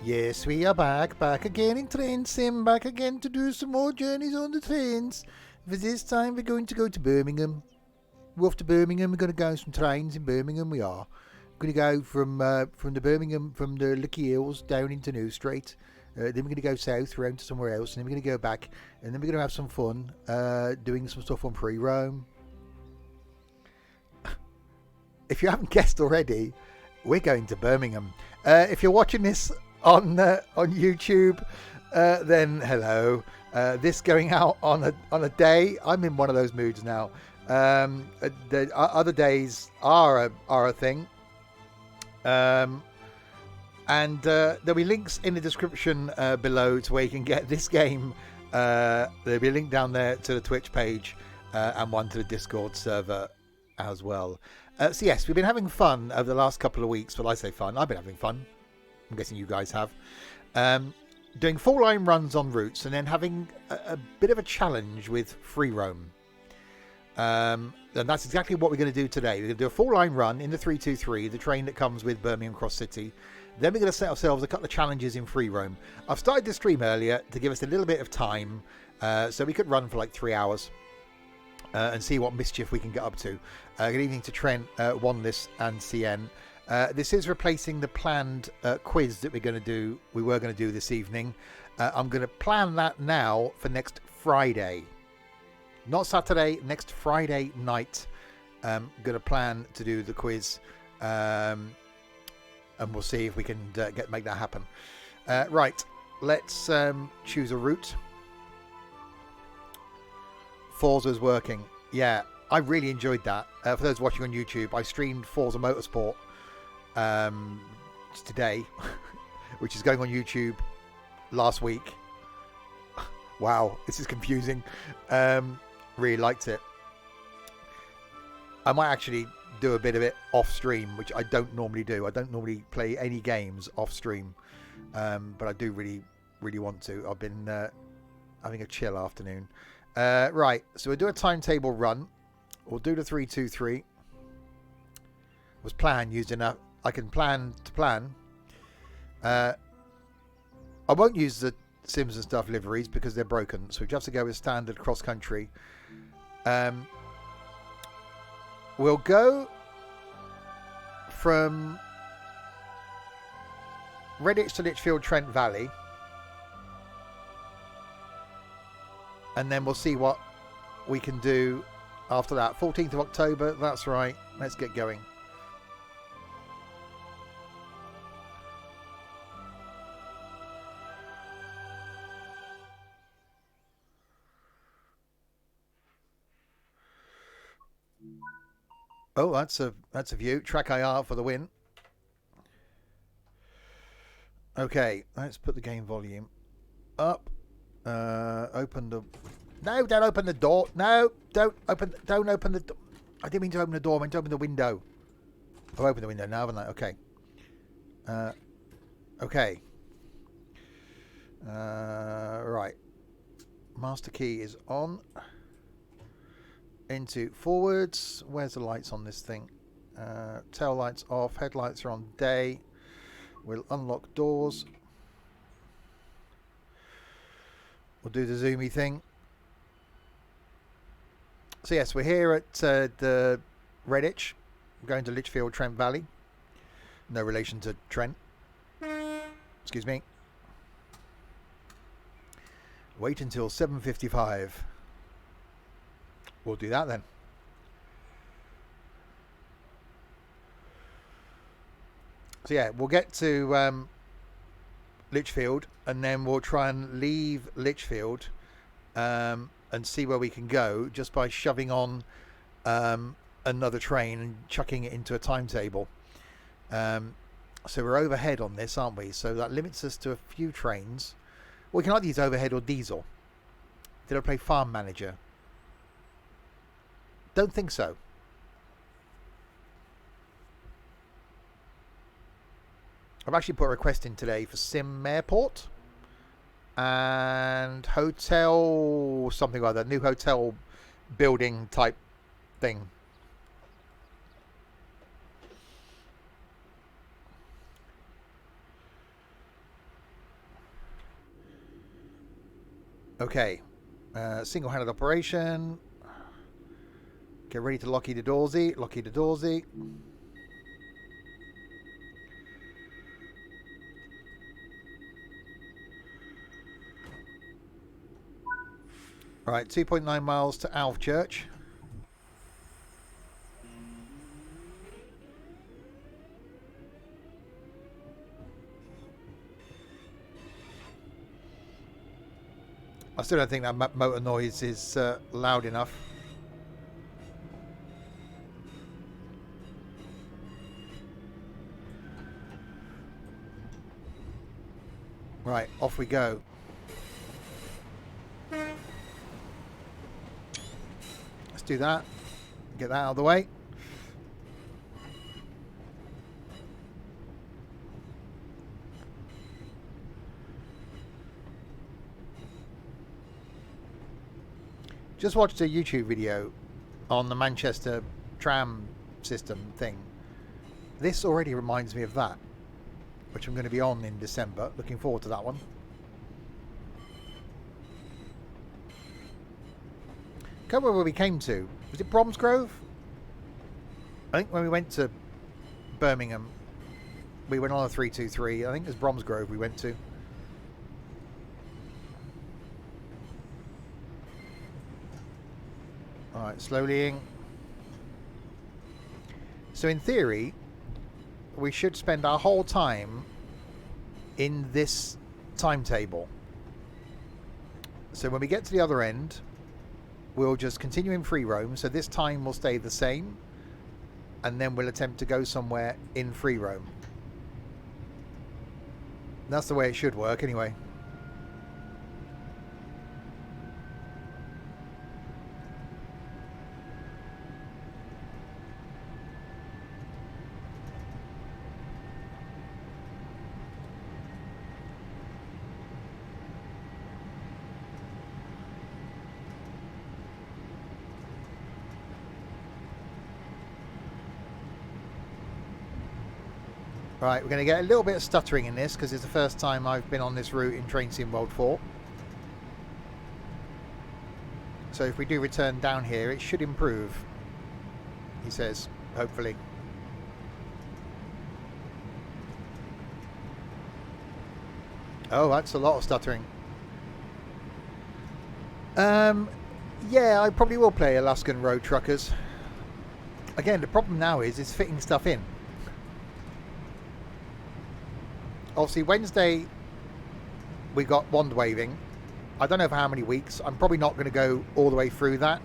Yes, we are back again in train sim, back again to do some more journeys on the trains. For this time, we're going to go to Birmingham. We're off to Birmingham. We're going to go on some trains in Birmingham. We are going to go from the Birmingham, from the Licky Hills down into New Street. Then we're going to go south around to somewhere else, and then we're going to go back, and then we're going to have some fun doing some stuff on free roam. If you haven't guessed already, we're going to Birmingham. If you're watching this on YouTube, then hello. This going out on a day. I'm in one of those moods now. The other days are a thing. And there'll be links in the description below to where you can get this game. There'll be a link down there to the Twitch page and one to the Discord server as well. So yes, we've been having fun over the last couple of weeks. Well, I say fun. I've been having fun. I'm guessing you guys have. Doing full line runs on routes and then having a bit of a challenge with free roam. And that's exactly what we're going to do today. We're going to do a full line run in the 323, the train that comes with Birmingham Cross City. Then we're going to set ourselves a couple of challenges in free roam. I've started the stream earlier to give us a little bit of time, so we could run for like 3 hours and see what mischief we can get up to. Good evening to Trent, Wanless and CN. This is replacing the planned quiz that we were going to do this evening. I'm going to plan that now for next Friday. Not Saturday, next Friday night. I'm going to plan to do the quiz. And we'll see if we can make that happen. Right, let's choose a route. Forza's working. Yeah, I really enjoyed that. For those watching on YouTube, I streamed Forza Motorsport today, which is going on YouTube last week. Wow, this is confusing. Really liked it. I might actually do a bit of it off stream, which I don't normally do. I don't normally play any games off stream, but I do really want to. I've been having a chill afternoon. Right, so we'll do a timetable run. We'll do the 323. Was plan used enough? I can plan to plan. I won't use the Sims and stuff liveries because they're broken, so we just have to go with standard cross country. We'll go from Redditch to Lichfield Trent Valley, and then we'll see what we can do after that. 14th of October, that's right. Let's get going. Oh, that's a view. Track IR for the win. Okay, let's put the game volume up. Open the. No, don't open the door. No, don't open the door. I didn't mean to open the door. I meant to open the window. I've opened the window now, haven't I? Okay. Okay. Right. Master key is on. Into forwards. Where's the lights on this thing? Tail lights off. Headlights are on day. We'll unlock doors. We'll do the zoomy thing. So yes, we're here at the Redditch. We're going to Lichfield Trent Valley. No relation to Trent. Excuse me. Wait until 7:55. We'll do that then. So yeah, we'll get to Lichfield, and then we'll try and leave Lichfield and see where we can go just by shoving on another train and chucking it into a timetable. So we're overhead on this, aren't we? So that limits us to a few trains. We can either use overhead or diesel. Did I play Farm Manager? Don't think so. I've actually put a request in today for Sim Airport and hotel something like that, new hotel building type thing. Okay. Single-handed operation. Get ready to Locky the Doorsy. Locky the Doorsy. Right, 2.9 miles to Alvechurch. I still don't think that motor noise is loud enough. Right, off we go. Let's do that. Get that out of the way. Just watched a YouTube video on the Manchester tram system thing. This already reminds me of that, which I'm going to be on in December. Looking forward to that one. Can't remember where we came to. Was it Bromsgrove? I think when we went to Birmingham, we went on a 323. I think it was Bromsgrove we went to. Alright, slowly. So in theory, we should spend our whole time in this timetable. So when we get to the other end, we'll just continue in free roam. So this time will stay the same. And then we'll attempt to go somewhere in free roam. That's the way it should work anyway. Right, we're going to get a little bit of stuttering in this because it's the first time I've been on this route in Train Sim World 4. So if we do return down here, it should improve, he says, hopefully. Oh, that's a lot of stuttering. Yeah, I probably will play Alaskan Road Truckers. Again, the problem now is fitting stuff in. Obviously, Wednesday we got wand waving. I don't know for how many weeks. I'm probably not going to go all the way through that.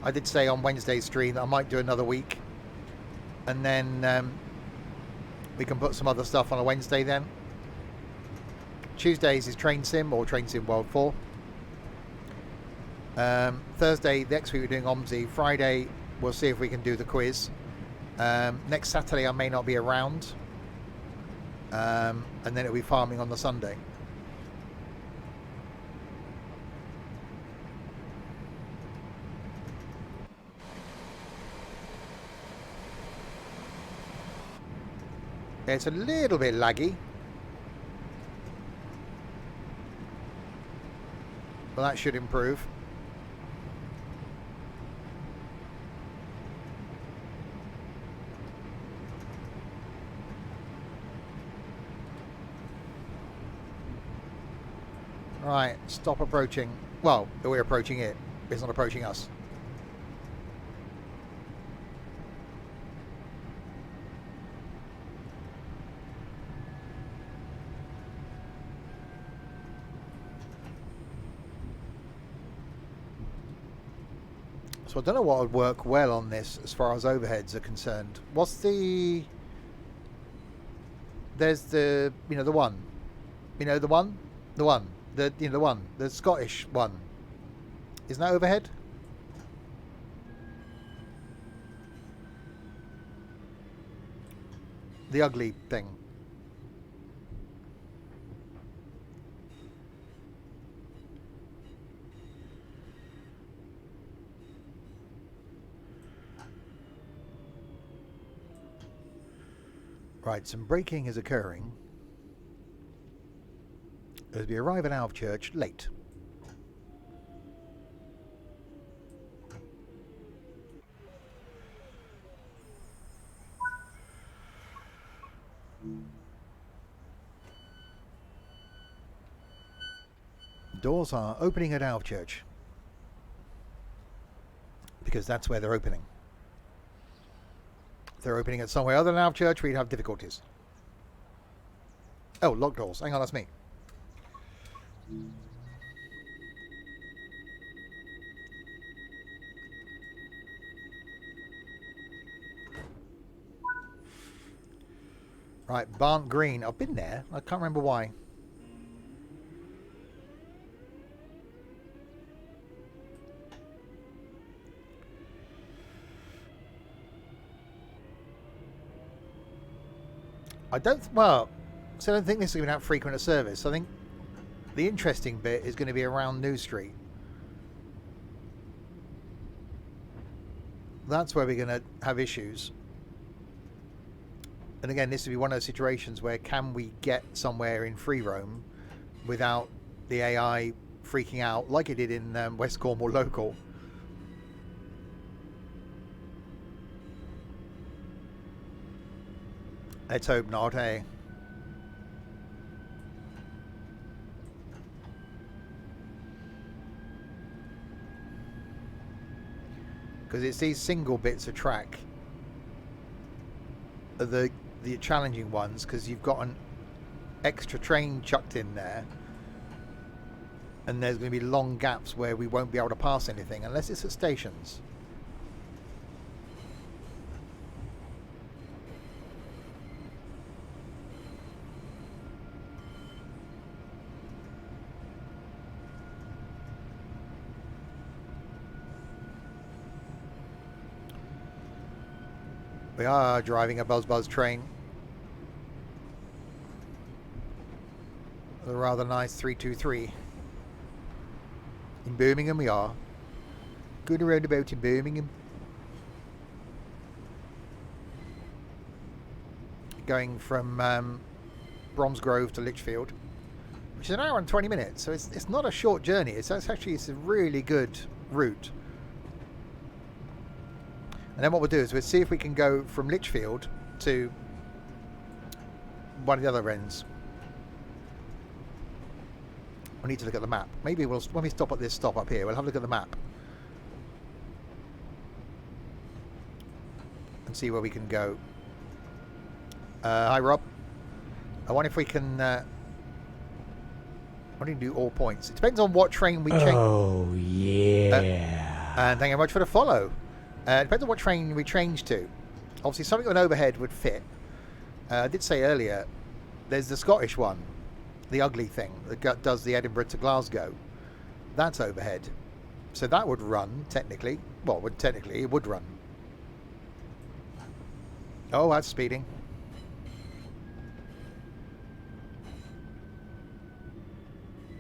I did say on Wednesday's stream that I might do another week. And then we can put some other stuff on a Wednesday then. Tuesdays is Train Sim or Train Sim World 4. Thursday, next week we're doing OMSI. Friday, we'll see if we can do the quiz. Next Saturday I may not be around. And then it'll be farming on the Sunday. It's a little bit laggy, but that should improve. Right, stop approaching. Well, we're approaching it. It's not approaching us. So I don't know what would work well on this as far as overheads are concerned. What's the... There's the, you know, the one. You know, the one? The one. The, you know, the one. The Scottish one. Isn't that overhead? The ugly thing. Right, some braking is occurring as we arrive at Alvechurch late. Doors are opening at our church. Because that's where they're opening. If they're opening at somewhere other than our church, we'd have difficulties. Oh, locked doors. Hang on, that's me. Right, Barnt Green. I've been there. I can't remember why. I don't think this is going to have frequent service. I think the interesting bit is going to be around New Street. That's where we're going to have issues. And again, this would be one of those situations where can we get somewhere in free roam without the AI freaking out like it did in West Cornwall Local. Let's hope not, eh? Because it's these single bits of track are the challenging ones, because you've got an extra train chucked in there, and there's going to be long gaps where we won't be able to pass anything unless it's at stations. We are driving a buzz train. A rather nice 323. In Birmingham we are. Good roundabout in Birmingham. Going from Bromsgrove to Lichfield, which is an hour and 20 minutes, so it's not a short journey. It's a really good route. And then what we'll do is we'll see if we can go from Lichfield to one of the other ends. We need to look at the map. Maybe when we stop at this stop up here, we'll have a look at the map and see where we can go. Hi Rob. I wonder if we can I need to do all points. It depends on what train we change. Oh yeah. And thank you very much for the follow. It depends on what train we change to. Obviously something with an overhead would fit. I did say earlier, there's the Scottish one, the ugly thing that does the Edinburgh to Glasgow. That's overhead. So that would run, technically. Well, it would run. Oh, that's speeding.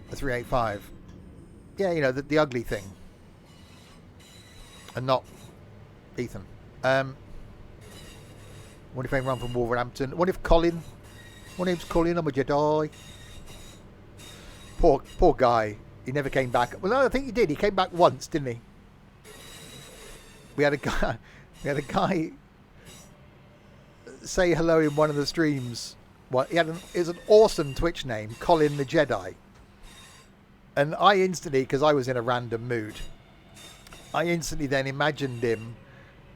The 385. Yeah, you know, the ugly thing. And not Ethan. What if I run from Wolverhampton? What if Colin? My name's Colin, I'm a Jedi. Poor guy. He never came back. Well, no, I think he did. He came back once, didn't he? We had a guy say hello in one of the streams. Well, it was an awesome Twitch name, Colin the Jedi. And I instantly, because I was in a random mood, I instantly then imagined him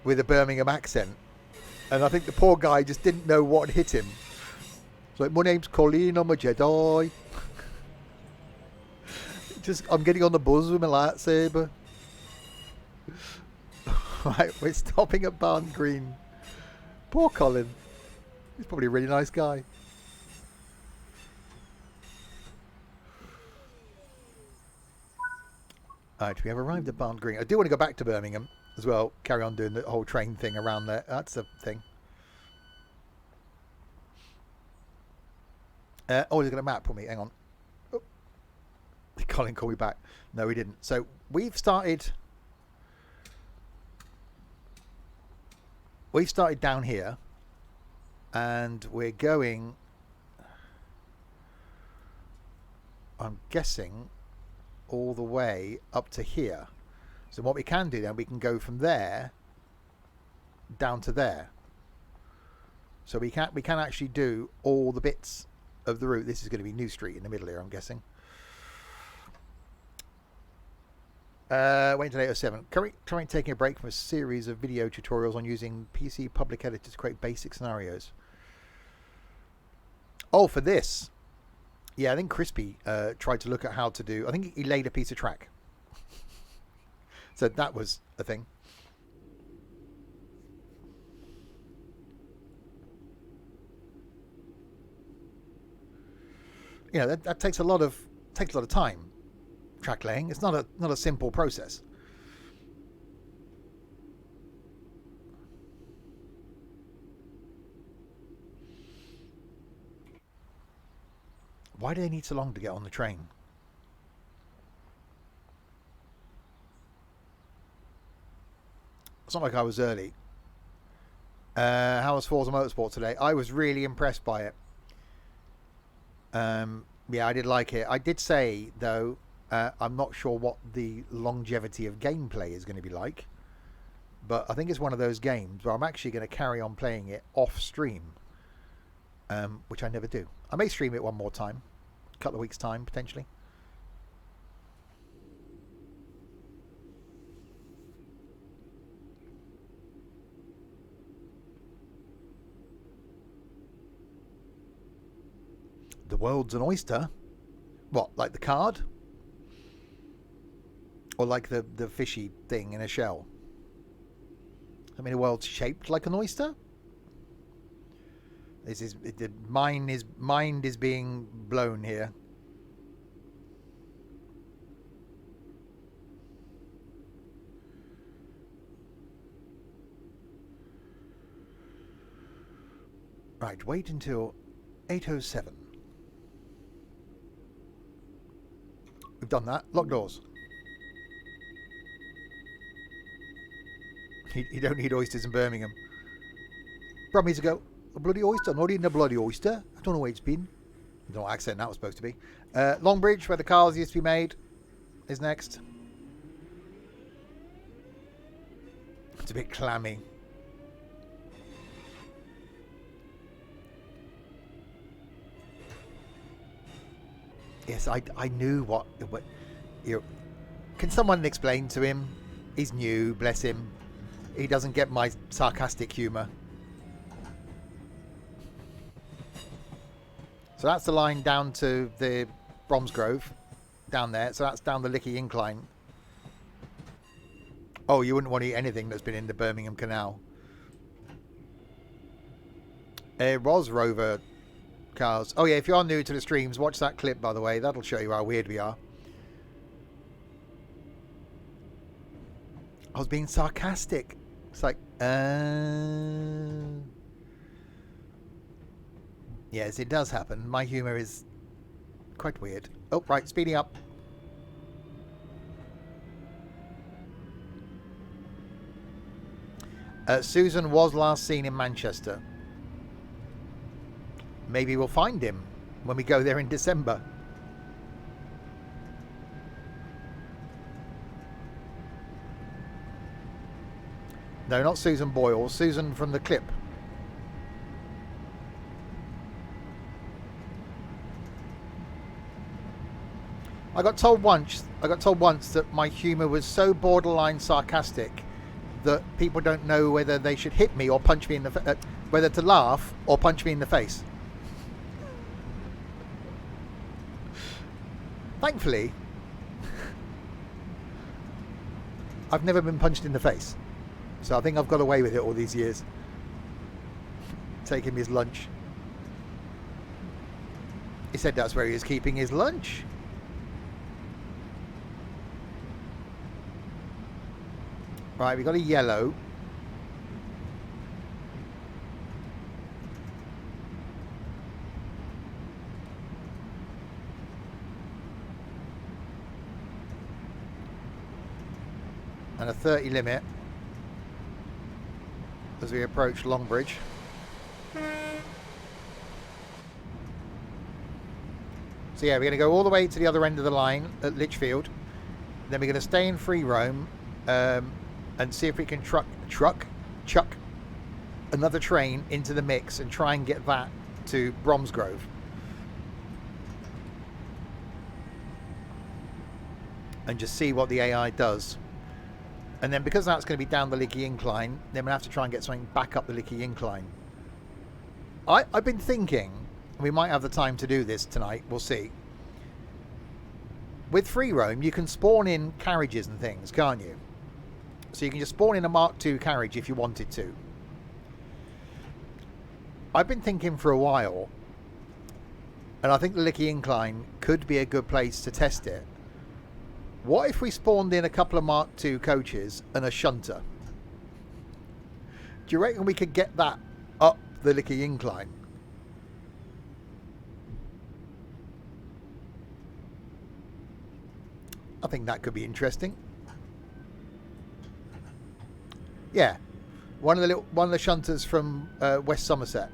with a Birmingham accent. And I think the poor guy just didn't know what hit him. It's like, my name's Colin, I'm a Jedi. I'm getting on the buzz with my lightsaber. Right, we're stopping at Barn Green. Poor Colin. He's probably a really nice guy. Alright, we have arrived at Barn Green. I do want to go back to Birmingham as well. Carry on doing the whole train thing around there. That's the thing. Oh, he's got a map for me. Hang on. Oh. Colin called me back. No, he didn't. So we've started down here, and we're going, I'm guessing, all the way up to here. So what we can do then, we can go from there down to there. So we can actually do all the bits of the route. This is going to be New Street in the middle here, I'm guessing. Waiting till 8:07. Currently taking a break from a series of video tutorials on using PC Public Editor to create basic scenarios. Oh, for this. Yeah, I think Crispy tried to look at how to do... I think he laid a piece of track. So that was a thing. You know, that takes a lot of time. Track laying. It's not a simple process. Why do they need so long to get on the train? It's not like I was early. How was Forza Motorsport today? I was really impressed by it. Yeah, I did like it. I did say, though, I'm not sure what the longevity of gameplay is going to be like. But I think it's one of those games where I'm actually going to carry on playing it off stream. Which I never do. I may stream it one more time. A couple of weeks' time, potentially. The world's an oyster? What, like the card? Or like the fishy thing in a shell? I mean, the world's shaped like an oyster? This is the mind is being blown here. Right, wait until 8:07. We've done that. Lock doors. You don't need oysters in Birmingham. Brummies go, a bloody oyster. I'm not eating a bloody oyster. I don't know where it's been. I don't know what accent that was supposed to be. Longbridge, where the cars used to be made, is next. It's a bit clammy. Yes, I knew what you know, can someone explain to him? He's new, bless him. He doesn't get my sarcastic humour. So that's the line down to the Bromsgrove, down there. So that's down the Lickey Incline. Oh, you wouldn't want to eat anything that's been in the Birmingham Canal. It was Rover cars. Oh yeah, if you are new to the streams, watch that clip, by the way. That'll show you how weird we are. I was being sarcastic. It's like, yes, it does happen. My humour is quite weird. Oh, right, speeding up. Susan was last seen in Manchester. Maybe we'll find him when we go there in December. No, not Susan Boyle. Susan from the clip. I got told once that my humour was so borderline sarcastic that people don't know whether they should hit me or punch me in the whether to laugh or punch me in the face. Thankfully, I've never been punched in the face. So I think I've got away with it all these years. Taking his lunch. He said that's where he was keeping his lunch. Right, we got a yellow. And a 30 limit as we approach Longbridge. So yeah, we're going to go all the way to the other end of the line at Lichfield. Then we're going to stay in free roam and see if we can chuck another train into the mix and try and get that to Bromsgrove. And just see what the AI does. And then because that's going to be down the Licky Incline, then we'll have to try and get something back up the Licky Incline. I've been thinking, and we might have the time to do this tonight, we'll see. With free roam, you can spawn in carriages and things, can't you? So you can just spawn in a Mark II carriage if you wanted to. I've been thinking for a while, and I think the Licky Incline could be a good place to test it. What if we spawned in a couple of Mark II coaches and a shunter? Do you reckon we could get that up the Licky Incline? I think that could be interesting. Yeah, one of the shunters from West Somerset.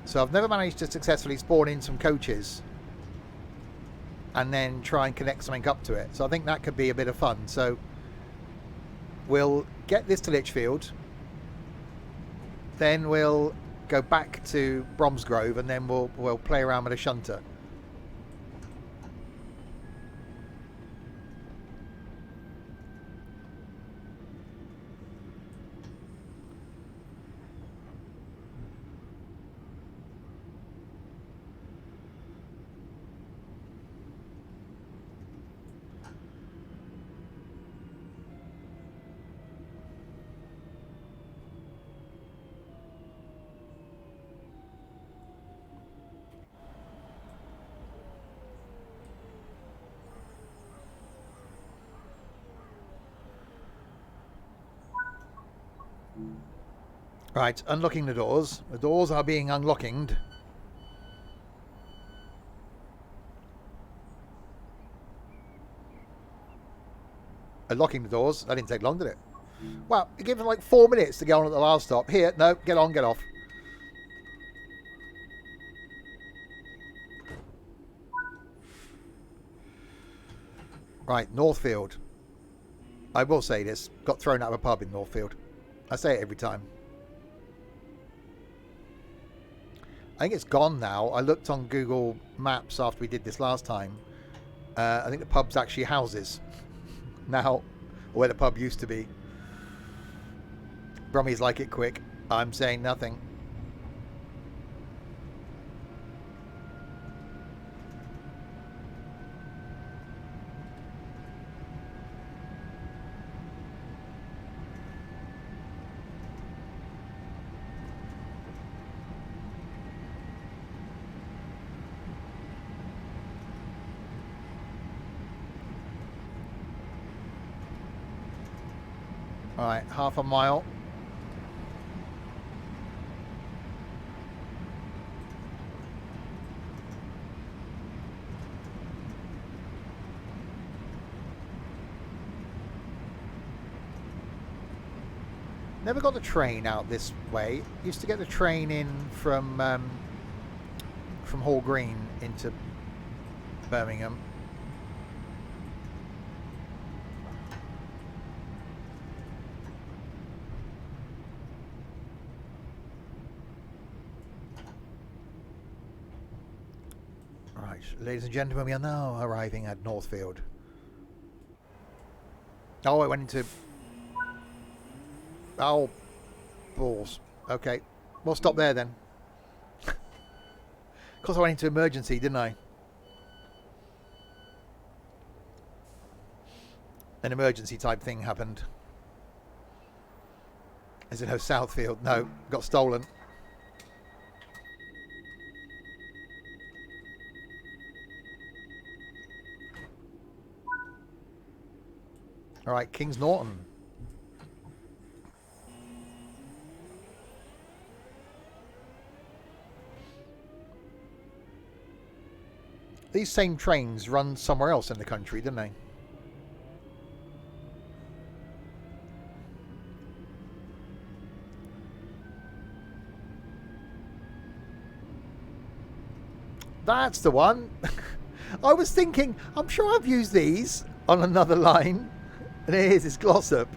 So I've never managed to successfully spawn in some coaches and then try and connect something up to it. So I think that could be a bit of fun. So we'll get this to Lichfield, then we'll go back to Bromsgrove, and then we'll play around with a shunter. Right, unlocking the doors. The doors are being unlocked. Unlocking the doors. That didn't take long, did it? Well, it gave them like 4 minutes to get on at the last stop. Here, no, get on, get off. Right, Northfield. I will say this. Got thrown out of a pub in Northfield. I say it every time. I think it's gone now. I looked on Google Maps after we did this last time. I think the pub's actually houses now, where the pub used to be. Brummies like it quick. I'm saying nothing. Alright, half a mile. Never got the train out this way. Used to get the train in from Hall Green into Birmingham. Right, ladies and gentlemen, we are now arriving at Northfield. Oh, I went into... Oh, balls. Okay, we'll stop there then. Of course I went into emergency, didn't I? An emergency type thing happened. Is it no Southfield? No, got stolen. All right, Kings Norton. These same trains run somewhere else in the country, didn't they? That's the one. I was thinking, I'm sure I've used these on another line. And here's this Glossop.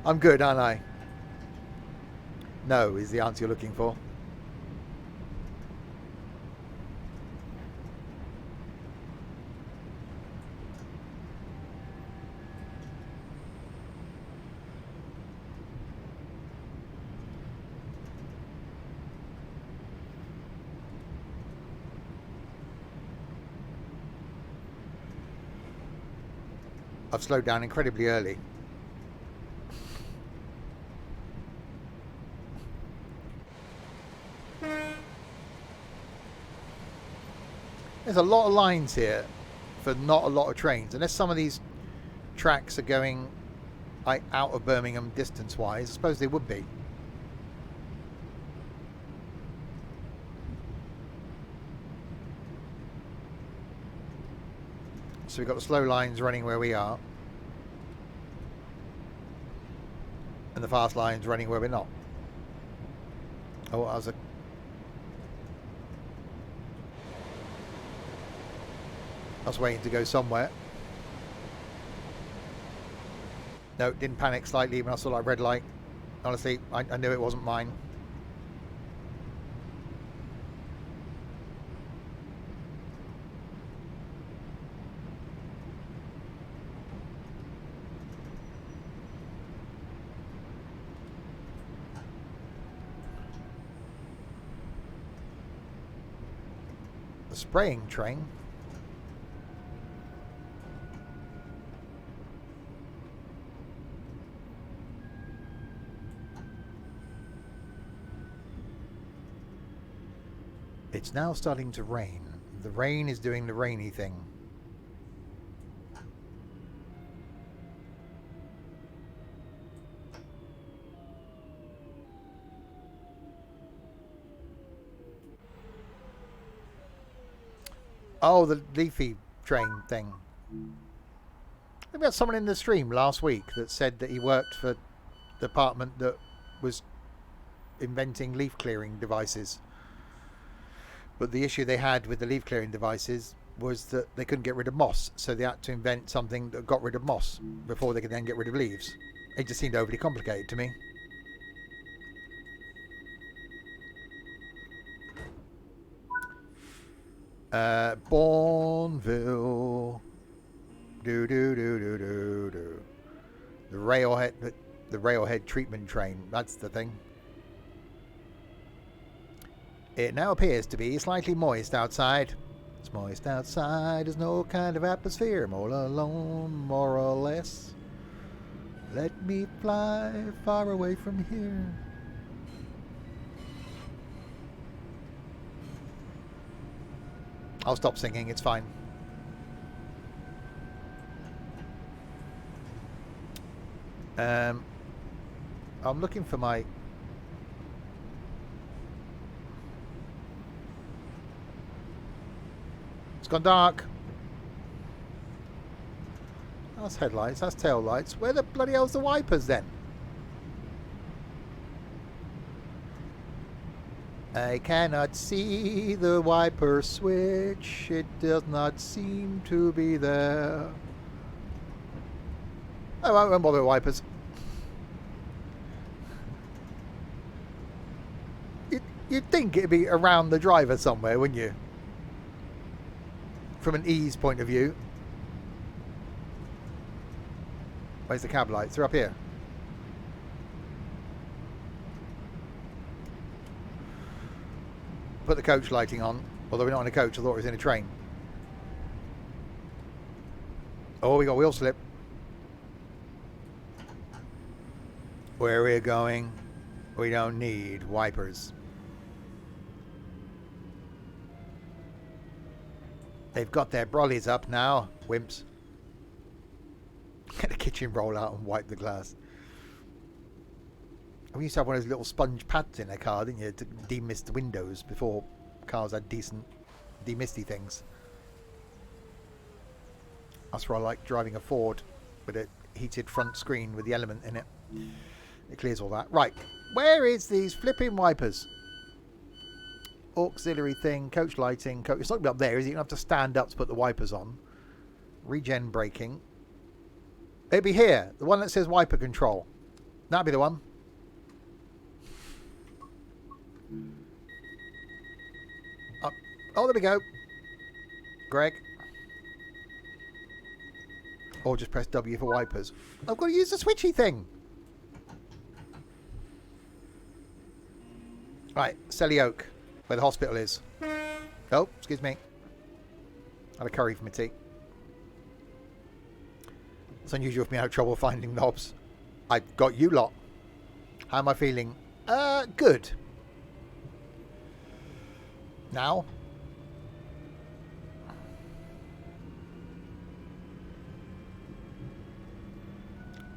I'm good, aren't I? No, is the answer you're looking for. I've slowed down incredibly early. There's a lot of lines here for not a lot of trains. Unless some of these tracks are going like out of Birmingham distance-wise, I suppose they would be. So we've got the slow lines running where we are. And the fast lines running where we're not. Oh, I was waiting to go somewhere. No, didn't panic slightly when I saw that red light. Honestly, I knew it wasn't mine. The spraying train. It's now starting to rain. The rain is doing the rainy thing. Oh, the leafy train thing. We had someone in the stream last week that said that he worked for the department that was inventing leaf clearing devices. But the issue they had with the leaf clearing devices was that they couldn't get rid of moss, so they had to invent something that got rid of moss before they could then get rid of leaves. It just seemed overly complicated to me. Bourneville. Do do do do do do. The railhead treatment train. That's the thing. It now appears to be slightly moist outside. It's moist outside. There's no kind of atmosphere. I'm all alone, more or less. Let me fly far away from here. I'll stop singing. It's fine. I'm looking for my... It's gone dark. That's headlights, that's tail lights. Where the bloody hell's the wipers then? I cannot see the wiper switch. It does not seem to be there. Oh, I won't bother with wipers. You'd think it'd be around the driver somewhere, wouldn't you? From an ease point of view. Where's the cab lights? They're up here. Put the coach lighting on. Although we're not in a coach, I thought it was in a train. Oh, we got wheel slip. Where we're going, we don't need wipers. They've got their brollies up now, wimps. Get the kitchen roll out and wipe the glass. We used to have one of those little sponge pads in a car, didn't you, to demist the windows before cars had decent demisty things. That's why I like driving a Ford with a heated front screen with the element in it. It clears all that. Right, where is these flipping wipers? auxiliary thing, coach lighting. It's not going to be up there, is it? You have to stand up to put the wipers on. Regen braking. It'd be here. The one that says wiper control. That'd be the one. Oh, there we go. Greg. Or just press W for wipers. I've got to use the switchy thing. Right, Selly Oak, where the hospital is. Oh, excuse me. Had a curry for my tea. It's unusual for me to have trouble finding knobs. I've got you lot. How am I feeling? Good. Now.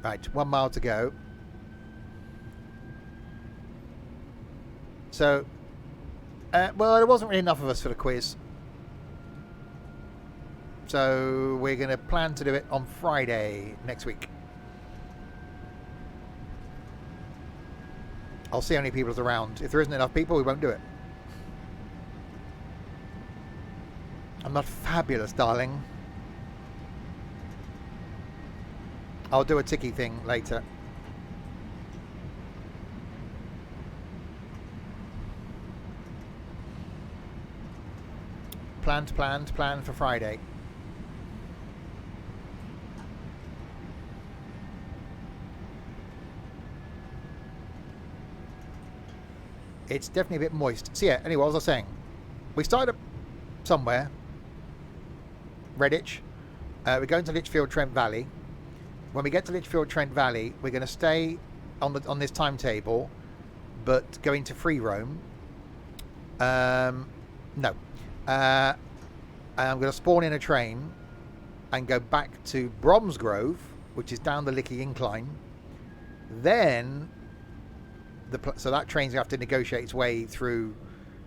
Right, 1 mile to go. So, well, there wasn't really enough of us for the quiz. So, we're going to plan to do it on Friday next week. I'll see how many people's around. If there isn't enough people, we won't do it. I'm not fabulous, darling. I'll do a ticky thing later. Planned for Friday. It's definitely a bit moist. So yeah, anyway, what was I saying? We started somewhere. Redditch. We're going to Lichfield Trent Valley. When we get to Lichfield Trent Valley, we're going to stay on this timetable, but go into free roam. No. And I'm going to spawn in a train and go back to Bromsgrove, which is down the Licky Incline. Then, so that train's going to have to negotiate its way through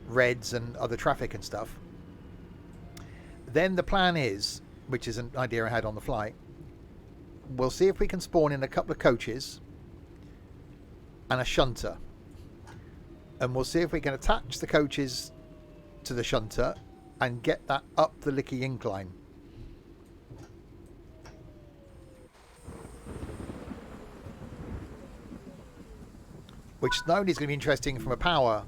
reds and other traffic and stuff. Then the plan is, which is an idea I had on the fly, we'll see if we can spawn in a couple of coaches and a shunter. And we'll see if we can attach the coaches to the shunter and get that up the Licky Incline. Which not only is going to be interesting from a power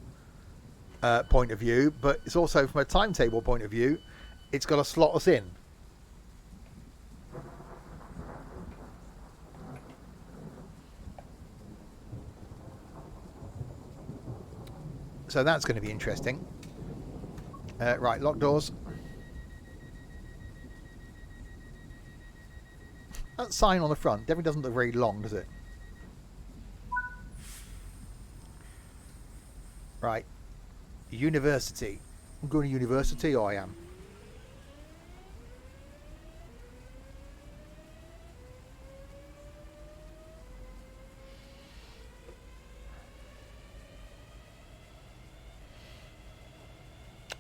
point of view, but it's also from a timetable point of view, it's got to slot us in. So that's going to be interesting. Right, lock doors. That sign on the front definitely doesn't look very long, does it? Right. University. I'm going to university, or I am.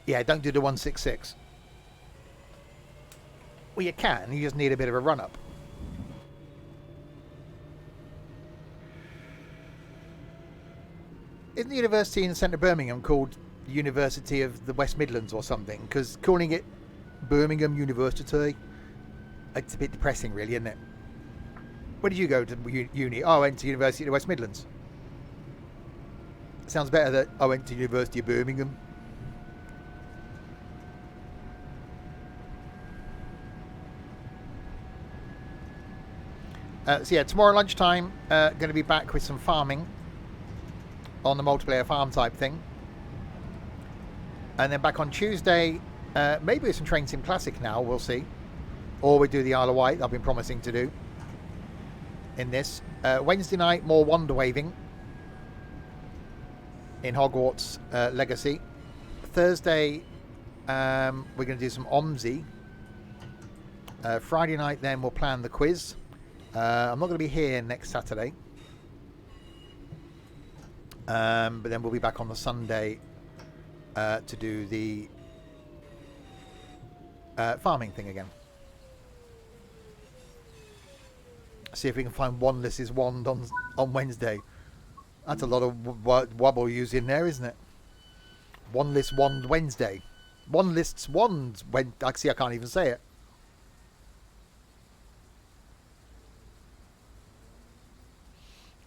Yeah, don't do the 166. Well, you can. You just need a bit of a run-up. Isn't the university in the centre of Birmingham called University of the West Midlands or something? Because calling it Birmingham University, it's a bit depressing, really, isn't it? Where did you go to uni? Oh, I went to University of the West Midlands. Sounds better that I went to University of Birmingham. So yeah, tomorrow lunchtime, going to be back with some farming on the multiplayer farm type thing. And then back on Tuesday, maybe with some Train Sim Classic now, we'll see. Or we do the Isle of Wight, I've been promising to do in this. Wednesday night, more wand waving in Hogwarts Legacy. Thursday, we're going to do some OMSI. Friday night, then we'll plan the quiz. I'm not going to be here next Saturday. But then we'll be back on the Sunday to do the farming thing again. See if we can find Wandless's wand on Wednesday. That's a lot of wobble used in there, isn't it? One list wand Wednesday. One lists wands when I see I can't even say it.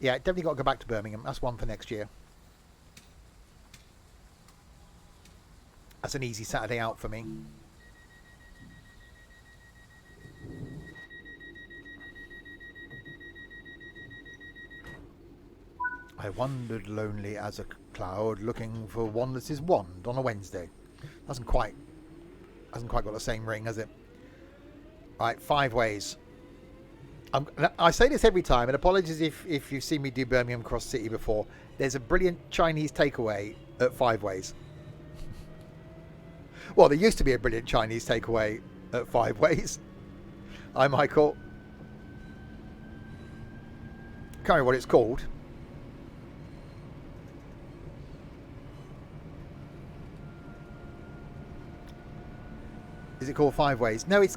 Yeah, definitely got to go back to Birmingham. That's one for next year. That's an easy Saturday out for me. I wandered lonely as a cloud, looking for Wanless's wand on a Wednesday. Hasn't quite got the same ring, has it? Right, 5 ways. I say this every time, and apologies if you've seen me do Birmingham Cross City before. There's a brilliant Chinese takeaway at 5 ways. Well, there used to be a brilliant Chinese takeaway at 5 ways. Hi, Michael. Can't remember what it's called. Is it called 5 ways? No, it's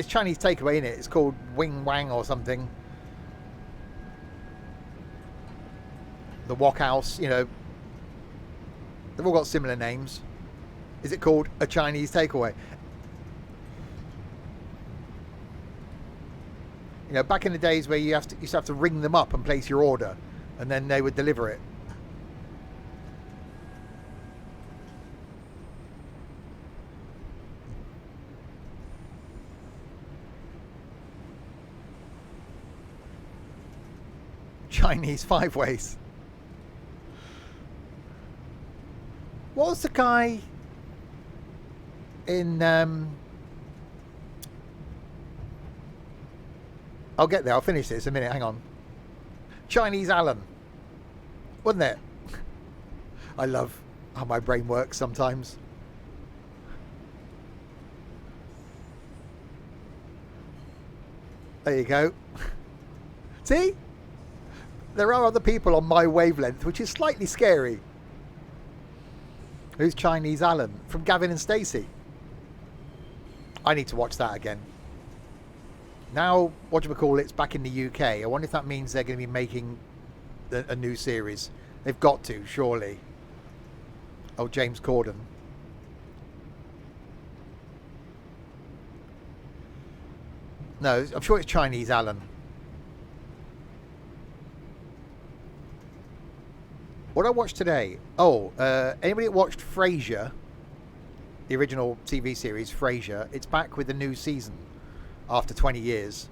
Chinese takeaway, isn't it? It's called Wing Wang or something. The Wok House, you know. They've all got similar names. Is it called a Chinese takeaway? You know, back in the days where you used to have to ring them up and place your order, and then they would deliver it. Chinese 5 ways. What was the guy in I'll get there, I'll finish this in a minute, hang on. Chinese Alan, wasn't it? I love how my brain works sometimes. There you go. See? There are other people on my wavelength, which is slightly scary. Who's Chinese Alan? From Gavin and Stacey. I need to watch that again. Now, it's back in the UK. I wonder if that means they're going to be making a new series. They've got to, surely. Oh, James Corden. No, I'm sure it's Chinese Alan. What I watched today? Oh, anybody that watched Frasier, the original TV series Frasier, it's back with a new season after 20 years.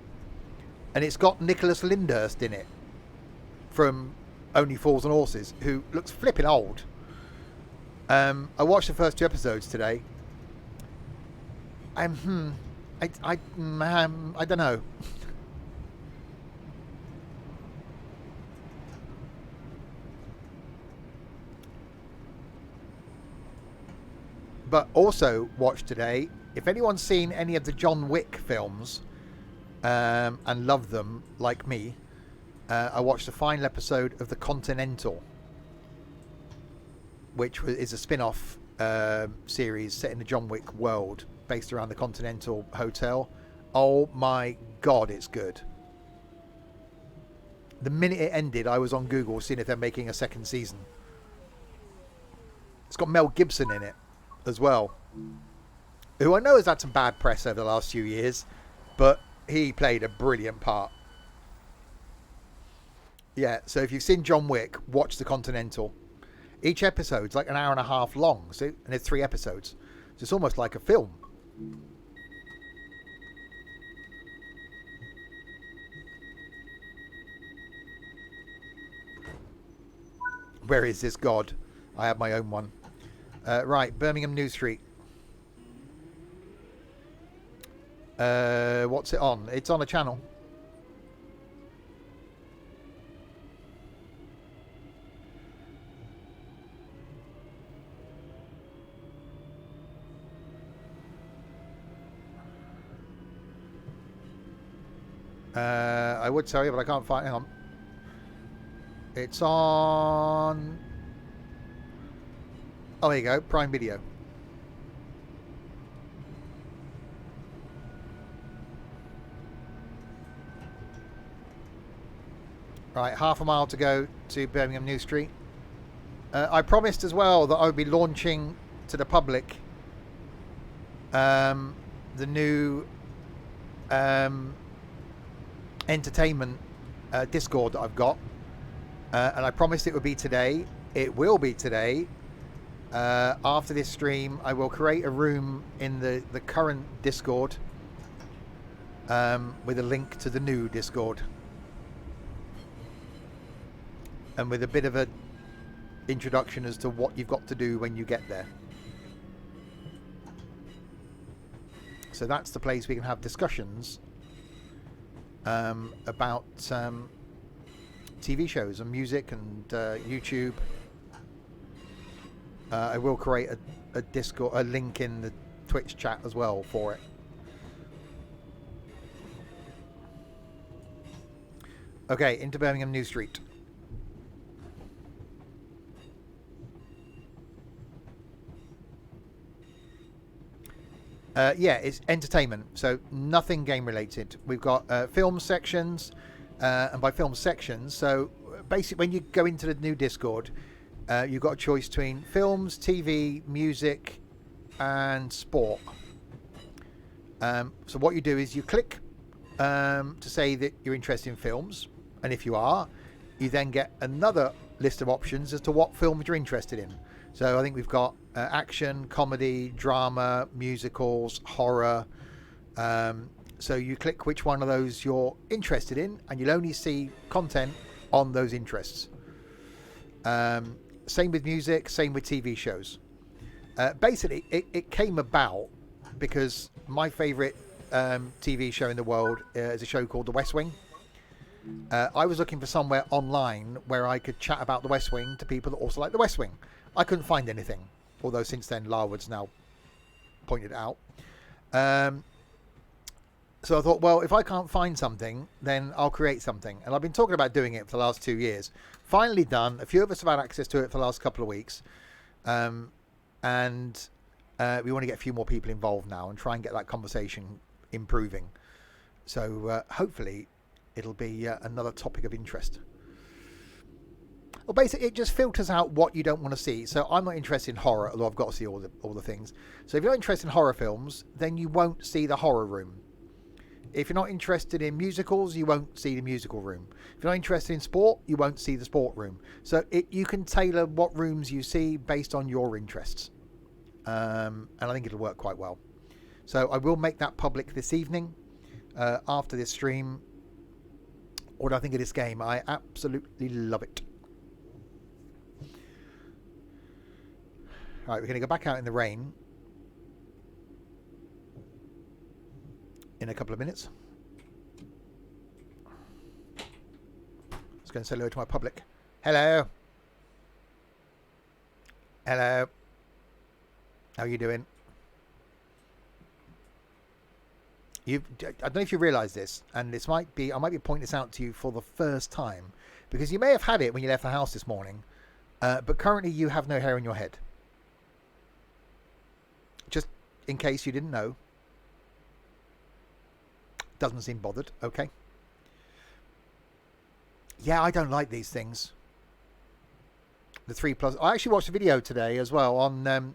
And it's got Nicholas Lyndhurst in it from Only Fools and Horses, who looks flipping old. I watched the first 2 episodes today. I don't know. But also watched today, if anyone's seen any of the John Wick films and loved them like me, I watched the final episode of The Continental, which is a spin-off series set in the John Wick world based around the Continental Hotel. Oh my God, it's good. The minute it ended, I was on Google seeing if they're making a second season. It's got Mel Gibson in it as well, who I know has had some bad press over the last few years, but he played a brilliant part. Yeah, so if you've seen John Wick, watch The Continental. Each episode's like an hour and a half long, and it's 3 episodes, so it's almost like a film. Where is this God? I have my own one. Right, Birmingham New Street. What's it on? It's on a channel. I would tell you, but I can't find. Hang on. It's on. Oh, there you go. Prime Video. Right, half a mile to go to Birmingham New Street. I promised as well that I would be launching to the public the new entertainment Discord that I've got, and I promised it would be today. It will be today. After this stream, I will create a room in the current Discord with a link to the new Discord, and with a bit of a introduction as to what you've got to do when you get there. So that's the place we can have discussions about TV shows and music and YouTube. I will create a Discord, a link in the Twitch chat as well for it. Okay, into Birmingham New Street. Yeah, it's entertainment, so nothing game related. We've got film sections, and by film sections, so basically when you go into the new Discord, you've got a choice between films, TV, music, and sport. So what you do is you click to say that you're interested in films, and if you are, you then get another list of options as to what films you're interested in. So I think we've got action, comedy, drama, musicals, horror. So you click which one of those you're interested in, and you'll only see content on those interests. Same with music, same with TV shows. Basically, it came about because my favourite TV show in the world is a show called The West Wing. I was looking for somewhere online where I could chat about The West Wing to people that also like The West Wing. I couldn't find anything, although since then Larwood's now pointed it out. So I thought, well, if I can't find something, then I'll create something. And I've been talking about doing it for the last 2 years. Finally done. A few of us have had access to it for the last couple of weeks. And we want to get a few more people involved now and try and get that conversation improving. So hopefully it'll be another topic of interest. Well, basically, it just filters out what you don't want to see. So I'm not interested in horror, although I've got to see all the things. So if you're not interested in horror films, then you won't see the horror room. If you're not interested in musicals, you won't see the musical room. If you're not interested in sport, you won't see the sport room. So you can tailor what rooms you see based on your interests. And I think it'll work quite well. So I will make that public this evening after this stream. What do I think of this game? I absolutely love it. Right, we're going to go back out in the rain in a couple of minutes. Let's go and say hello to my public. Hello. Hello. How are you doing? I don't know if you realise this, and I might be pointing this out to you for the first time, because you may have had it when you left the house this morning, but currently you have no hair on your head. Just in case you didn't know. Doesn't seem bothered. Okay. Yeah, I don't like these things. The 3+. I actually watched a video today as well on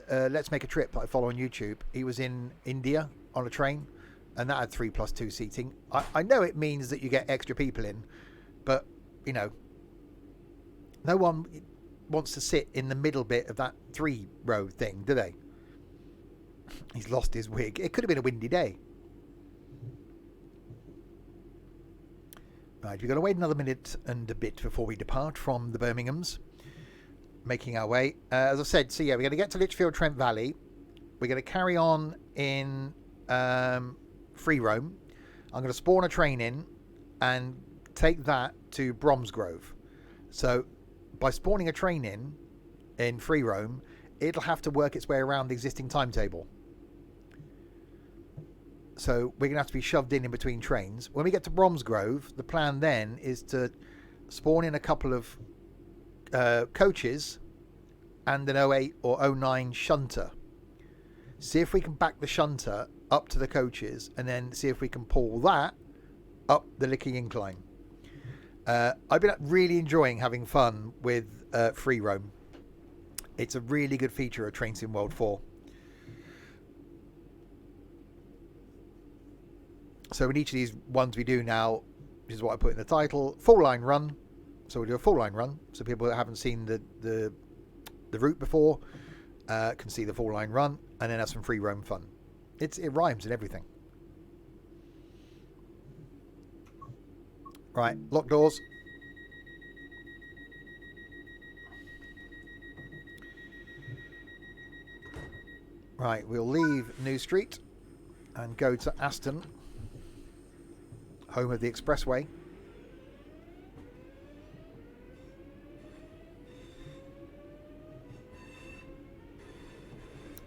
Let's Make a Trip that I follow on YouTube. He was in India on a train, and that had 3+2 seating. I know it means that you get extra people in, but you know, no one wants to sit in the middle bit of that 3-row thing, do they? He's lost his wig. It could have been a windy day. Right, we've got to wait another minute and a bit before we depart from the Birminghams. Making our way. As I said, so yeah, we're going to get to Lichfield Trent Valley. We're going to carry on in free roam. I'm going to spawn a train in and take that to Bromsgrove. So by spawning a train in free roam, it'll have to work its way around the existing timetable. So we're going to have to be shoved in between trains. When we get to Bromsgrove, the plan then is to spawn in a couple of coaches and an 08 or 09 shunter. See if we can back the shunter up to the coaches, and then see if we can pull that up the Licky Incline. I've been really enjoying having fun with free roam. It's a really good feature of Train Sim World 4. So in each of these ones we do now, which is what I put in the title, full line run. So we'll do a full line run. So people that haven't seen the route before can see the full line run, and then have some free roam fun. It rhymes and everything. Right, lock doors. Right, we'll leave New Street and go to Aston, home of the expressway.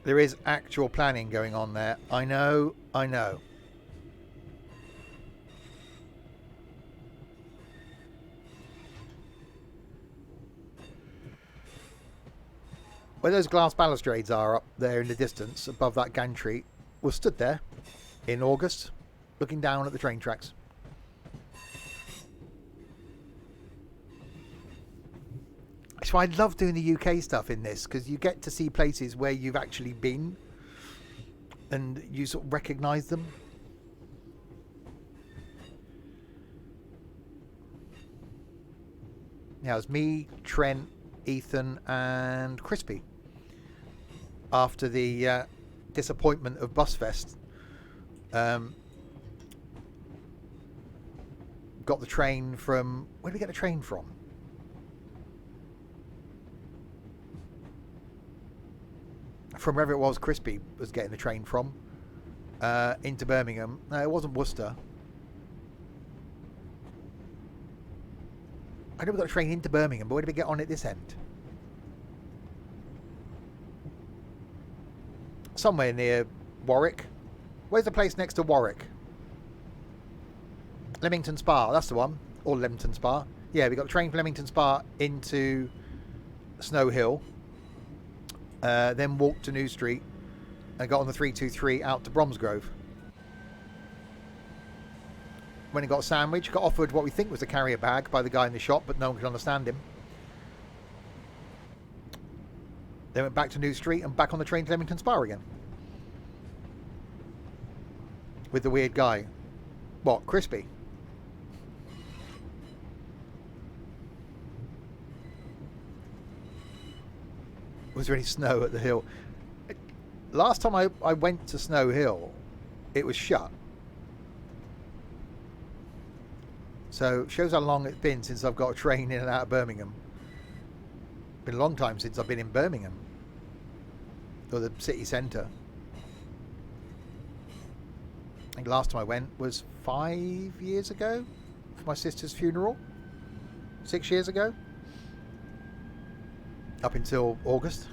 There is actual planning going on there. I know. Where those glass balustrades are up there in the distance above that gantry, was stood there in August looking down at the train tracks. So I love doing the UK stuff in this, because you get to see places where you've actually been and you sort of recognise them. Now it's me, Trent, Ethan and Crispy. After the disappointment of Busfest, got the train from... Where did we get the train from? From wherever it was Crispy was getting the train from, into Birmingham. No, it wasn't Worcester. I know we got a train into Birmingham, but where did we get on at this end? Somewhere near Warwick. Where's the place next to Warwick? Leamington Spa, that's the one. Or Leamington Spa. Yeah, we got the train from Leamington Spa into Snow Hill. Then walked to New Street and got on the 323 out to Bromsgrove. When he got a sandwich, got offered what we think was a carrier bag by the guy in the shop, but no one could understand him. Then went back to New Street and back on the train to Leamington Spa again. With the weird guy. What, Crispy? Was there any snow at the hill? Last time I went to Snow Hill, it was shut. So it shows how long it's been since I've got a train in and out of Birmingham. Been a long time since I've been in Birmingham, or the city centre. I think last time I went was 5 years ago for my sister's funeral. 6 years ago. Up until August.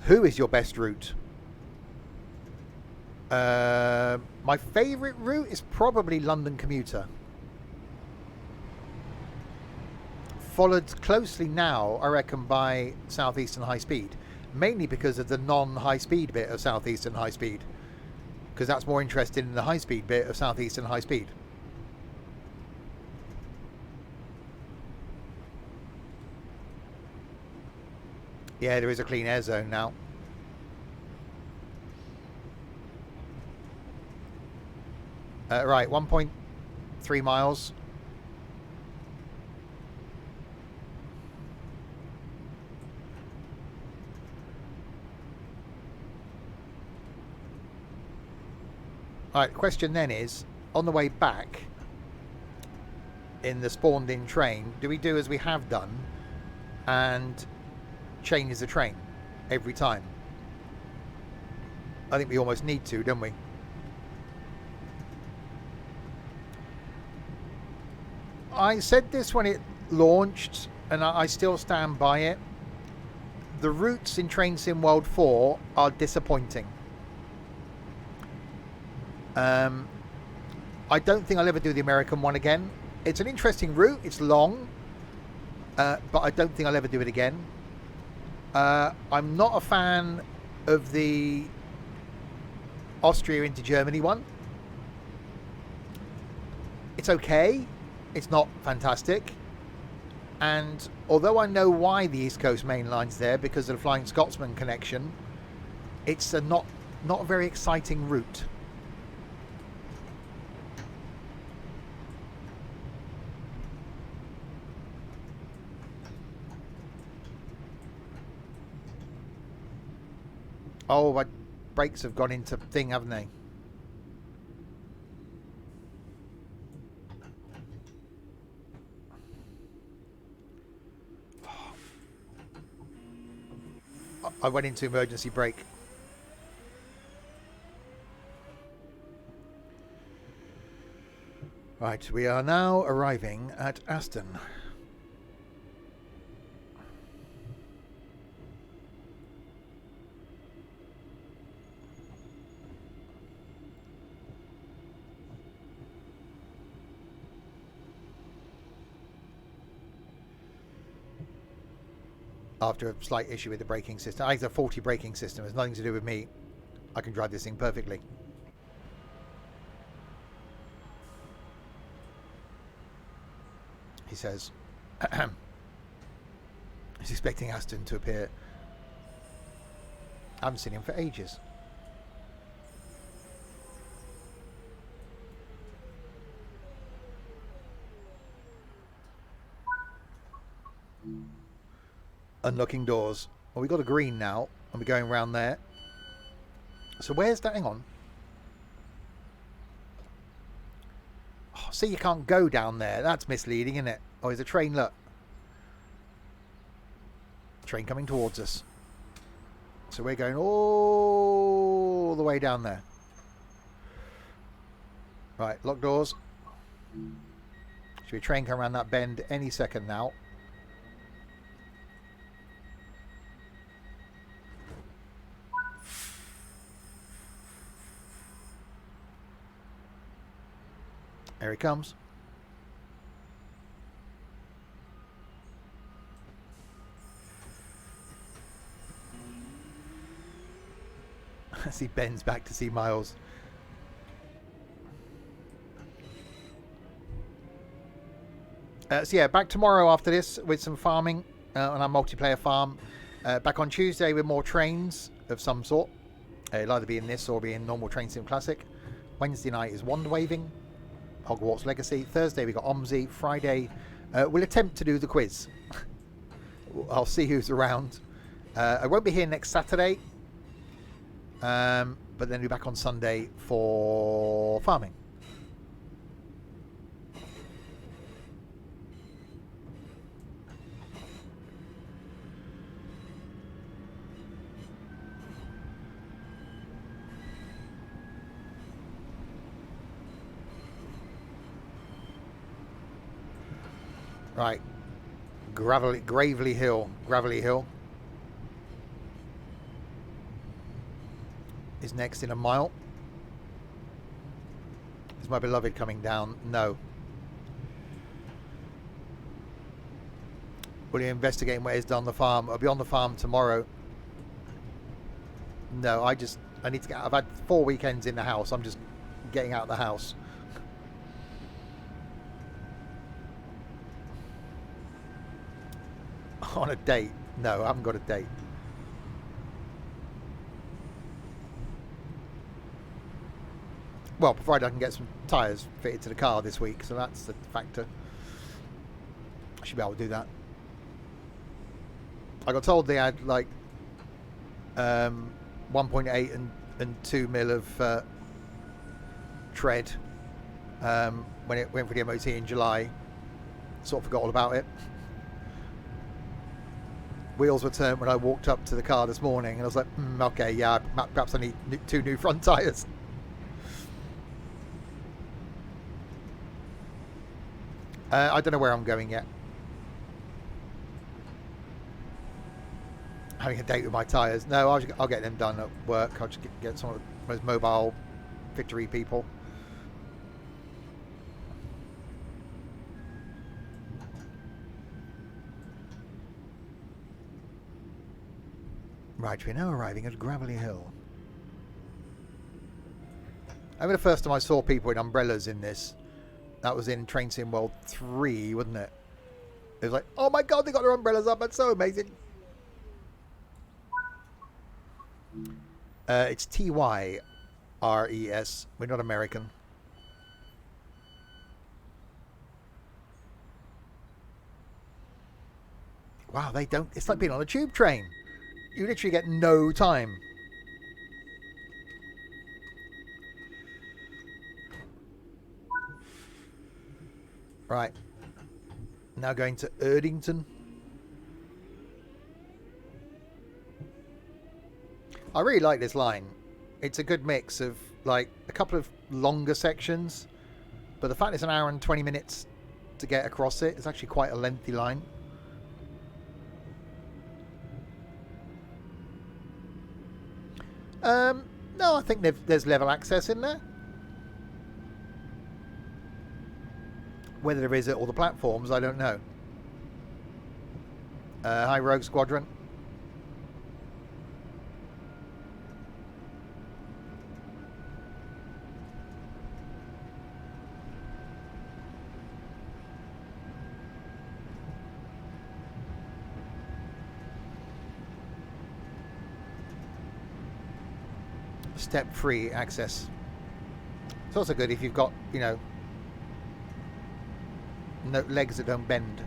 Who is your best route? My favourite route is probably London Commuter. Followed closely now, I reckon, by South Eastern High Speed. Mainly because of the non-high speed bit of South Eastern High Speed. Because that's more interesting in the high speed bit of South Eastern High Speed. Yeah, there is a clean air zone now. Right, 1.3 miles. Alright, the question then is, on the way back in the spawned in train, do we do as we have done and change the train every time? I think we almost need to, don't we? I said this when it launched, and I still stand by it. The routes in Train Sim World 4 are disappointing. I don't think I'll ever do the American one again. It's an interesting route. It's long. But I don't think I'll ever do it again. I'm not a fan of the Austria into Germany one. It's okay. It's not fantastic. And although I know why the East Coast Main Line's there, because of the Flying Scotsman connection, it's a not a very exciting route. Oh, my brakes have gone into thing, haven't they? I went into emergency brake. Right, we are now arriving at Aston. After a slight issue with the braking system. I think it's a faulty braking system. It's nothing to do with me. I can drive this thing perfectly. He says. He's expecting Aston to appear. I haven't seen him for ages. Unlocking doors. Well, we got a green now, and we're going around there. So where's that? Hang on. Oh, see, you can't go down there. That's misleading, isn't it? Oh, there's a train. Look, train coming towards us. So we're going all the way down there. Right, lock doors. Should be a train coming around that bend any second now. There he comes. As he bends back to see Miles. So yeah, back tomorrow after this with some farming on our multiplayer farm. Back on Tuesday with more trains of some sort. It'll either be in this or be in normal Train Sim Classic. Wednesday night is Wand Waving. Hogwarts Legacy. Thursday we got OMSI. Friday we'll attempt to do the quiz. I'll see who's around. I won't be here next Saturday, but then we'll be back on Sunday for farming. Right, Gravelly Hill is next in a mile. Is my beloved coming down? No. Will you investigate where he's done the farm? I'll be on the farm tomorrow. No, I need to get. I've had 4 weekends in the house. I'm just getting out of the house. On a date? No, I haven't got a date. Well, provided I can get some tyres fitted to the car this week, so that's the factor. I should be able to do that. I got told they had like 1.8 and 2 mil of tread when it went for the MOT in July. Sort of forgot all about it. Wheels were turned when I walked up to the car this morning, and I was like, okay, yeah, perhaps I need 2 new front tyres. I don't know where I'm going yet. Having a date with my tyres. No, I'll get them done at work. I'll just get some of the most mobile Victory people. Right, we're now arriving at Gravelly Hill. I remember the first time I saw people in umbrellas in this. That was in Train Sim World 3, wasn't it? It was like, oh my god, they got their umbrellas up. That's so amazing. It's TYRES. We're not American. Wow, they don't. It's like being on a tube train. You literally get no time. Right. Now going to Erdington. I really like this line. It's a good mix of like a couple of longer sections, but the fact it's an hour and 20 minutes to get across it, it's actually quite a lengthy line. No, I think there's level access in there. Whether there is at all the platforms, I don't know. Hi, Rogue Squadron. Step-free access. It's also good if you've got, you know, no legs that don't bend.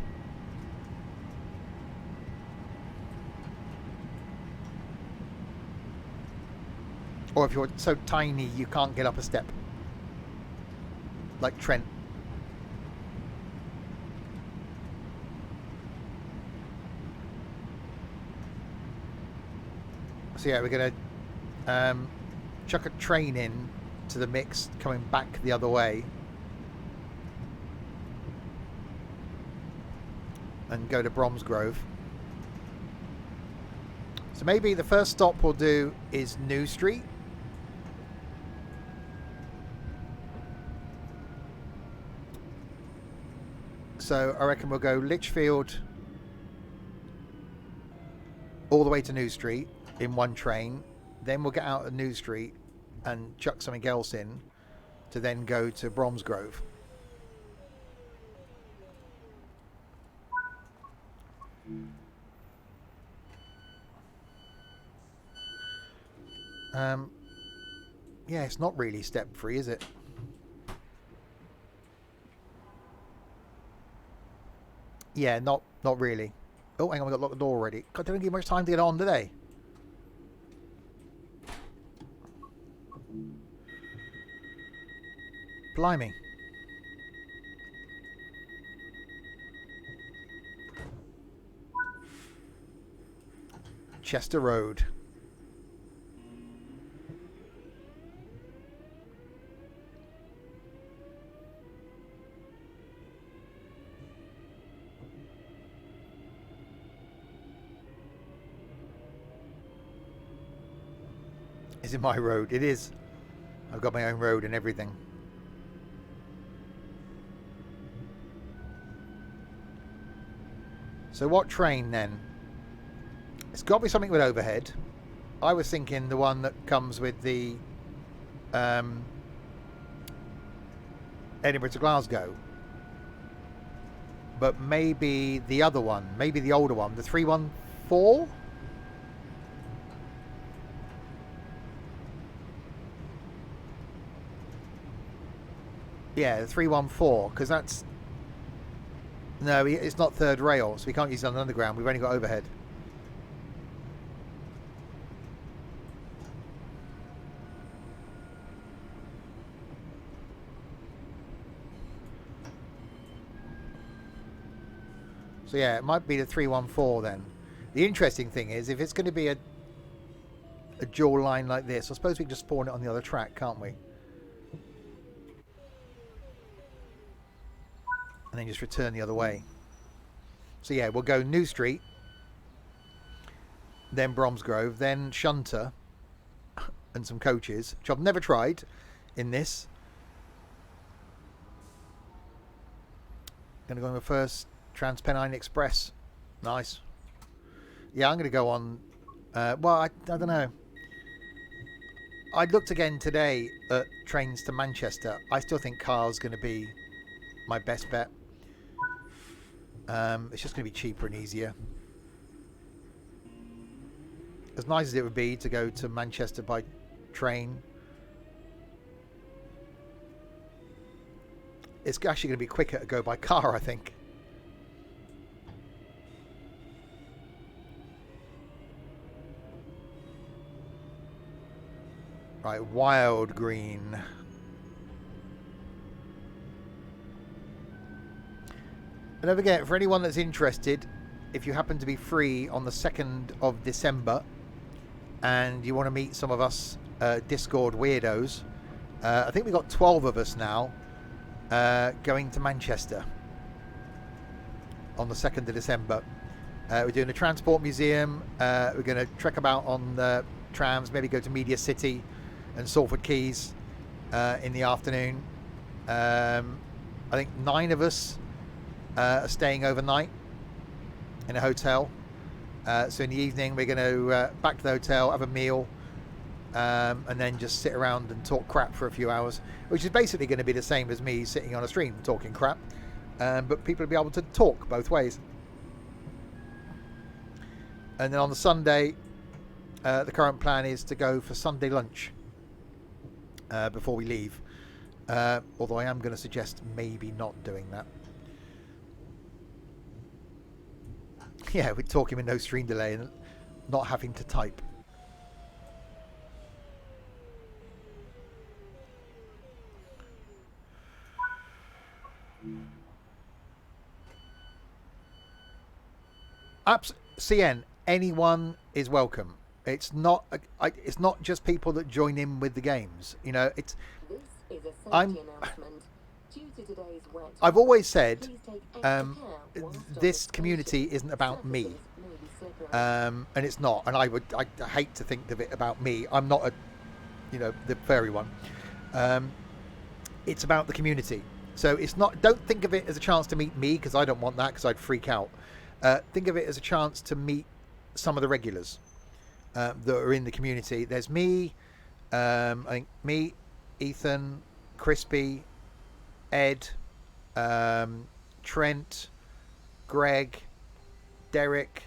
Or if you're so tiny you can't get up a step. Like Trent. So yeah, we're going to chuck a train in to the mix coming back the other way. And go to Bromsgrove. So maybe the first stop we'll do is New Street. So I reckon we'll go Lichfield all the way to New Street in one train. Then we'll get out of New Street and chuck something else in to then go to Bromsgrove. Yeah, it's not really step free, is it? Yeah, not really. Oh, hang on, we got to lock the door already. God, they don't give much time to get on, do they? Blimey. Chester Road. Is it my road? It is. I've got my own road and everything. So what train then? It's got to be something with overhead. I was thinking the one that comes with the Edinburgh to Glasgow. But maybe the other one, maybe the older one, the 314? Yeah, the 314, because that's... No, it's not third rail, so we can't use it on the underground. We've only got overhead. So yeah, it might be the 314 then. The interesting thing is, if it's going to be a dual line like this, I suppose we can just spawn it on the other track, can't we? And then just return the other way. So yeah, we'll go New Street, then Bromsgrove, then Shunter, and some coaches, which I've never tried in this. Going to go on the first Transpennine Express. Nice. Yeah, I'm going to go on... well, I don't know. I looked again today at trains to Manchester. I still think Carl's going to be my best bet. It's just going to be cheaper and easier. As nice as it would be to go to Manchester by train, it's actually going to be quicker to go by car, I think. Right, Wild Green. And don't forget, for anyone that's interested, if you happen to be free on the 2nd of December and you want to meet some of us Discord weirdos, I think we've got 12 of us now going to Manchester on the 2nd of December. We're doing a transport museum. We're going to trek about on the trams, maybe go to Media City and Salford Quays in the afternoon. I think 9 of us are staying overnight in a hotel. So in the evening we're going to back to the hotel, have a meal, and then just sit around and talk crap for a few hours, which is basically going to be the same as me sitting on a stream talking crap, but people will be able to talk both ways. And then on the Sunday, the current plan is to go for Sunday lunch before we leave, although I am going to suggest maybe not doing that. Yeah, we're talking with no stream delay and not having to type. CN, anyone is welcome. It's not just people that join in with the games. You know, it's. I've always said this community isn't about me, and it's not. And I hate to think of it about me. I'm not the furry one. It's about the community. So it's not. Don't think of it as a chance to meet me, because I don't want that, because I'd freak out. Think of it as a chance to meet some of the regulars that are in the community. There's me, I think me, Ethan, Crispy, Ed, Trent, Greg, Derek,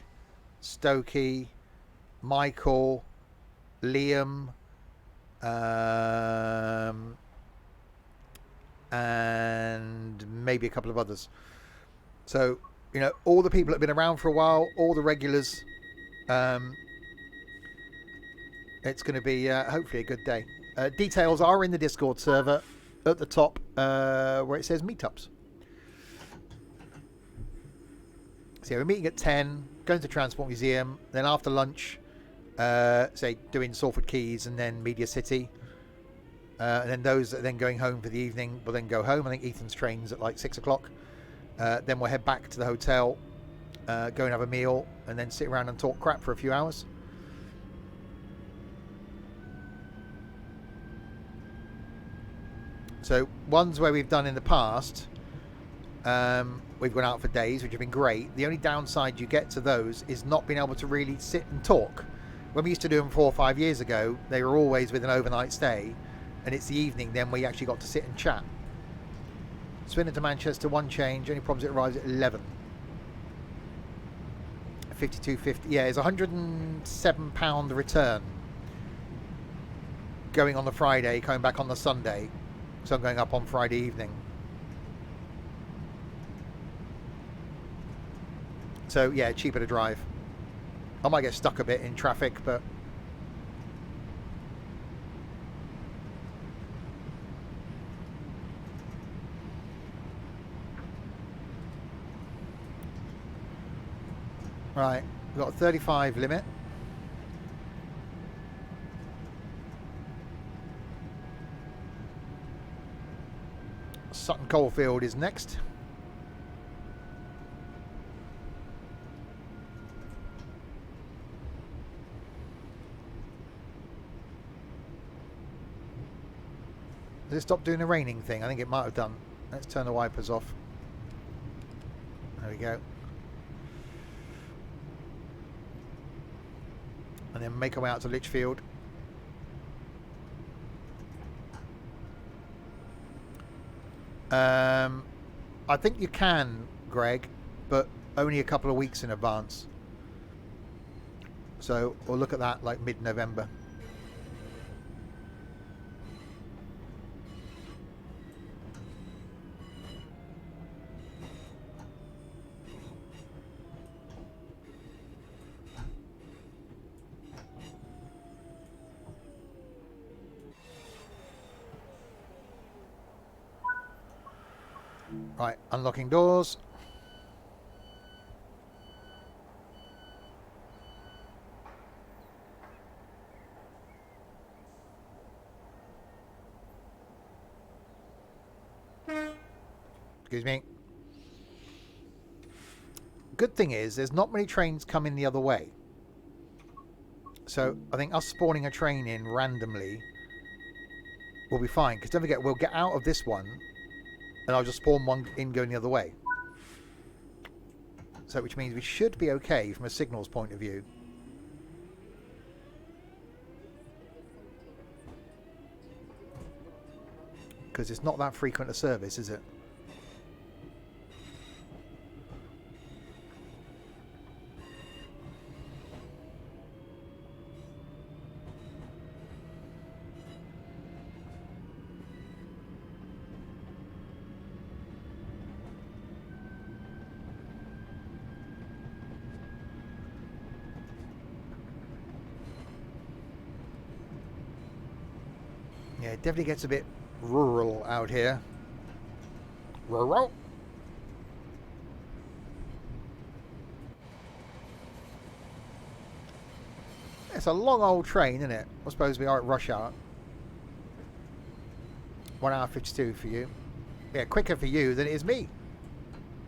Stokey, Michael, Liam, and maybe a couple of others. So, you know, all the people that have been around for a while, all the regulars. It's going to be hopefully a good day. Details are in the Discord server at the top where it says meetups. So yeah, we're meeting at 10, going to Transport Museum, then after lunch, say doing Salford Quays and then Media City. And then those that are then going home for the evening will then go home. I think Ethan's train's at like 6 o'clock. Then we'll head back to the hotel, go and have a meal, and then sit around and talk crap for a few hours. So ones where we've done in the past, we've gone out for days, which have been great. The only downside you get to those is not being able to really sit and talk. When we used to do them 4 or 5 years ago, they were always with an overnight stay, and it's the evening then where you actually got to sit and chat. Swindon to Manchester, 1 change. Only problems, it arrives at 11. 52.50. Yeah, it's £107 return. Going on the Friday, coming back on the Sunday. So I'm going up on Friday evening. So yeah, cheaper to drive. I might get stuck a bit in traffic, but right, we've got a 35 limit. Sutton Coldfield is next. Did it stop doing the raining thing? I think it might have done. Let's turn the wipers off. There we go. And then make our way out to Lichfield. I think you can, Greg, but only a couple of weeks in advance. So we'll look at that like mid-November. Right, unlocking doors. Excuse me. Good thing is there's not many trains coming the other way. So I think us spawning a train in randomly will be fine. Because don't forget, we'll get out of this one and I'll just spawn one in going the other way. So which means we should be okay from a signals point of view. Because it's not that frequent a service, is it? Yeah, it definitely gets a bit rural out here. Rural. It's a long old train, isn't it? I suppose we are at rush hour. 1 hour 52 for you. Yeah, quicker for you than it is me.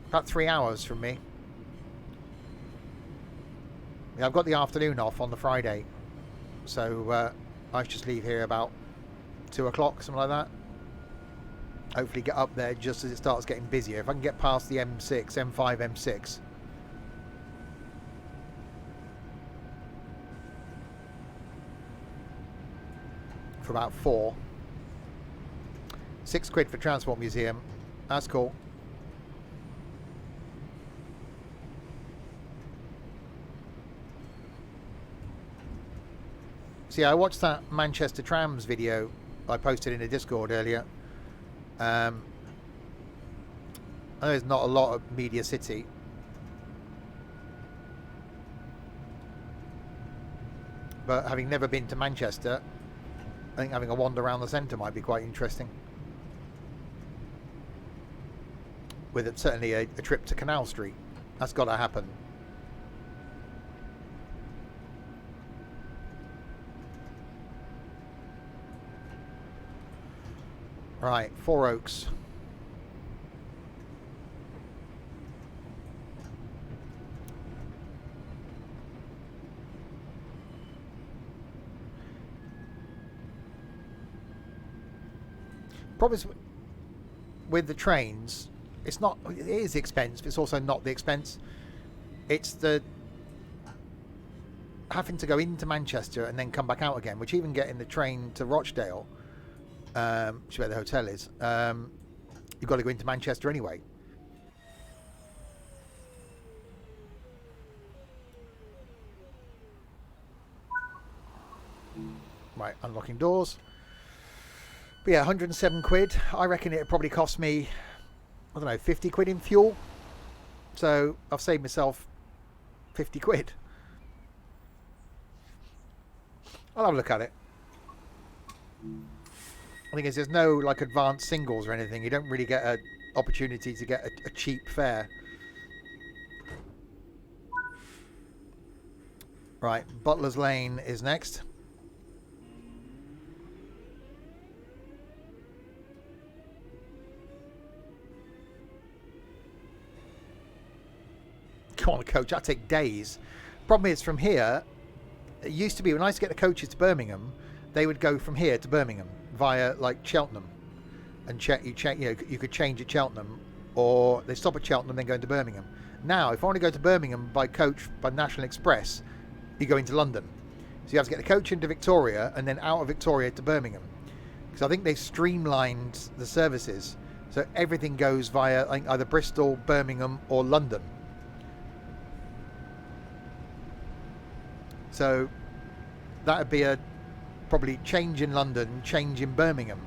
About 3 hours from me. Yeah, I've got the afternoon off on the Friday. So I should just leave here about 2 o'clock, something like that. Hopefully get up there just as it starts getting busier. If I can get past the M6, M5, M6. For about 4. £6 for Transport Museum. That's cool. See, I watched that Manchester Trams video I posted in the Discord earlier. I know there's not a lot of Media City. But having never been to Manchester, I think having a wander around the centre might be quite interesting. With it, certainly a trip to Canal Street. That's got to happen. Right, Four Oaks. Problem is with the trains, it's not. It is the expense, but it's also not the expense. It's the having to go into Manchester and then come back out again, which even getting the train to Rochdale, which is where the hotel is, you've got to go into Manchester anyway. Right, unlocking doors. But yeah, 107 quid. I reckon it probably cost me, I don't know, 50 quid in fuel. So I've saved myself 50 quid. I'll have a look at it. The thing is, there's no like advanced singles or anything. You don't really get an opportunity to get a cheap fare. Right, Butler's Lane is next. Come on, coach, that'll take days. Problem is, from here, it used to be when I used to get the coaches to Birmingham, they would go from here to Birmingham via like Cheltenham, and you could change at Cheltenham, or they stop at Cheltenham then go into Birmingham. Now, if I want to go to Birmingham by coach by National Express, you go into London, so you have to get the coach into Victoria and then out of Victoria to Birmingham, because I think they've streamlined the services. So everything goes via, I think, either Bristol, Birmingham or London. So that would be a probably change in London, change in Birmingham.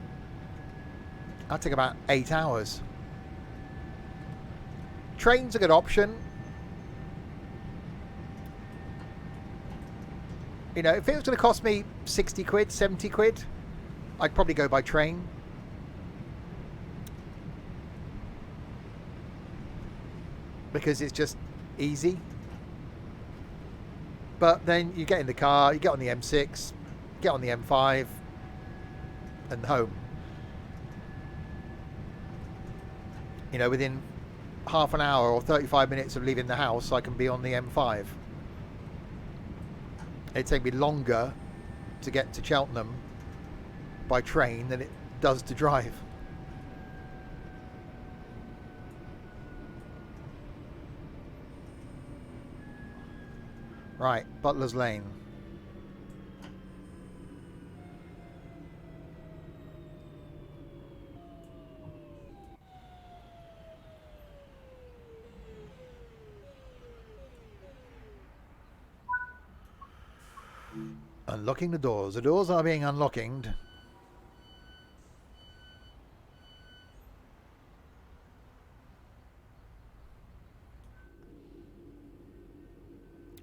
That'd take about 8 hours. Train's a good option. You know, if it was going to cost me 60 quid, 70 quid, I'd probably go by train. Because it's just easy. But then you get in the car, you get on the M6, get on the M5, and home. You know, within half an hour or 35 minutes of leaving the house, I can be on the M5. It'd take me longer to get to Cheltenham by train than it does to drive. Right, Butler's Lane. Unlocking the doors. The doors are being unlocked.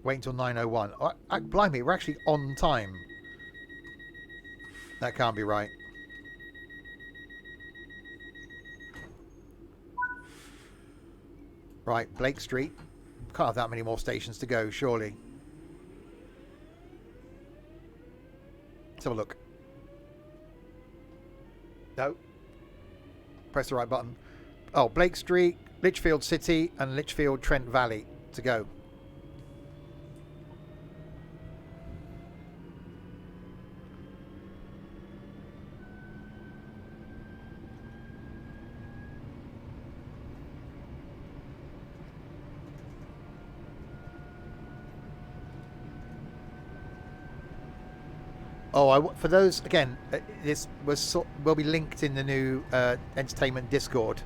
Wait until 9:01. Oh, blimey, we're actually on time. That can't be right. Right, Blake Street. Can't have that many more stations to go, surely. Let's have a look. No. Press the right button. Oh, Blake Street, Lichfield City, and Lichfield Trent Valley to go. Oh, for those, again, this will be linked in the new Entertainment Discord.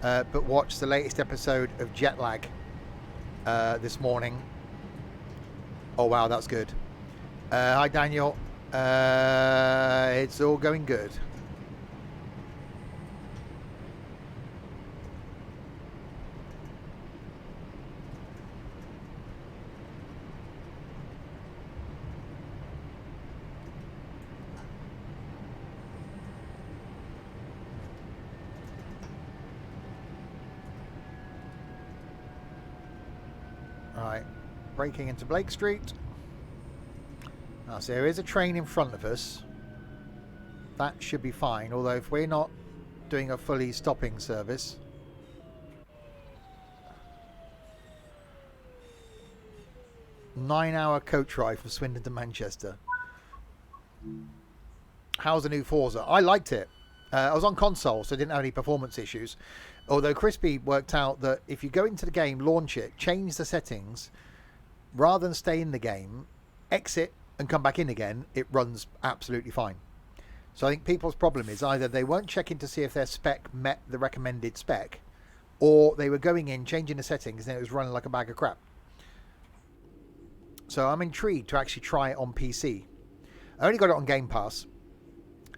But watch the latest episode of Jetlag this morning. Oh, wow, that's good. Hi, Daniel. It's all going good. Right, braking into Blake Street. Now, so there is a train in front of us. That should be fine, although if we're not doing a fully stopping service. Nine-hour coach ride from Swindon to Manchester. How's the new Forza? I liked it. I was on console, so I didn't have any performance issues. Although Crispy worked out that if you go into the game, launch it, change the settings, rather than stay in the game, exit and come back in again, it runs absolutely fine. So I think people's problem is either they weren't checking to see if their spec met the recommended spec, or they were going in, changing the settings, and it was running like a bag of crap. So I'm intrigued to actually try it on PC. I only got it on Game Pass,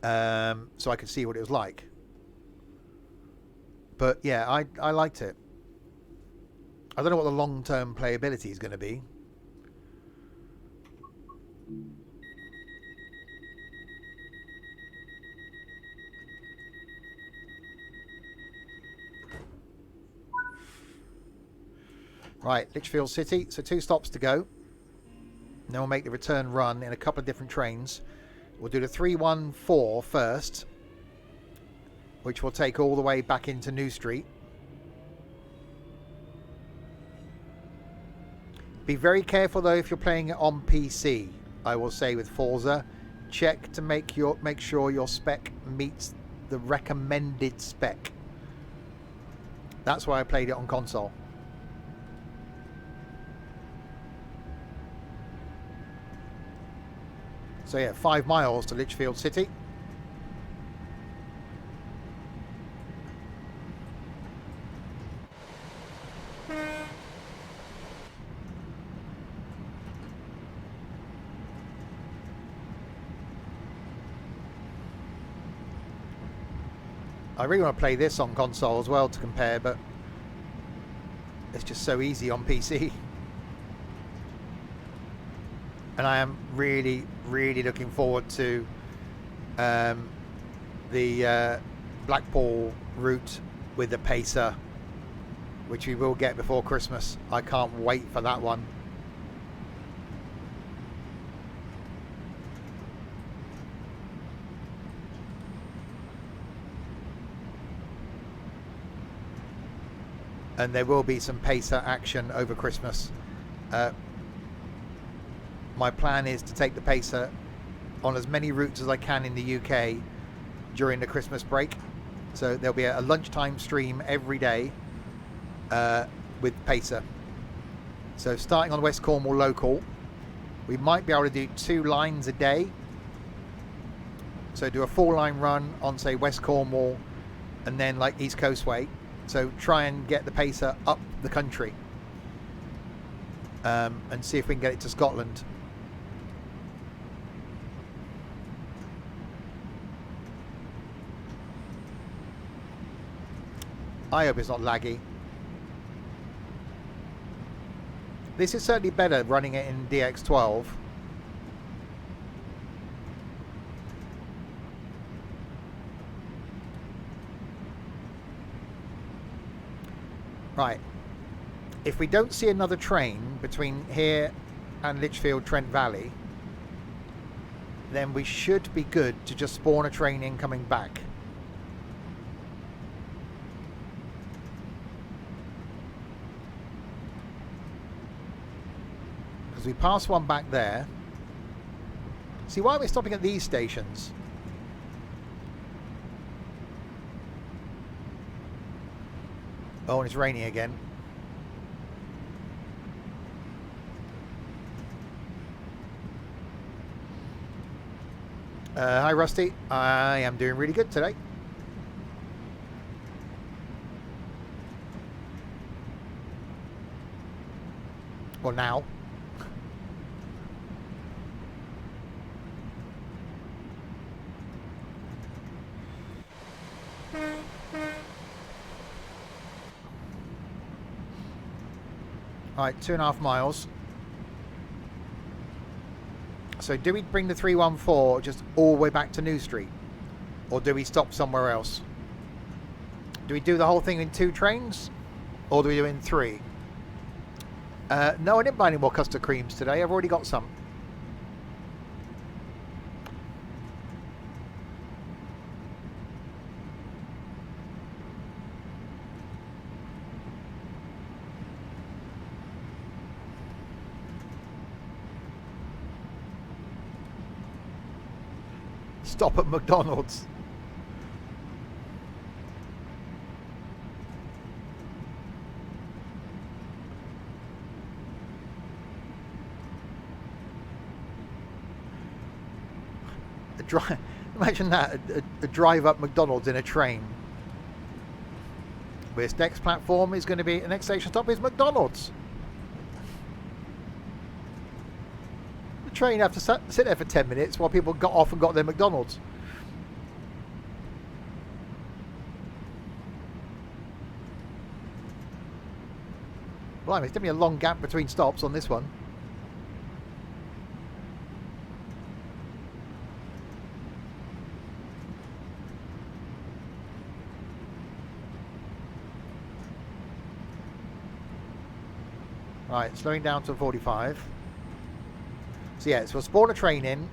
so I could see what it was like. But yeah, I liked it. I don't know what the long-term playability is going to be. Right, Lichfield City. So 2 stops to go. Then we'll make the return run in a couple of different trains. We'll do the 314 first, which will take all the way back into New Street. Be very careful though if you're playing it on PC. I will say with Forza, check to make sure your spec meets the recommended spec. That's why I played it on console. So yeah, 5 miles to Lichfield City. I really want to play this on console as well to compare, but it's just so easy on PC. And I am really, really looking forward to the Blackpool route with the Pacer, which we will get before Christmas. I can't wait for that one. And there will be some Pacer action over Christmas. My plan is to take the Pacer on as many routes as I can in the UK during the Christmas break. So there'll be a lunchtime stream every day with Pacer. So starting on West Cornwall local, we might be able to do 2 lines a day. So do a 4-line run on, say, West Cornwall and then like East Coast Way. So try and get the Pacer up the country and see if we can get it to Scotland. I hope it's not laggy. This is certainly better running it in DX12. Right. If we don't see another train between here and Lichfield Trent Valley, then we should be good to just spawn a train in coming back. Because we passed one back there. See, why are we stopping at these stations? Oh, and it's raining again. Hi, Rusty. I am doing really good today. Well, now. Alright, 2.5 miles. So do we bring the 314 just all the way back to New Street? Or do we stop somewhere else? Do we do the whole thing in 2 trains? Or do we do it in 3? No, I didn't buy any more custard creams today. I've already got some. Stop at McDonald's. Imagine that, a drive up McDonald's in a train. This next platform is going to be, the next station stop is McDonald's. The train have to sit there for 10 minutes while people got off and got their McDonald's. Blimey, there's definitely a long gap between stops on this one. Right, slowing down to 45. So yeah, so we'll spawn a train in.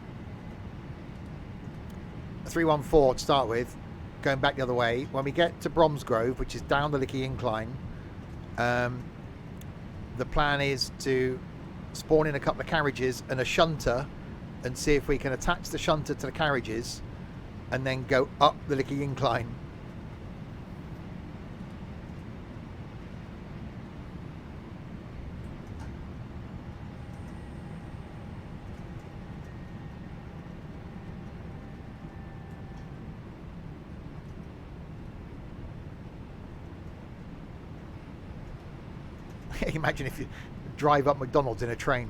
A 314 to start with, going back the other way. When we get to Bromsgrove, which is down the Lickey Incline, the plan is to spawn in a couple of carriages and a shunter and see if we can attach the shunter to the carriages and then go up the Lickey Incline. Imagine if you drive up McDonald's in a train.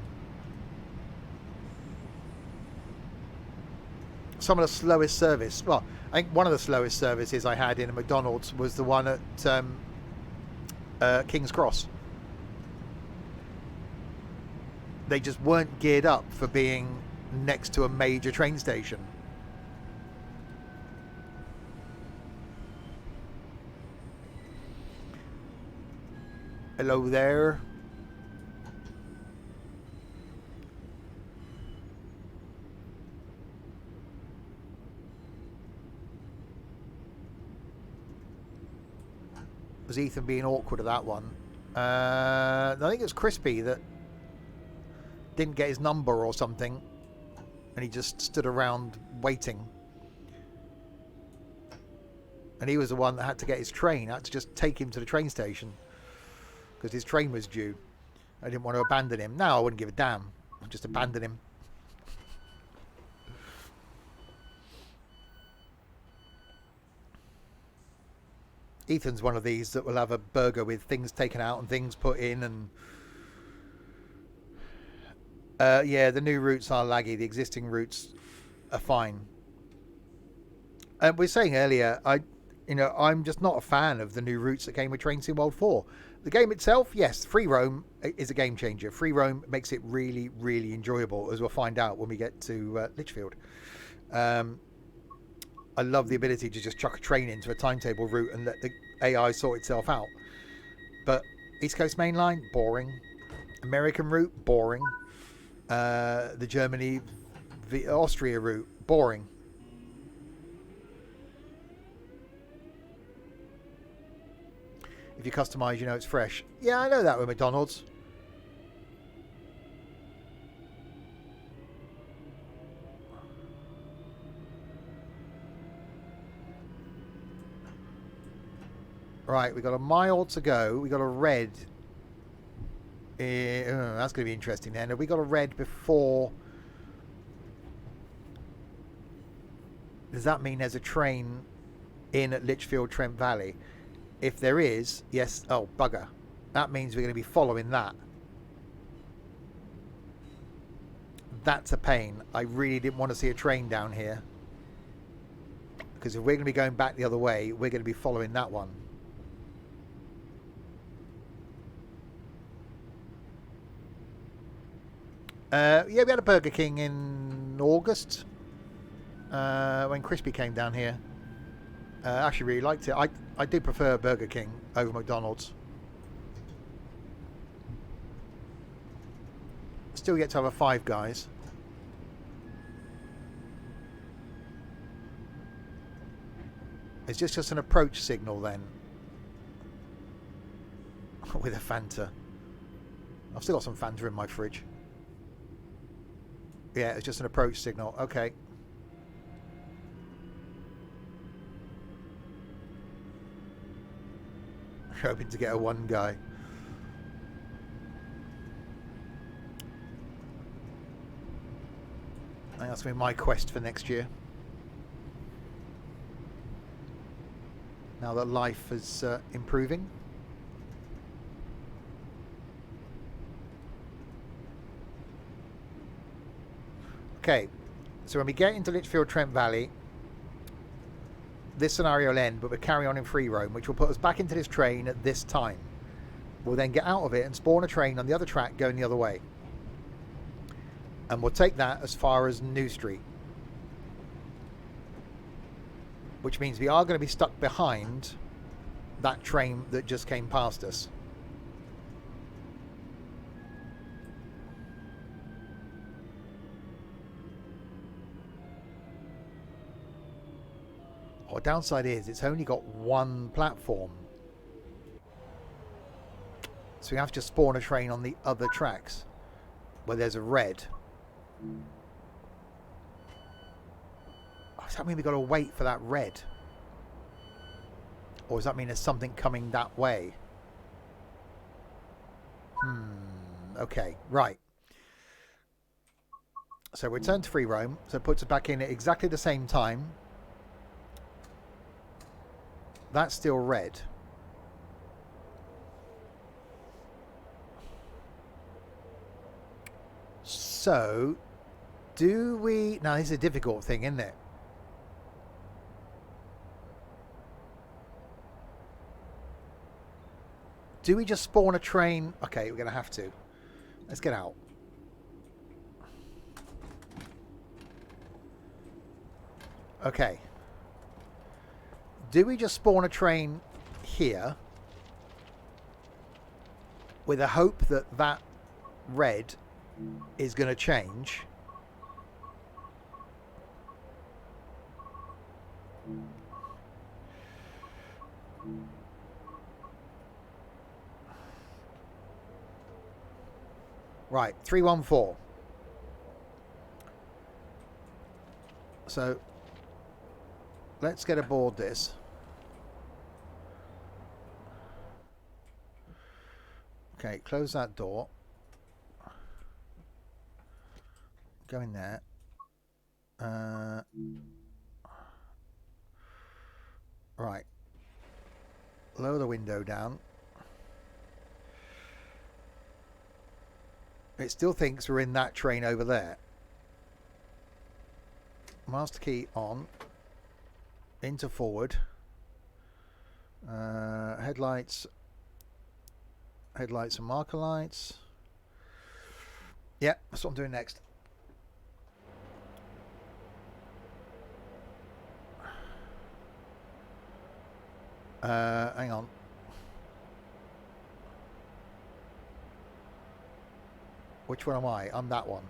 Some of the slowest service. Well, I think one of the slowest services I had in a McDonald's was the one at King's Cross. They just weren't geared up for being next to a major train station. Hello there. Was Ethan being awkward at that one? I think it was Crispy that didn't get his number or something, and he just stood around waiting. And he was the one that had to get his train. I had to just take him to the train station because his train was due. I didn't want to abandon him. Now I wouldn't give a damn. I'd just abandon him. Ethan's one of these that will have a burger with things taken out and things put in, and yeah, the new routes are laggy. The existing routes are fine. And we were saying earlier, I'm just not a fan of the new routes that came with Train Sim World 4. The game itself, yes, free roam is a game changer. Free roam makes it really, really enjoyable, as we'll find out when we get to Lichfield. I love the ability to just chuck a train into a timetable route and let the AI sort itself out. But East Coast Main Line, boring. American route, boring. The Germany, the Austria route, boring. If you customize, you know it's fresh. Yeah, I know that with McDonald's. Right, we got a mile to go. We got a red. That's going to be interesting then. Have we got a red before? Does that mean there's a train in at Lichfield Trent Valley? If there is, yes. Oh, bugger. That means we're going to be following that. That's a pain. I really didn't want to see a train down here. Because if we're going to be going back the other way, we're going to be following that one. Yeah, we had a Burger King in August when Crispy came down here. I actually really liked it. I do prefer Burger King over McDonald's. Still get to have a Five Guys. It's just an approach signal then. With a Fanta. I've still got some Fanta in my fridge. Yeah, it's just an approach signal. Okay. Hoping to get a one guy. I think that's going to be my quest for next year. Now that life is improving. Okay, so when we get into Lichfield Trent Valley, this scenario will end, but we'll carry on in free roam, which will put us back into this train at this time. We'll then get out of it and spawn a train on the other track going the other way. And we'll take that as far as New Street. Which means we are going to be stuck behind that train that just came past us. Well, downside is it's only got one platform. So we have to spawn a train on the other tracks where there's a red. Oh, does that mean we've got to wait for that red? Or does that mean there's something coming that way? Okay, right. So return to free roam. So it puts us back in at exactly the same time. That's still red. So, do we... Now, this is a difficult thing, isn't it? Do we just spawn a train? Okay, we're going to have to. Let's get out. Okay. Do we just spawn a train here with a hope that that red is going to change? Right, 314. So let's get aboard this. Okay, close that door. Go in there. Right. Lower the window down. It still thinks we're in that train over there. Master key on. Into forward. Headlights. Headlights and marker lights. Yeah, that's what I'm doing next. Hang on. Which one am I? I'm that one.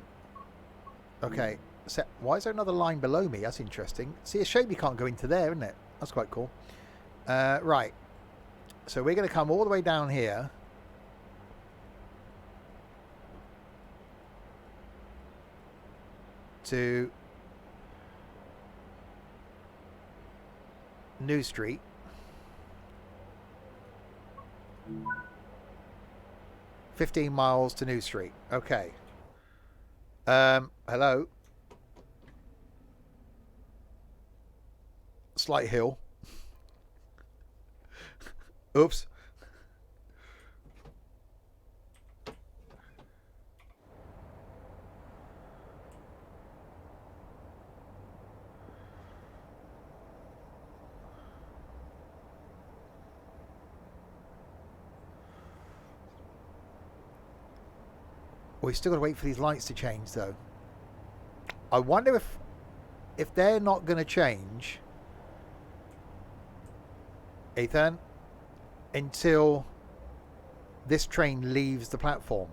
Okay. So, why is there another line below me? That's interesting. See, a shame you can't go into there, isn't it? That's quite cool. Right. So we're going to come all the way down here. To New Street. $15 miles to New Street. Okay. Hello. Slight hill. Oops. We've still got to wait for these lights to change, though. I wonder if they're not going to change, Ethan, until this train leaves the platform.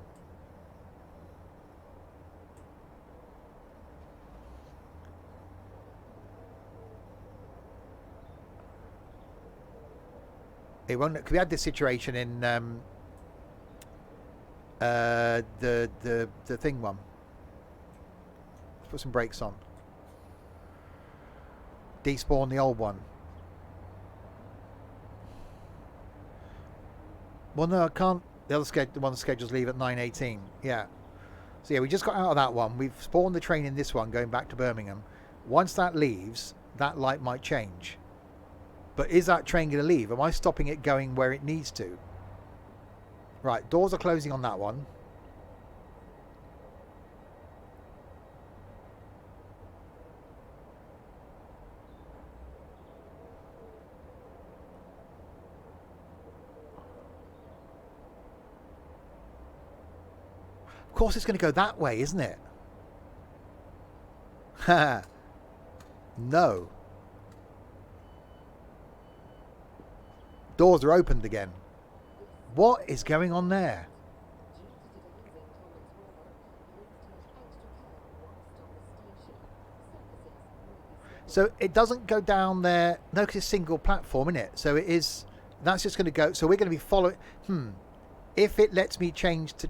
It won't. Cause we had this situation in the thing one. Let's put some brakes on. Despawn the old one. Well, no, I can't. The other the one schedules leave at 9:18. Yeah. So yeah, we just got out of that one. We've spawned the train in this one going back to Birmingham. Once that leaves, that light might change. But is that train going to leave? Am I stopping it going where it needs to? Right, doors are closing on that one. Of course it's going to go that way, isn't it? Ha! No. Doors are opened again. What is going on there? So it doesn't go down there. No, because it's single platform, isn't it? So it is. That's just going to go. So we're going to be following. If it lets me change to.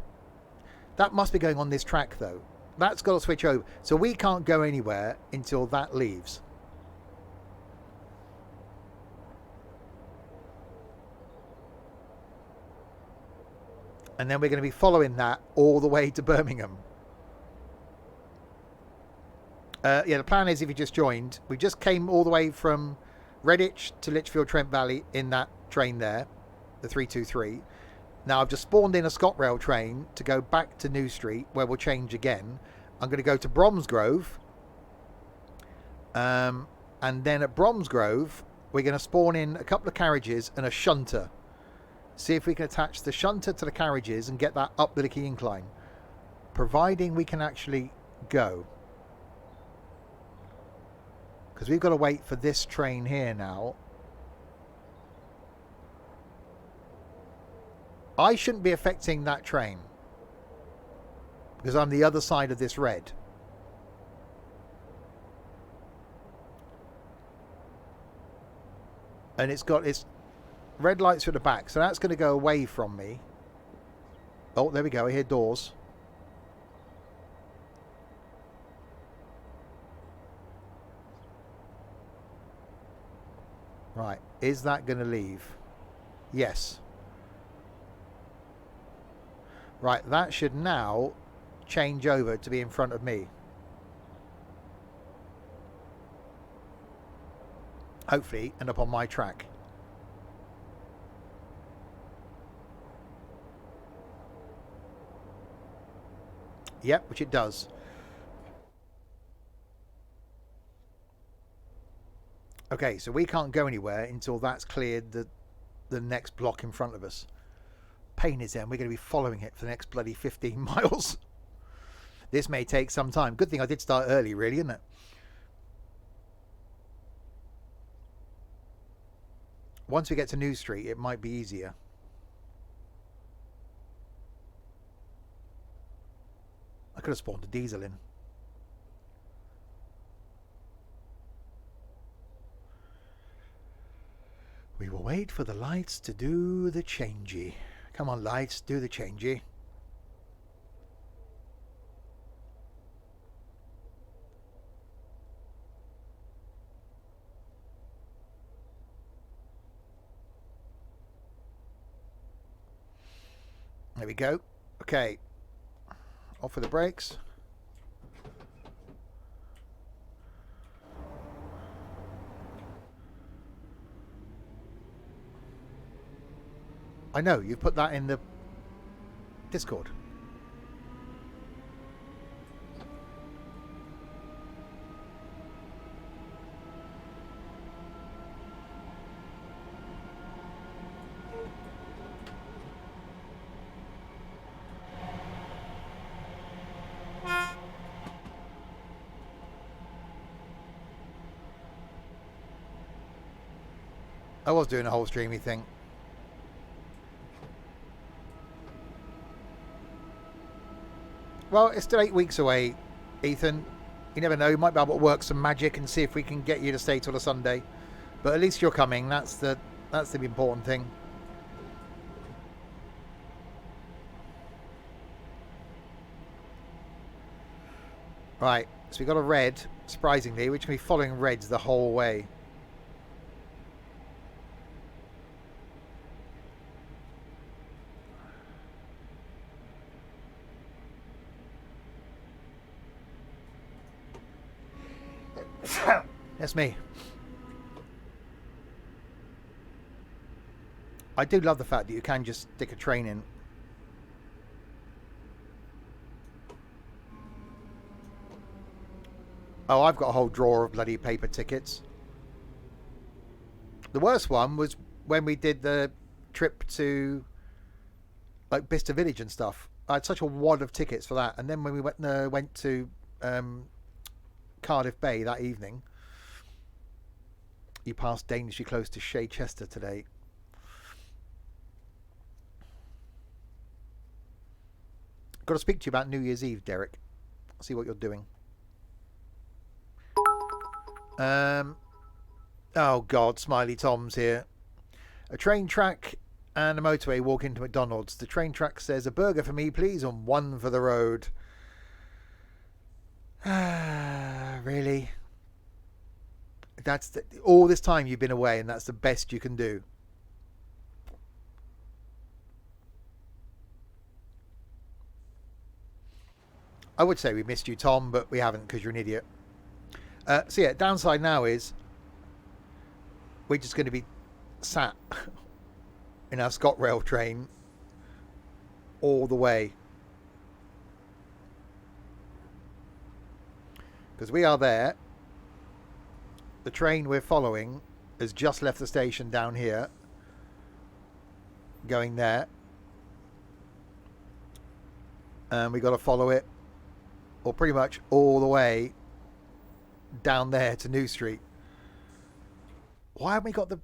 That must be going on this track, though. That's got to switch over. So we can't go anywhere until that leaves. And then we're going to be following that all the way to Birmingham. Yeah, the plan is, if you just joined, we just came all the way from Redditch to Lichfield Trent Valley in that train there, the 323. Now I've just spawned in a ScotRail train to go back to New Street, where we'll change again. I'm going to go to Bromsgrove. And then at Bromsgrove, we're going to spawn in a couple of carriages and a shunter. See if we can attach the shunter to the carriages and get that up the Lickey Incline. Providing we can actually go. Because we've got to wait for this train here now. I shouldn't be affecting that train. Because I'm the other side of this red. And it's got its red lights at the back. So that's going to go away from me. Oh, there we go. I hear doors. Right. Is that going to leave? Yes. Right. That should now change over to be in front of me. Hopefully end up on my track. Yep, which it does. Okay, so we can't go anywhere until that's cleared the next block in front of us. Pain is in. We're going to be following it for the next bloody 15 miles. This may take some time. Good thing I did start early, really, isn't it? Once we get to New Street, it might be easier. I could have spawned a diesel in. We will wait for the lights to do the changey. Come on, lights, do the changey. There we go. Okay. Off for the brakes. I know, you put that in the Discord. I was doing a whole streamy thing. Well, it's still 8 weeks away, Ethan. You never know. You might be able to work some magic and see if we can get you to stay till the Sunday. But at least you're coming. That's the important thing. Right. So we got a red, surprisingly, which can be following reds the whole way. That's me. I do love the fact that you can just stick a train in. Oh, I've got a whole drawer of bloody paper tickets. The worst one was when we did the trip to like Bicester Village and stuff. I had such a wad of tickets for that, and then when we went to Cardiff Bay that evening. You passed dangerously close to Shaychester today. Got to speak to you about New Year's Eve, Derek. I'll see what you're doing. Oh God, Smiley Tom's here. A train track and a motorway walk into McDonald's. The train track says, "A burger for me, please, and one for the road." Really? That's all this time you've been away, and that's the best you can do. I would say we missed you, Tom, but we haven't because you're an idiot. So yeah, downside now is we're just going to be sat in our ScotRail train all the way. Because we are there. The train we're following has just left the station down here. Going there. And we got to follow it. Or pretty much all the way down there to New Street. Why haven't we got the...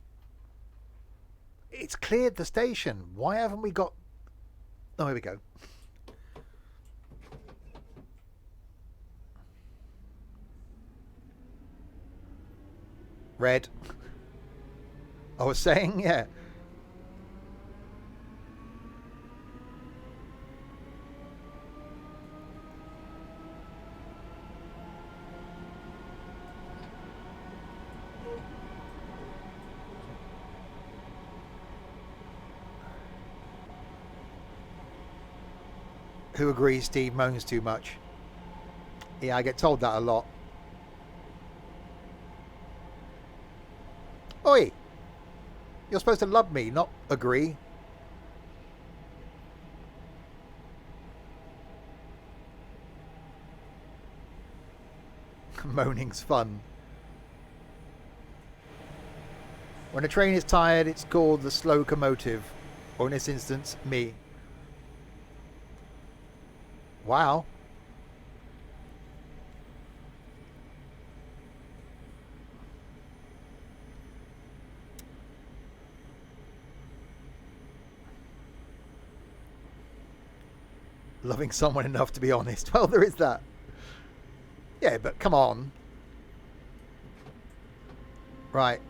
It's cleared the station. Why haven't we got... Oh, here we go. Red. I was saying, yeah. Who agrees Steve moans too much? Yeah, I get told that a lot. Oi! You're supposed to love me, not agree. Moaning's fun. When a train is tired, it's called the slow locomotive. Or in this instance, me. Wow. Loving someone enough to be honest. Well, there is that. Yeah, but come on. Right.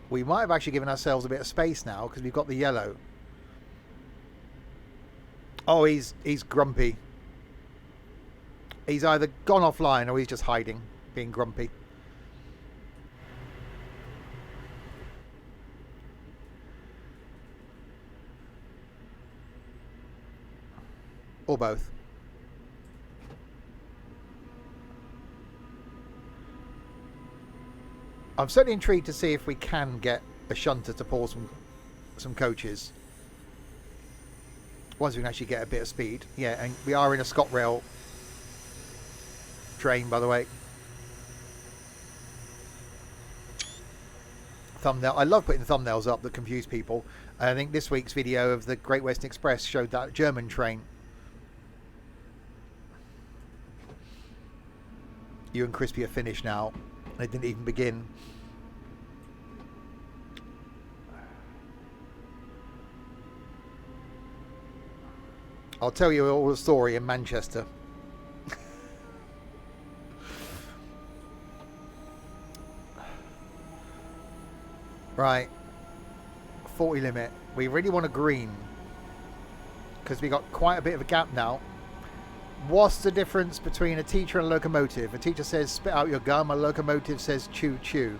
We might have actually given ourselves a bit of space now because we've got the yellow. Oh, he's grumpy. He's either gone offline or he's just hiding, being grumpy. Or both. I'm certainly intrigued to see if we can get a shunter to pull some coaches. Once we can actually get a bit of speed. Yeah, and we are in a ScotRail train, by the way. Thumbnail. I love putting thumbnails up that confuse people. I think this week's video of the Great Western Express showed that German train. You and Crispy are finished now. They didn't even begin. I'll tell you all the story in Manchester. Right. 40 limit. We really want a green. Because we got quite a bit of a gap now. What's the difference between a teacher and a locomotive? A teacher says spit out your gum. A locomotive says chew chew.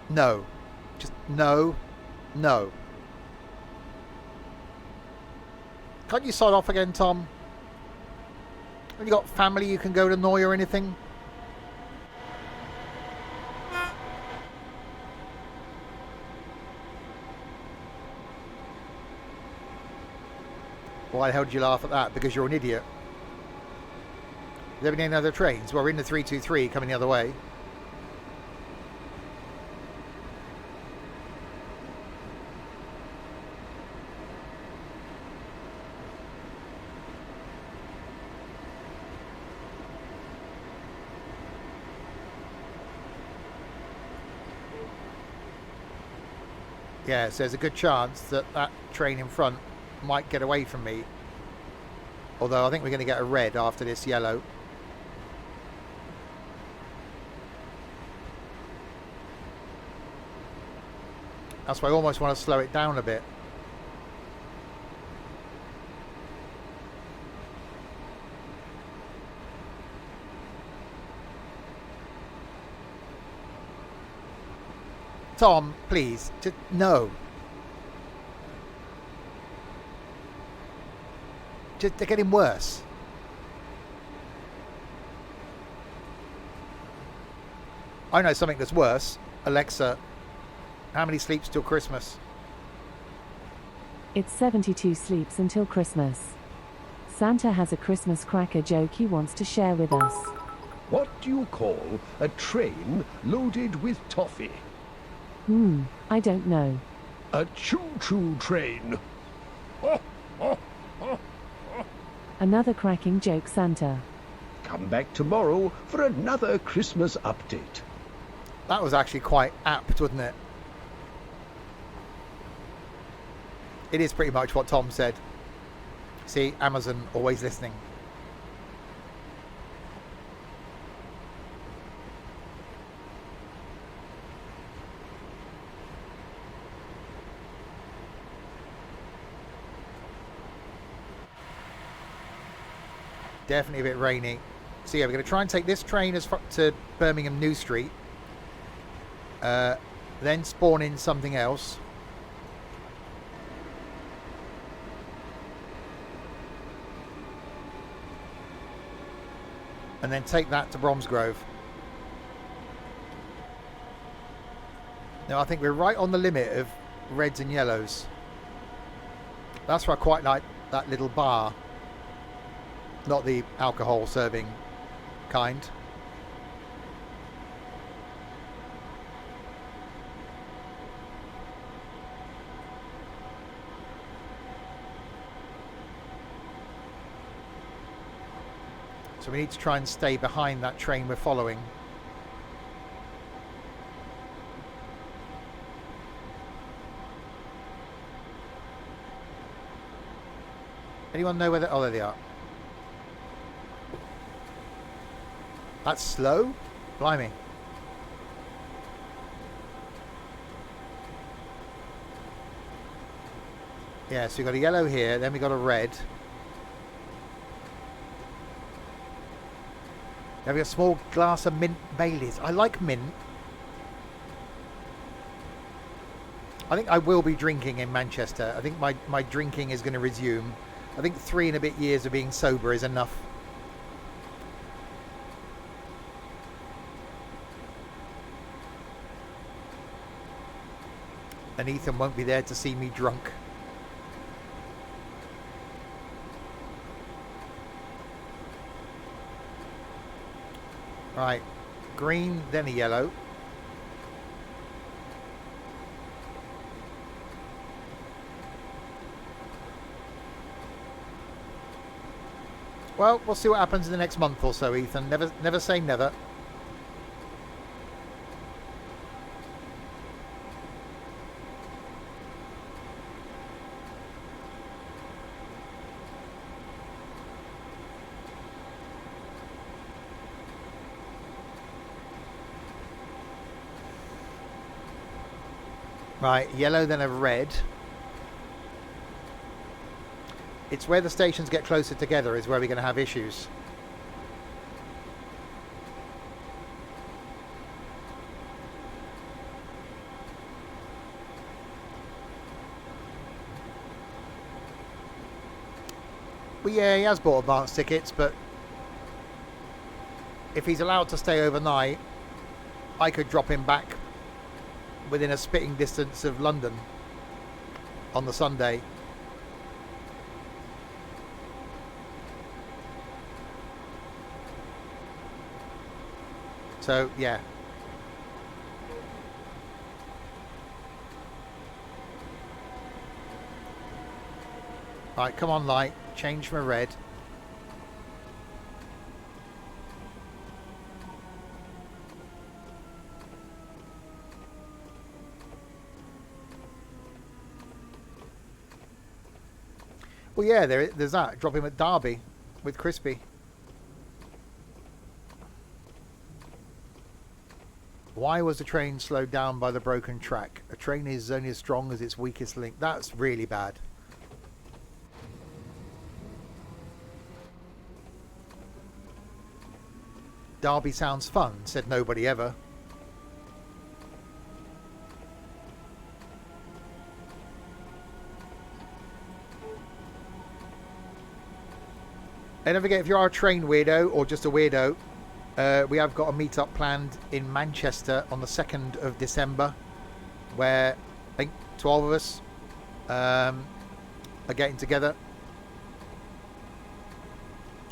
No. Just no. No. Can't you sod off again, Tom? Have you got family you can go to annoy or anything? Why the hell did you laugh at that? Because you're an idiot. Have there been any other trains? Well, we're in the 323 coming the other way. Yeah, so there's a good chance that that train in front might get away from me. Although I think we're going to get a red after this yellow. That's why I almost want to slow it down a bit. Tom, please, just no. Just, they're getting worse. I know something that's worse. Alexa, how many sleeps till Christmas? It's 72 sleeps until Christmas. Santa has a Christmas cracker joke he wants to share with us. What do you call a train loaded with toffee? I don't know. A choo-choo train. Another cracking joke, Santa. Come back tomorrow for another Christmas update. That was actually quite apt, wasn't it? It is pretty much what Tom said. See, Amazon always listening. Definitely a bit rainy. So yeah, we're going to try and take this train as far to Birmingham New Street. Then spawn in something else. And then take that to Bromsgrove. Now I think we're right on the limit of reds and yellows. That's why I quite like that little bar. Not the alcohol serving kind. So we need to try and stay behind that train we're following. Anyone know where they... Oh, there they are. That's slow? Blimey. Yeah, so we've got a yellow here, then we've got a red. Then we've got a small glass of mint Baileys. I like mint. I think I will be drinking in Manchester. I think my drinking is going to resume. I think 3 and a bit years of being sober is enough. And Ethan won't be there to see me drunk. Right, green, then a yellow. Well, we'll see what happens in the next month or so, Ethan. Never say never. Right, yellow, then a red. It's where the stations get closer together is where we're going to have issues. Well, yeah, he has bought advance tickets, but if he's allowed to stay overnight, I could drop him back within a spitting distance of London on the Sunday. So, yeah. Right, come on, light. Change from a red. Well, yeah, there's that. Drop him at Derby with Crispy. Why was the train slowed down by the broken track? A train is only as strong as its weakest link. That's really bad. Derby sounds fun, said nobody ever. And don't forget, if you are a train weirdo or just a weirdo, we have got a meet-up planned in Manchester on the 2nd of December, where I think 12 of us are getting together.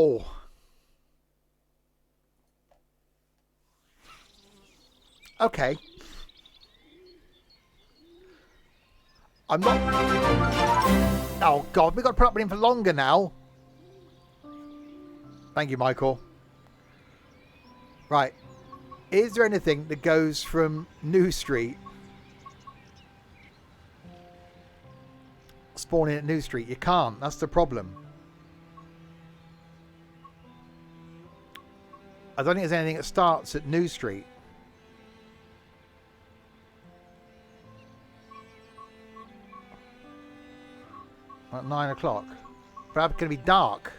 Ow! Okay. I'm not... Oh, God. We've got to put up with him for longer now. Thank you, Michael. Right. Is there anything that goes from New Street... spawning at New Street? You can't. That's the problem. I don't think there's anything that starts at New Street. At 9 o'clock. But it's going to be dark.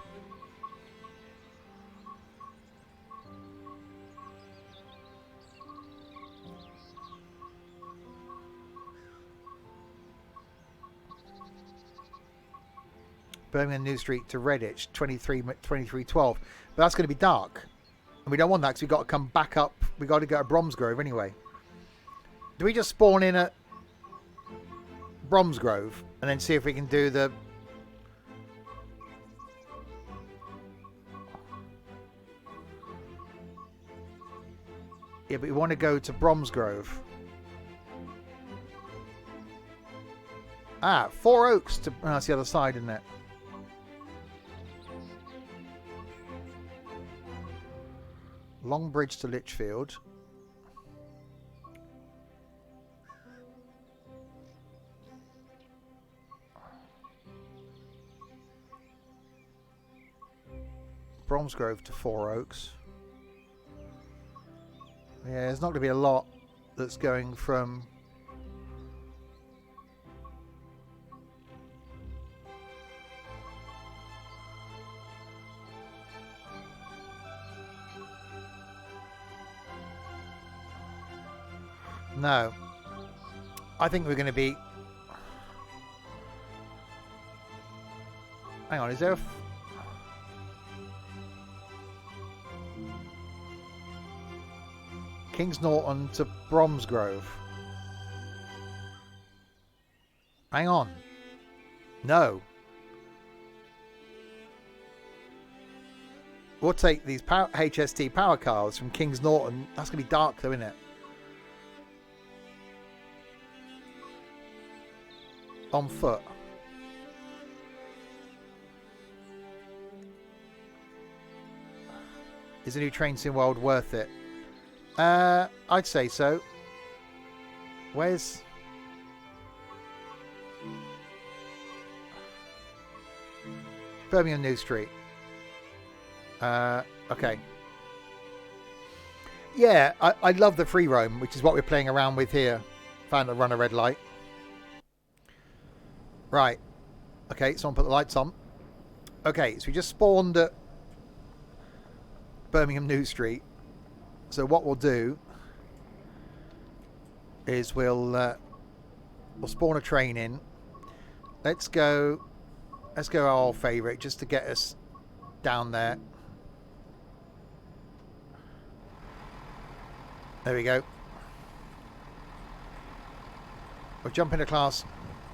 Birmingham New Street to Redditch, 2312. But that's going to be dark. And we don't want that because we've got to come back up. We've got to go to Bromsgrove anyway. Do we just spawn in at Bromsgrove and then see if we can do the... Yeah, but we want to go to Bromsgrove. Ah, Four Oaks to... Oh, that's the other side, isn't it? Longbridge to Lichfield. Bromsgrove to Four Oaks. Yeah, there's not going to be a lot that's going from... No. I think we're going to be... Hang on, is there a... Kings Norton to Bromsgrove. Hang on. No. We'll take these HST power cars from Kings Norton. That's going to be dark though, isn't it? On foot. Is the new train sim world worth it? I'd say so. Where's... Birmingham New Street. Okay. Yeah, I love the free roam, which is what we're playing around with here. Found to run a red light. Right. Okay, someone put the lights on. Okay, so we just spawned at Birmingham New Street. So what we'll do is we'll spawn a train in. Let's go our old favourite just to get us down there. There we go. We'll jump into class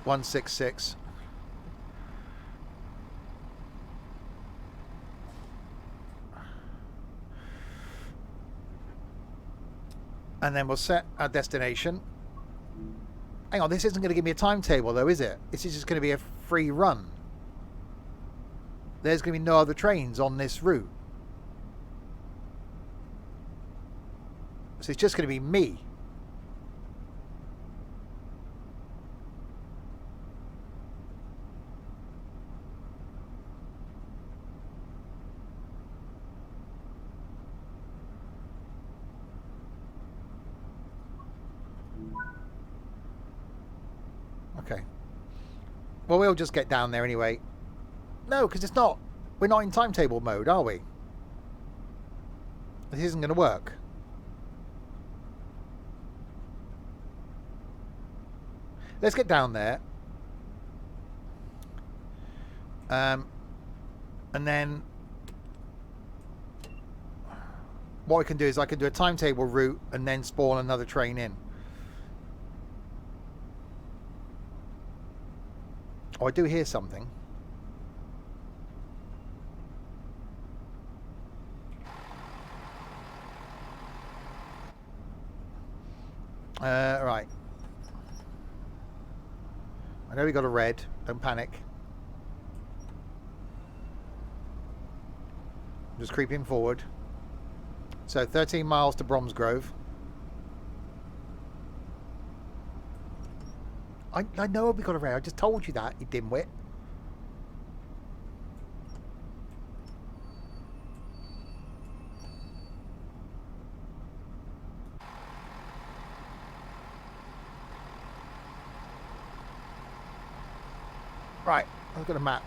166. And then we'll set our destination. Hang on, this isn't going to give me a timetable though, is it? This is just going to be a free run. There's going to be no other trains on this route. So it's just going to be me. Okay. Well, we'll just get down there anyway. No, because it's not. We're not in timetable mode, are we? This isn't going to work. Let's get down there. And then what we can do is I can do a timetable route and then spawn another train in. Oh, I do hear something. Right. I know we got a red. Don't panic. Just creeping forward. So 13 miles to Bromsgrove. I know we got a red. I just told you that, you dimwit. Right, I've got a map.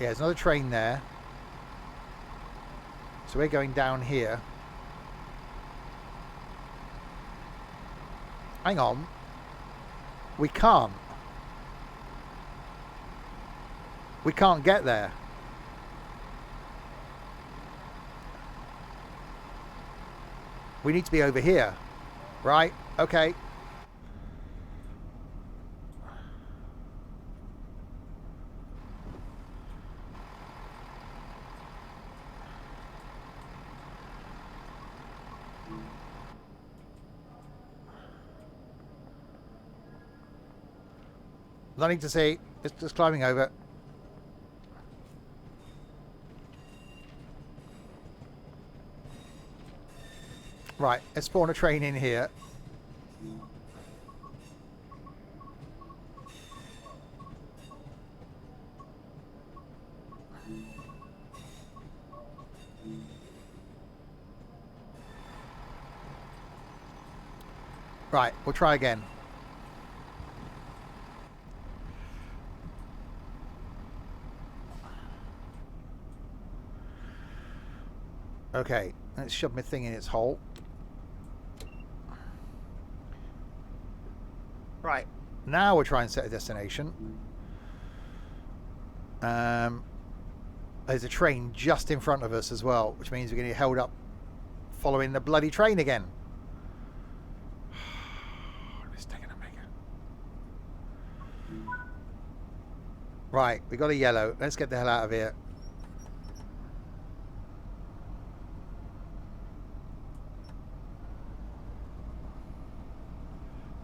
Yeah, there's another train there. So we're going down here. Hang on. We can't. We can't get there. We need to be over here. Right, okay. Nothing to see. Just climbing over. Right, let's spawn a train in here. Right, we'll try again. Okay, let's shove my thing in its hole. Right, now we'll try and set a destination. There's a train just in front of us as well, which means we're going to get held up following the bloody train again. It's taking a mega. Right, we got a yellow. Let's get the hell out of here.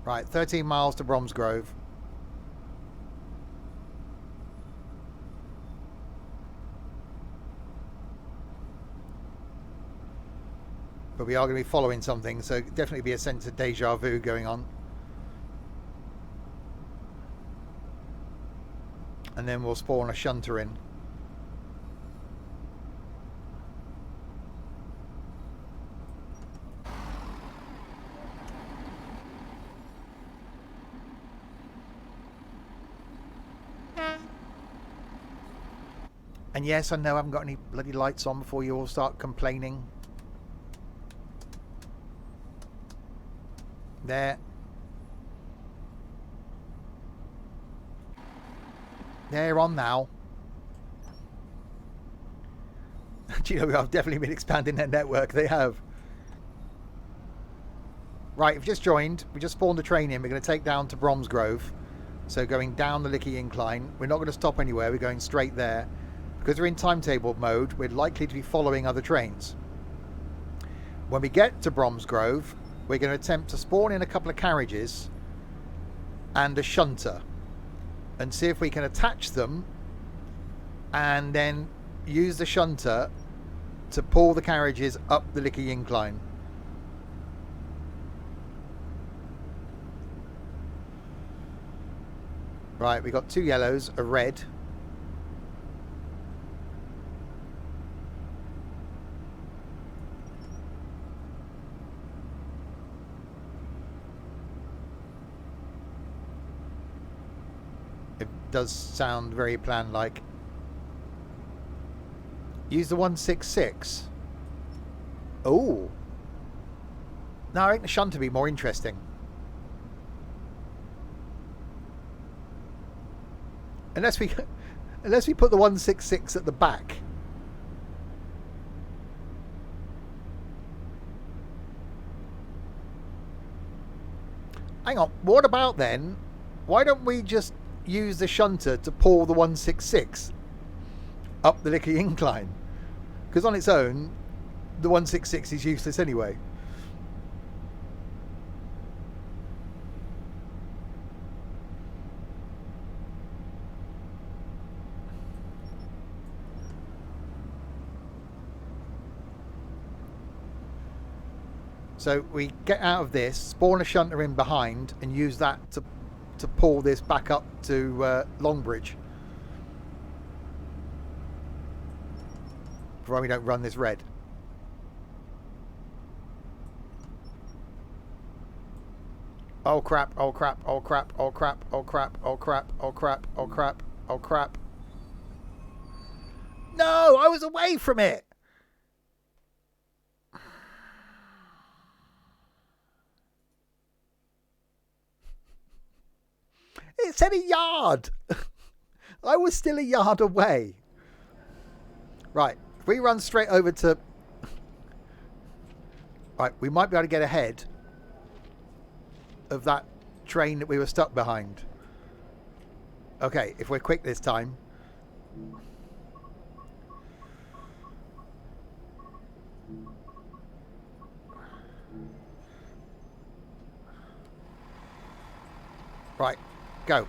Right, 13 miles to Bromsgrove. But we are going to be following something, so definitely be a sense of deja vu going on. And then we'll spawn a shunter in. And yes, I know I haven't got any bloody lights on before you all start complaining. There. They're on now. Do you know, I've definitely been expanding their network. They have. Right, we've just joined. We just spawned the train in. We're going to take down to Bromsgrove. So going down the Lickey Incline. We're not going to stop anywhere. We're going straight there. Because we're in timetable mode, we're likely to be following other trains. When we get to Bromsgrove, we're going to attempt to spawn in a couple of carriages and a shunter and see if we can attach them and then use the shunter to pull the carriages up the Lickey Incline. Right, we got two yellows, a red. It does sound very plan-like. Use the 166. Oh. No, I think the shunter would be more interesting. Unless we put the 166 at the back. Hang on. What about then? Why don't we just use the shunter to pull the 166 up the Lickey Incline? Because on its own, the 166 is useless anyway. So we get out of this, spawn a shunter in behind, and use that to pull this back up to Longbridge. Provided we don't run this red. Oh crap, oh crap, oh crap, oh crap, oh crap, oh crap, oh crap, oh crap, oh crap. No, I was away from it. It said a yard. I was still a yard away. Right, if we run straight over to... Right, we might be able to get ahead of that train that we were stuck behind. Okay, if we're quick this time. Right, go.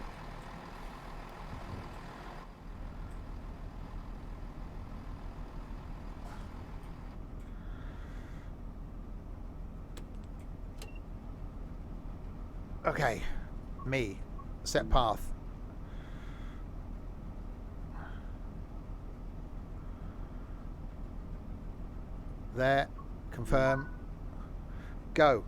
Okay, me, set path. There, confirm, go.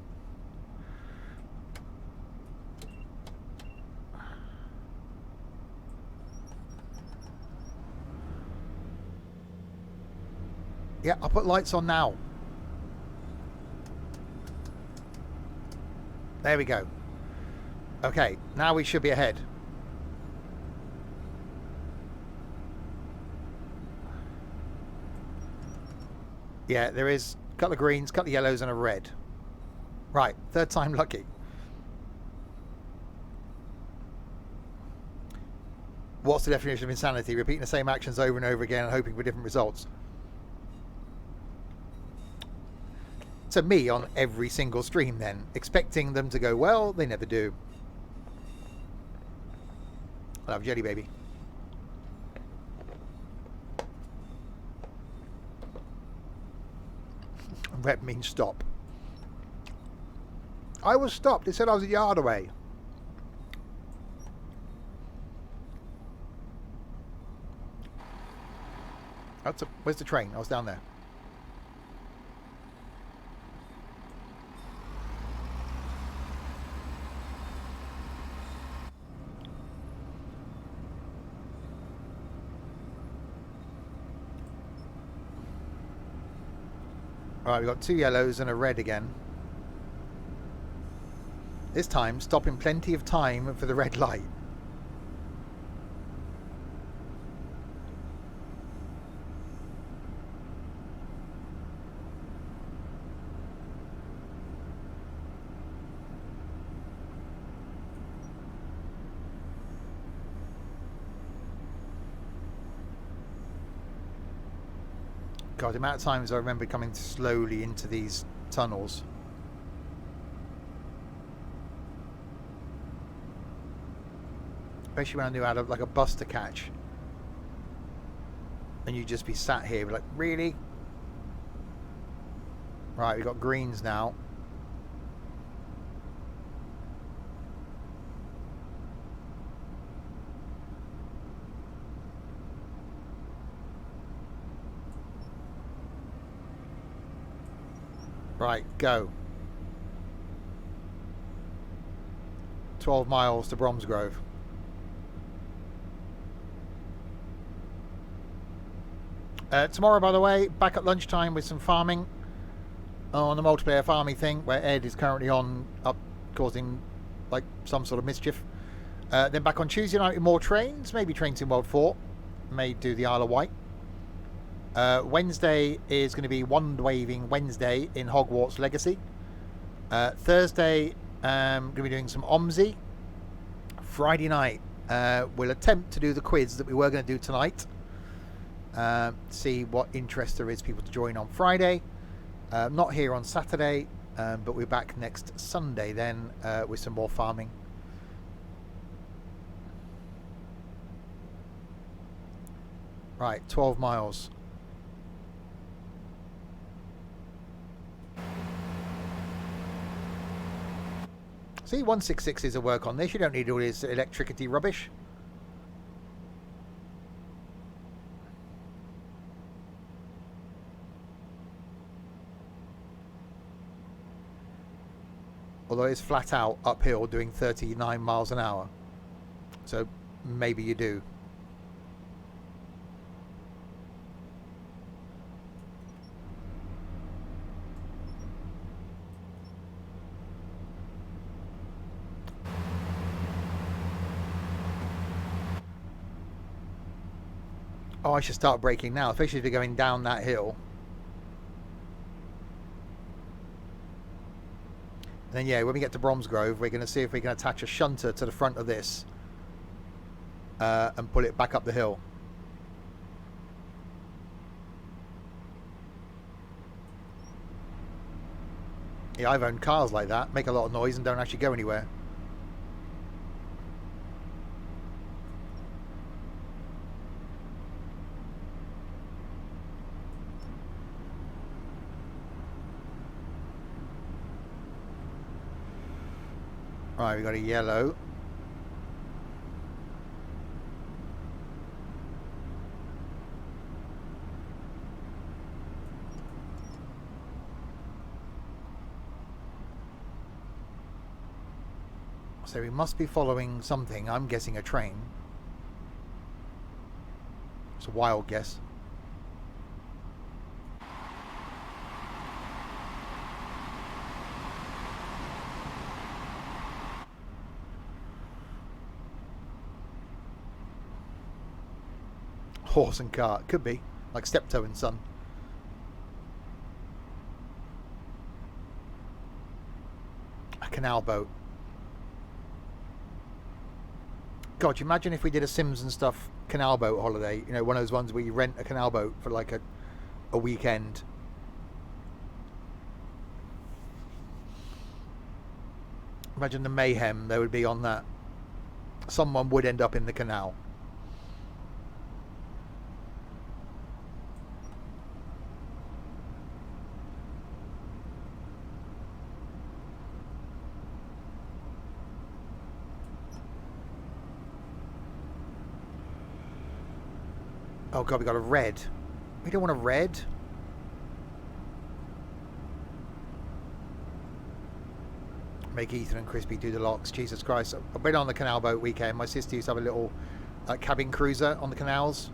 Yeah, I'll put lights on now. There we go. Okay, now we should be ahead. Yeah, there is a couple of greens, a couple of yellows and a red. Right, third time lucky. What's the definition of insanity? Repeating the same actions over and over again and hoping for different results. To me, on every single stream then. Expecting them to go well, they never do. I love jelly, baby. Red means stop. I was stopped. It said I was a yard away. Where's the train? I was down there. Alright, we've got 2 yellows and a red again. This time, stopping plenty of time for the red light. God, the amount of times I remember coming slowly into these tunnels. Especially when I knew I had like a bus to catch. And you'd just be sat here like, really? Right, we've got greens now. Right, go. 12 miles to Bromsgrove. Tomorrow, by the way, back at lunchtime with some farming on the multiplayer farming thing where Ed is currently up causing like some sort of mischief. Then back on Tuesday night with more trains, maybe trains in World 4. May do the Isle of Wight. Wednesday is going to be Wand Waving Wednesday in Hogwarts Legacy. Thursday, going to be doing some OMSI. Friday night, we'll attempt to do the quiz that we were going to do tonight. See what interest there is people to join on Friday. Not here on Saturday, but we're back next Sunday then with some more farming. Right, 12 miles. See, 166s will work on this. You don't need all this electricity rubbish. Although it's flat out uphill doing 39 miles an hour. So maybe you do. Oh, I should start braking now, especially if you're going down that hill. And then, yeah, when we get to Bromsgrove, we're going to see if we can attach a shunter to the front of this and pull it back up the hill. Yeah, I've owned cars like that, make a lot of noise and don't actually go anywhere. Right, we've got a yellow. So we must be following something. I'm guessing a train. It's a wild guess. Horse and cart. Could be. Like Steptoe and Son. A canal boat. God, you imagine if we did a Sims and stuff canal boat holiday. You know, one of those ones where you rent a canal boat for like a weekend. Imagine the mayhem there would be on that. Someone would end up in the canal. Oh god, we got a red. We don't want a red. Make Ethan and Crispy do the locks. Jesus Christ. I've been on the canal boat weekend. My sister used to have a little cabin cruiser on the canals.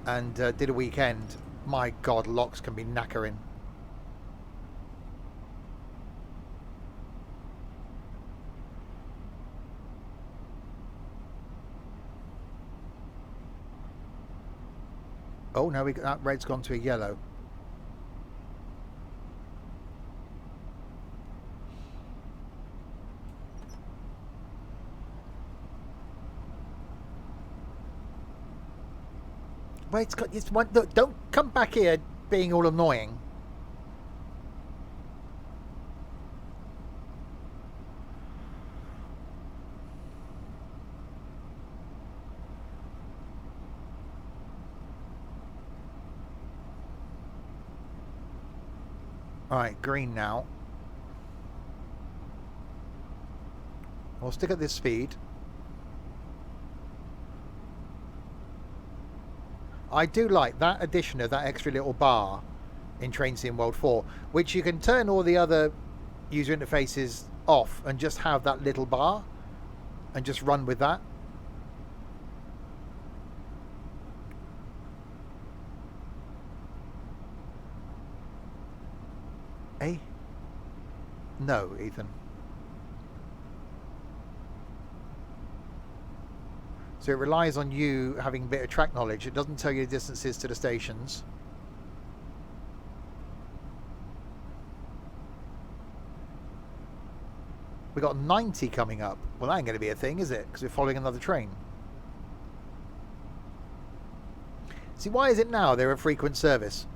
And did a weekend. My god, locks can be knackering. Oh, no, that red's gone to a yellow. Well, it's one. Look, don't come back here being all annoying. Alright, green now. We'll stick at this speed. I do like that addition of that extra little bar in Train Sim World 4, which you can turn all the other user interfaces off and just have that little bar and just run with that. Eh? No, Ethan. So it relies on you having a bit of track knowledge. It doesn't tell you the distances to the stations. We got 90 coming up. Well, that ain't going to be a thing, is it? Because we're following another train. See, why is it now they're a frequent service?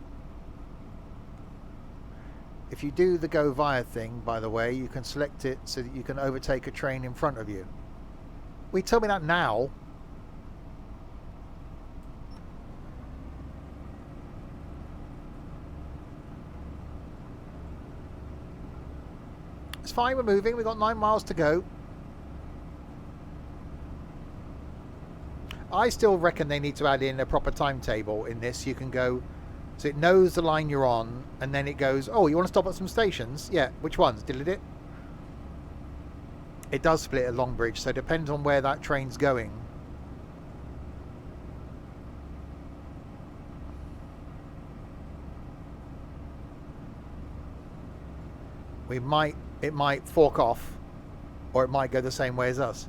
If you do the go via thing, by the way, you can select it so that you can overtake a train in front of you. Well, you tell me that now. It's fine, we're moving. We've got 9 miles to go. I still reckon they need to add in a proper timetable in this. You can go, so it knows the line you're on, and then it goes, oh, you want to stop at some stations? Yeah, which ones? Did it? It does split at Longbridge, so it depends on where that train's going. It might fork off, or it might go the same way as us.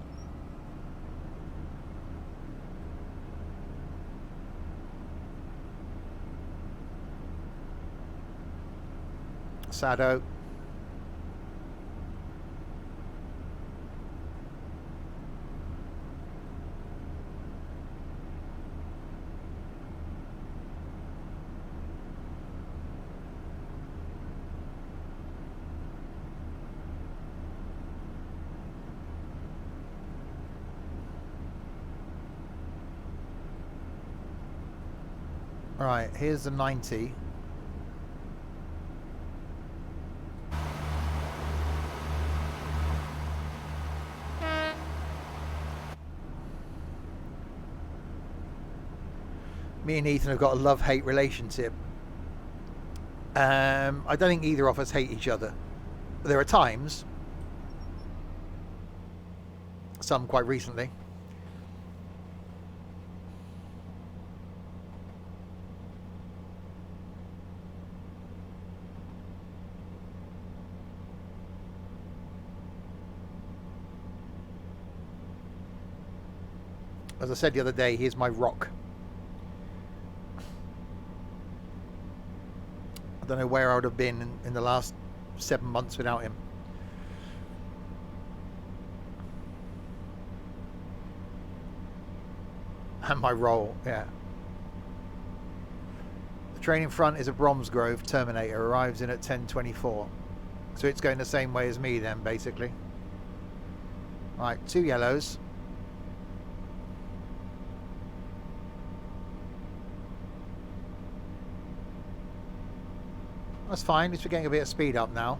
Sado. Right, here's the 90. Me and Ethan have got a love-hate relationship. I don't think either of us hate each other. There are times, some quite recently. As I said the other day, he's my rock. I don't know where I would have been in the last 7 months without him. And my role, yeah. The train in front is a Bromsgrove Terminator, arrives in at 10:24. So it's going the same way as me then, basically. Right, 2 yellows. That's fine, at least we're getting a bit of speed up now.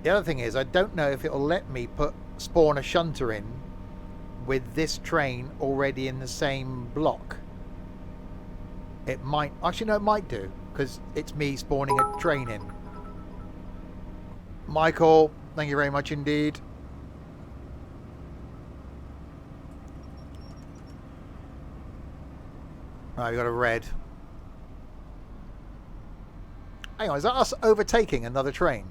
The other thing is, I don't know if it'll let me spawn a shunter in with this train already in the same block. It might, actually no, it might do, because it's me spawning a train in. Michael, thank you very much indeed. Right, we got a red. Hang on, is that us overtaking another train?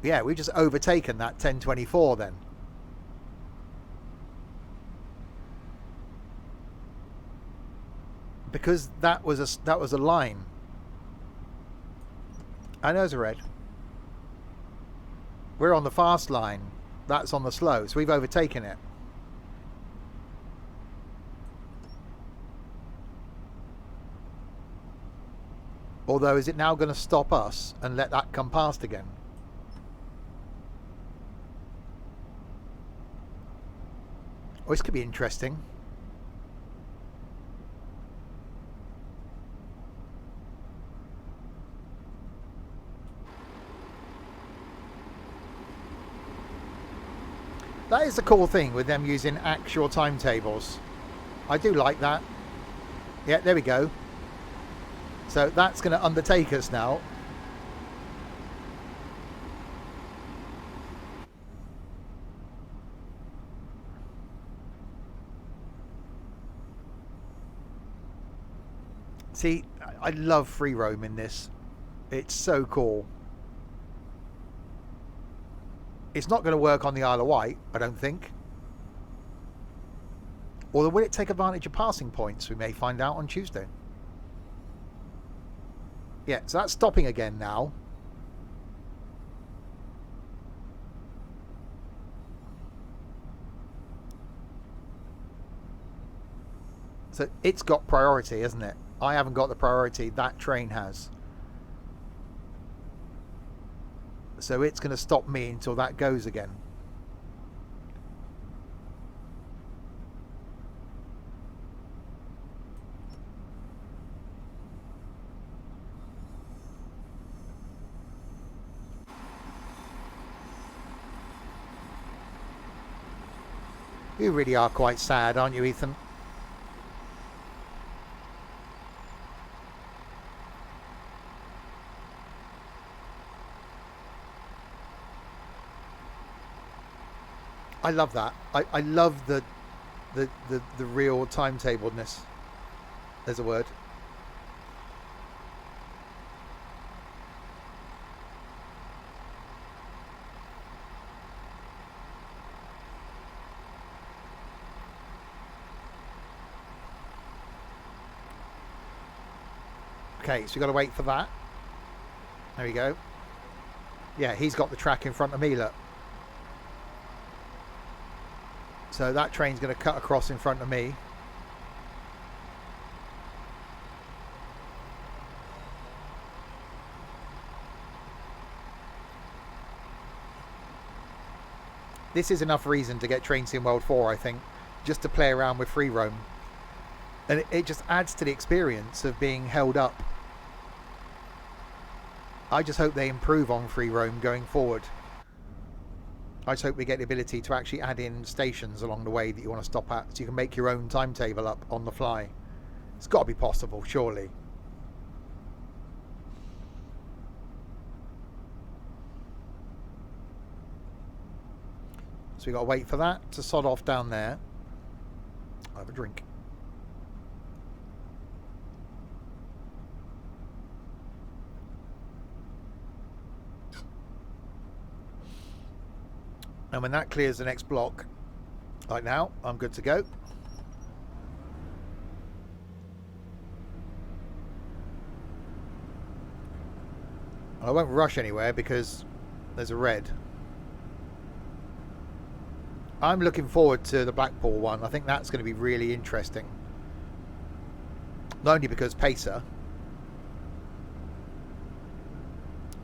Yeah, we've just overtaken that 1024 then. Because that was a line. I know it's a red. We're on the fast line. That's on the slow, so we've overtaken it. Although, is it now going to stop us and let that come past again? Oh, this could be interesting. That is the cool thing with them using actual timetables. I do like that. Yeah, there we go. So that's going to undertake us now. See, I love free roam in this. It's so cool. It's not going to work on the Isle of Wight, I don't think. Or will it take advantage of passing points? We may find out on Tuesday. Yeah, so that's stopping again now. So it's got priority, isn't it? I haven't got the priority that train has. So it's going to stop me until that goes again. You really are quite sad, aren't you, Ethan? I love that. I love the real timetabledness. There's a word. Okay, so we've got to wait for that. There we go. Yeah, he's got the track in front of me, look. So that train's going to cut across in front of me. This is enough reason to get Train Sim World 4, I think, just to play around with free roam. And it just adds to the experience of being held up. I just hope they improve on free roam going forward. I just hope we get the ability to actually add in stations along the way that you want to stop at, so you can make your own timetable up on the fly. It's got to be possible, surely. So we've got to wait for that to sod off down there. I'll have a drink. And when that clears the next block, like now, I'm good to go. I won't rush anywhere because there's a red. I'm looking forward to the Blackpool one. I think that's going to be really interesting. Not only because Pacer,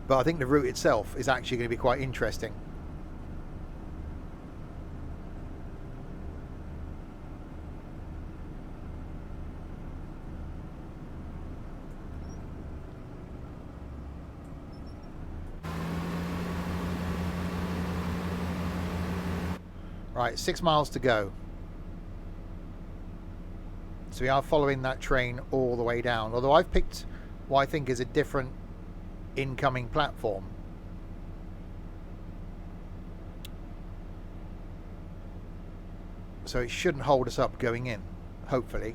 but I think the route itself is actually going to be quite interesting. Right, 6 miles to go. So we are following that train all the way down. Although I've picked what I think is a different incoming platform. So it shouldn't hold us up going in, hopefully.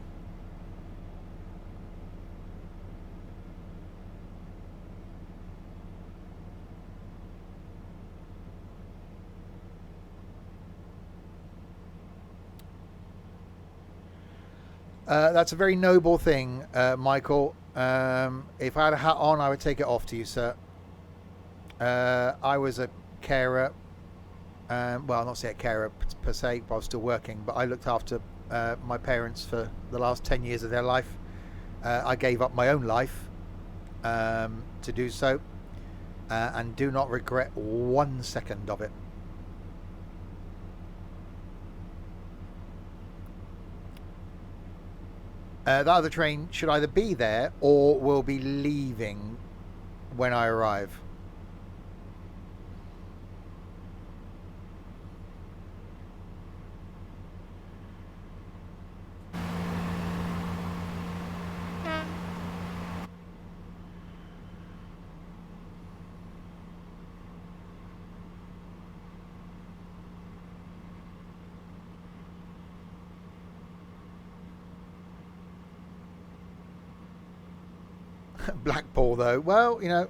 That's a very noble thing, Michael. If I had a hat on, I would take it off to you, sir. I was a carer. Well, not say a carer per se, but I was still working. But I looked after my parents for the last 10 years of their life. I gave up my own life to do so, and do not regret 1 second of it. That other train should either be there or will be leaving when I arrive. Blackpool, though. Well, you know.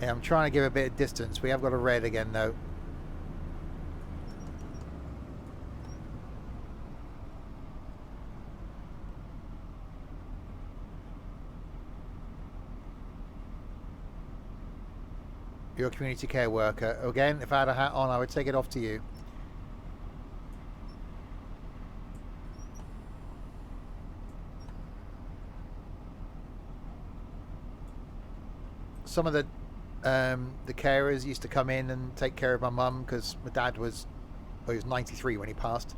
Yeah, I'm trying to give a bit of distance. We have got a red again, though. You're a community care worker. Again, if I had a hat on, I would take it off to you. Some of the The carers used to come in and take care of my mum because my dad was, well, he was 93 when he passed,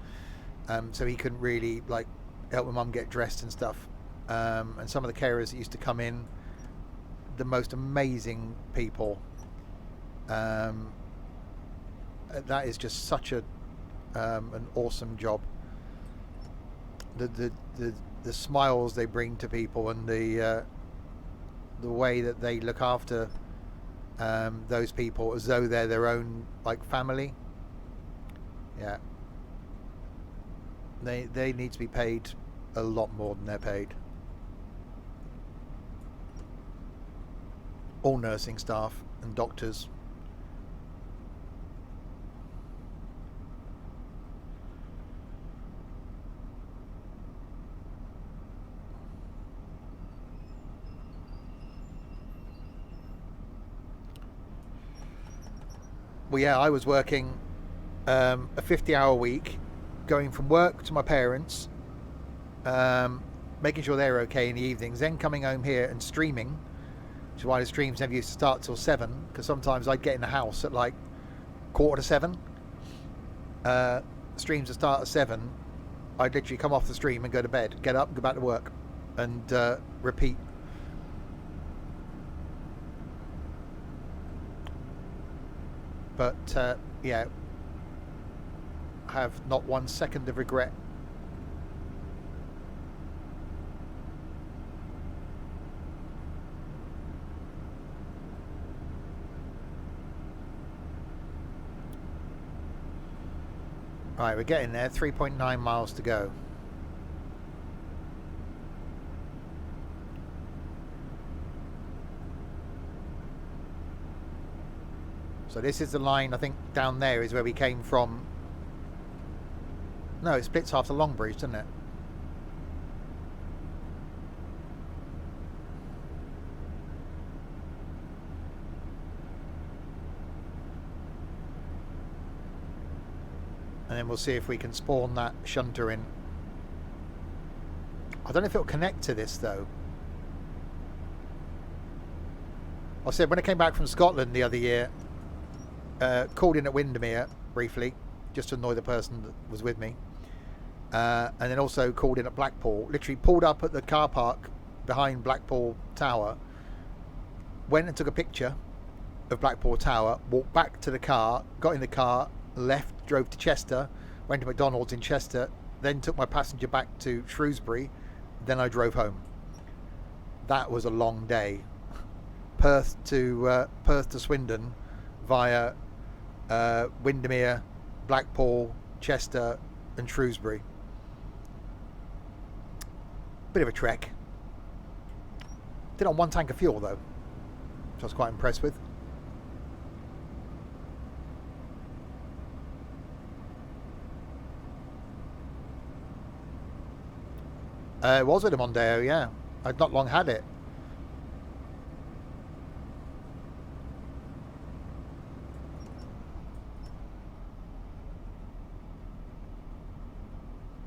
so he couldn't really like help my mum get dressed and stuff. And some of the carers that used to come in, the most amazing people. That is just such an awesome job. The smiles they bring to people, and the way that they look after those people as though they're their own like family. Yeah, they need to be paid a lot more than they're paid. All nursing staff and doctors. Well, yeah, I was working a 50-hour week, going from work to my parents, making sure they're okay in the evenings, then coming home here and streaming, which is why the streams never used to start till 7, because sometimes I'd get in the house at like 7:15. Streams would start at 7. I'd literally come off the stream and go to bed, get up and go back to work, and repeat. But yeah, I have not 1 second of regret. Right, we're getting there. 3.9 miles to go. So this is the line, I think down there is where we came from. No, it splits half the Long Bridge, doesn't it? And then we'll see if we can spawn that shunter in. I don't know if it'll connect to this though. I said when I came back from Scotland the other year, called in at Windermere briefly, just to annoy the person that was with me, and then also called in at Blackpool. Literally pulled up at the car park behind Blackpool Tower, went and took a picture of Blackpool Tower, walked back to the car, got in the car, left, drove to Chester, went to McDonald's in Chester, then took my passenger back to Shrewsbury, then I drove home. That was a long day. Perth to Swindon via Windermere, Blackpool, Chester and Shrewsbury. Bit of a trek. Did it on 1 tank of fuel though, which I was quite impressed with. It was with a Mondeo, yeah. I'd not long had it.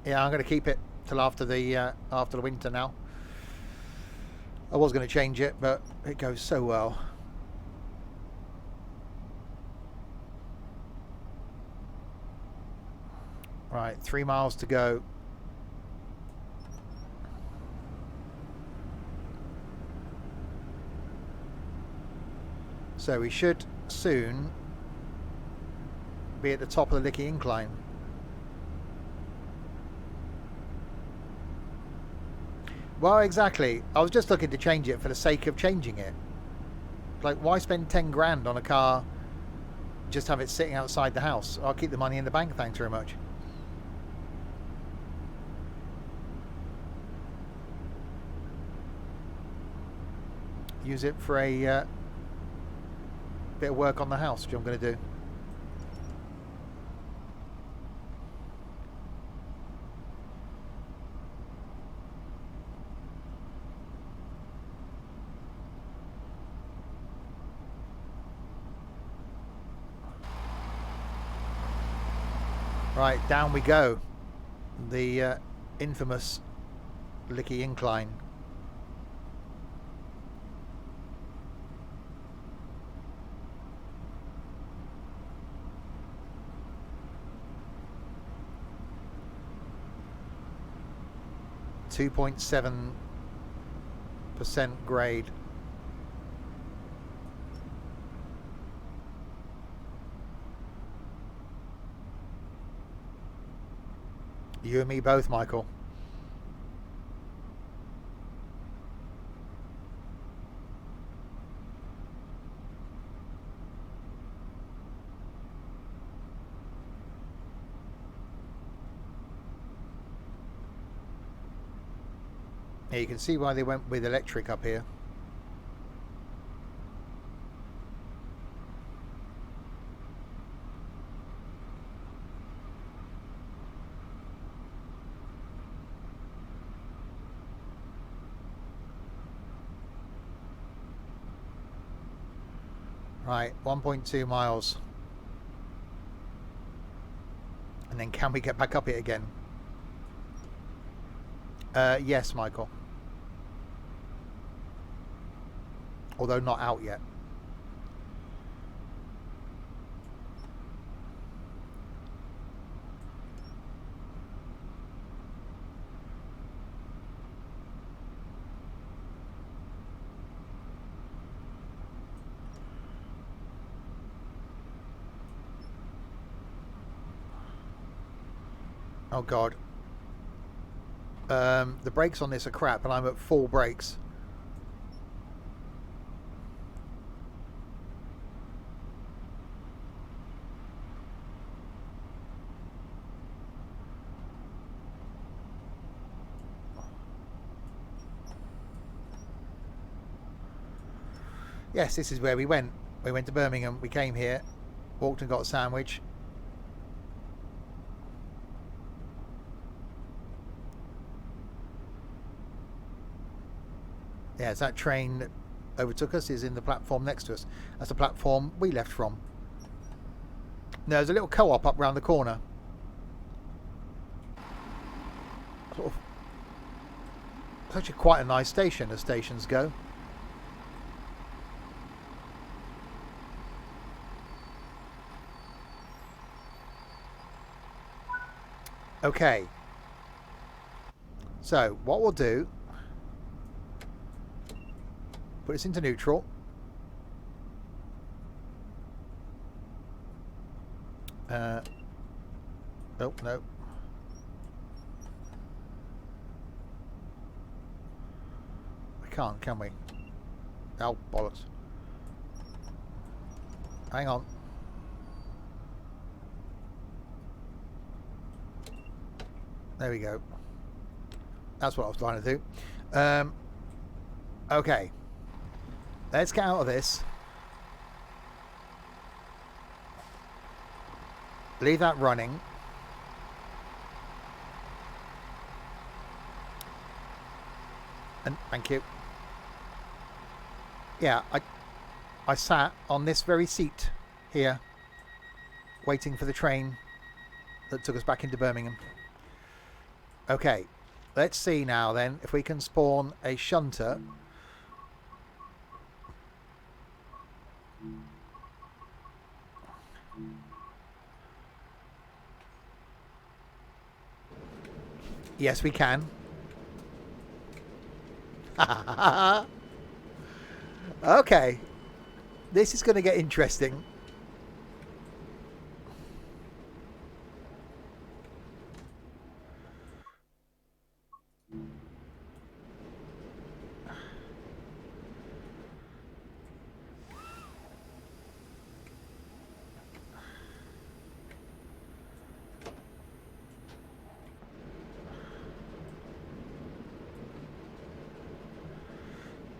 Yeah, I'm going to keep it till after the winter now. I was going to change it, but it goes so well. Right, 3 miles to go. So we should soon be at the top of the Lickey Incline. Well, exactly. I was just looking to change it for the sake of changing it. Like, why spend 10 grand on a car, just have it sitting outside the house? I'll keep the money in the bank, thanks very much. Use it for a bit of work on the house, which I'm going to do. Right, down we go. The infamous Lickey Incline. 2.7% grade. You and me both, Michael. Yeah, you can see why they went with electric up here. Right, 1.2 miles. And then can we get back up it again? Yes, Michael. Although not out yet. Oh God. The brakes on this are crap and I'm at full brakes. Yes, this is where we went. We went to Birmingham, we came here, walked and got a sandwich. Yes, that train that overtook us is in the platform next to us. That's the platform we left from. There's a little co-op up round the corner. Sort of, it's actually quite a nice station as stations go. Okay. So, what we'll do... Put this into neutral. Oh, no. We can't, can we? Oh, bollocks. Hang on. There we go. That's what I was trying to do. Okay. Let's get out of this. Leave that running. And thank you. Yeah, I sat on this very seat here, waiting for the train that took us back into Birmingham. Okay, let's see now then if we can spawn a shunter. Yes, we can. Okay. This is going to get interesting.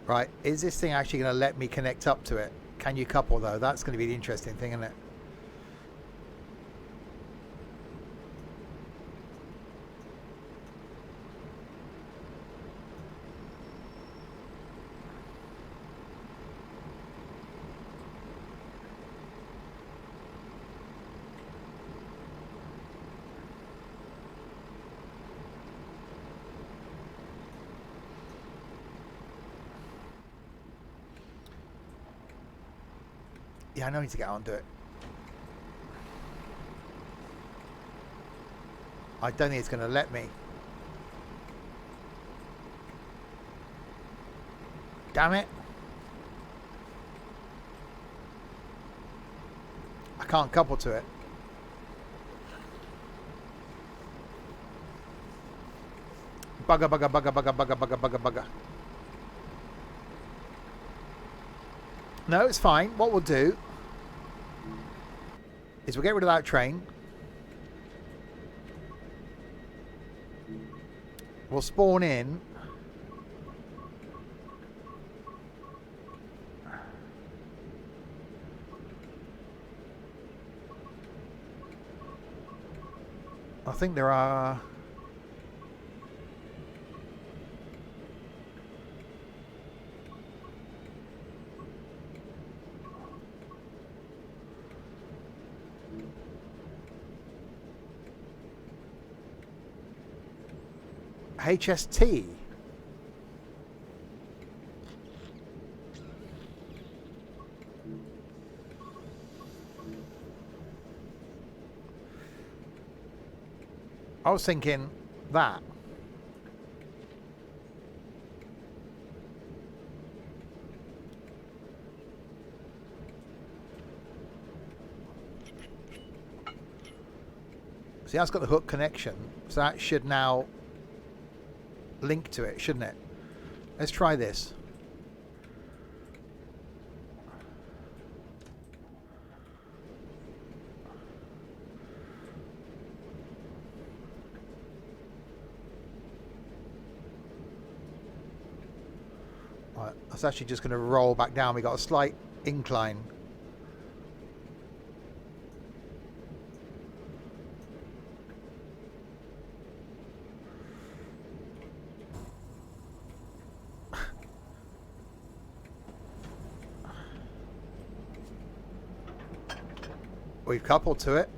Right, is this thing actually going to let me connect up to it? Can you couple though? That's going to be the interesting thing, isn't it? Yeah, I know I need to get on to it. I don't think it's going to let me. Damn it. I can't couple to it. Bugger, bugger, bugger, bugger, bugger, bugger, bugger, bugger. No, it's fine. What we'll do is we'll get rid of that train. We'll spawn in. I think there are... HST. I was thinking that. See, that's got the hook connection, so that should now link to it, shouldn't it? Let's try this. Right, that's actually just going to roll back down. We got a slight incline. We've coupled to it.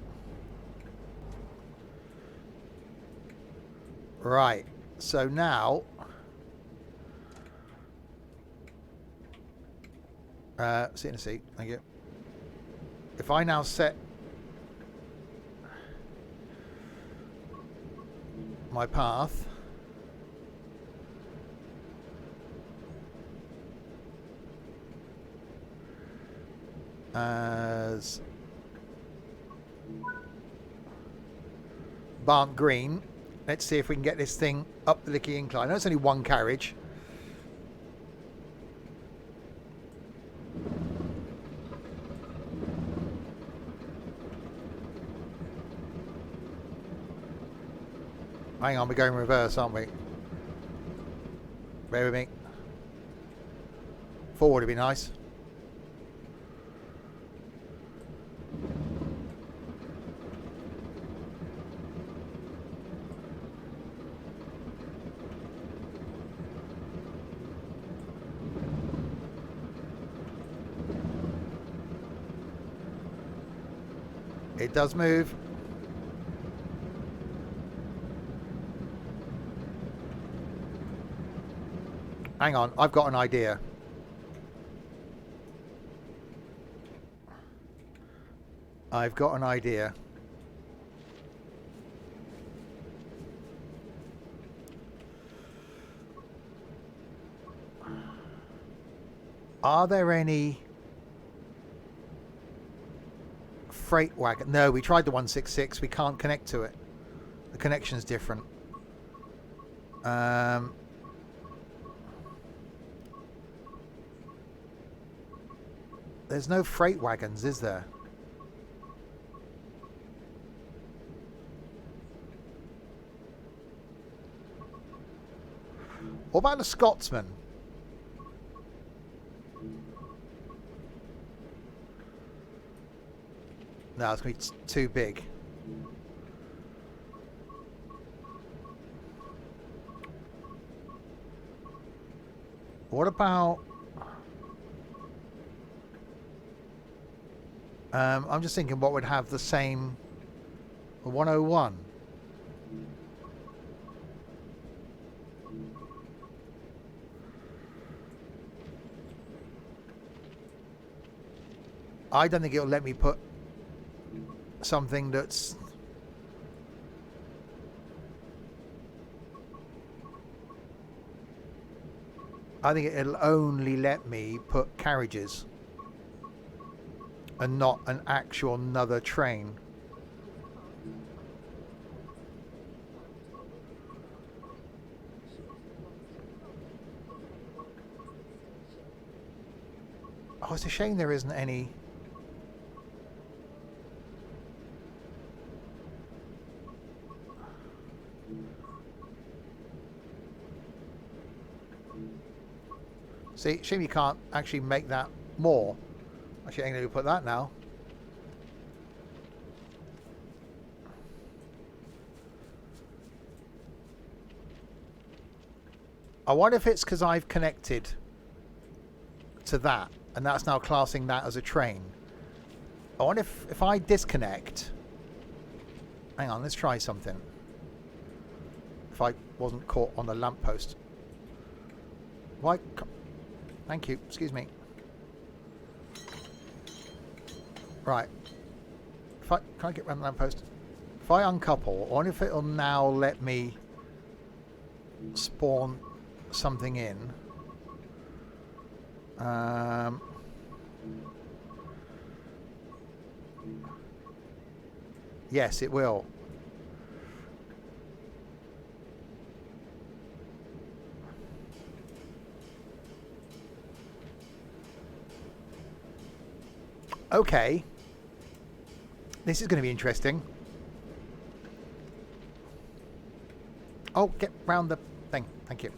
Right. So now... sit in a seat. Thank you. If I now set... my path... as... Barnt Green. Let's see if we can get this thing up the Licky Incline. I know it's only one carriage. Hang on, we're going reverse, aren't we? Bear with me. Forward would be nice. It does move. Hang on, I've got an idea. I've got an idea. Are there any freight wagon? No, we tried the 166. We can't connect to it. The connection's different. There's no freight wagons, is there? What about the Scotsman? No, it's going to be too big. What about... I'm just thinking what would have the same 101. I don't think it'll let me put something that's... I think it'll only let me put carriages and not an actual another train. Oh, it's a shame there isn't any. See, shame you can't actually make that more. Actually, I'm going to put that now. I wonder if it's because I've connected to that, and that's now classing that as a train. I wonder if I disconnect. Hang on, let's try something. If I wasn't caught on the lamppost. Why? Thank you. Excuse me. Right. Can I get around the lamppost? If I uncouple, I wonder if it'll now let me spawn something in. Yes, it will. Okay. This is going to be interesting. Oh, get round the thing. Thank you.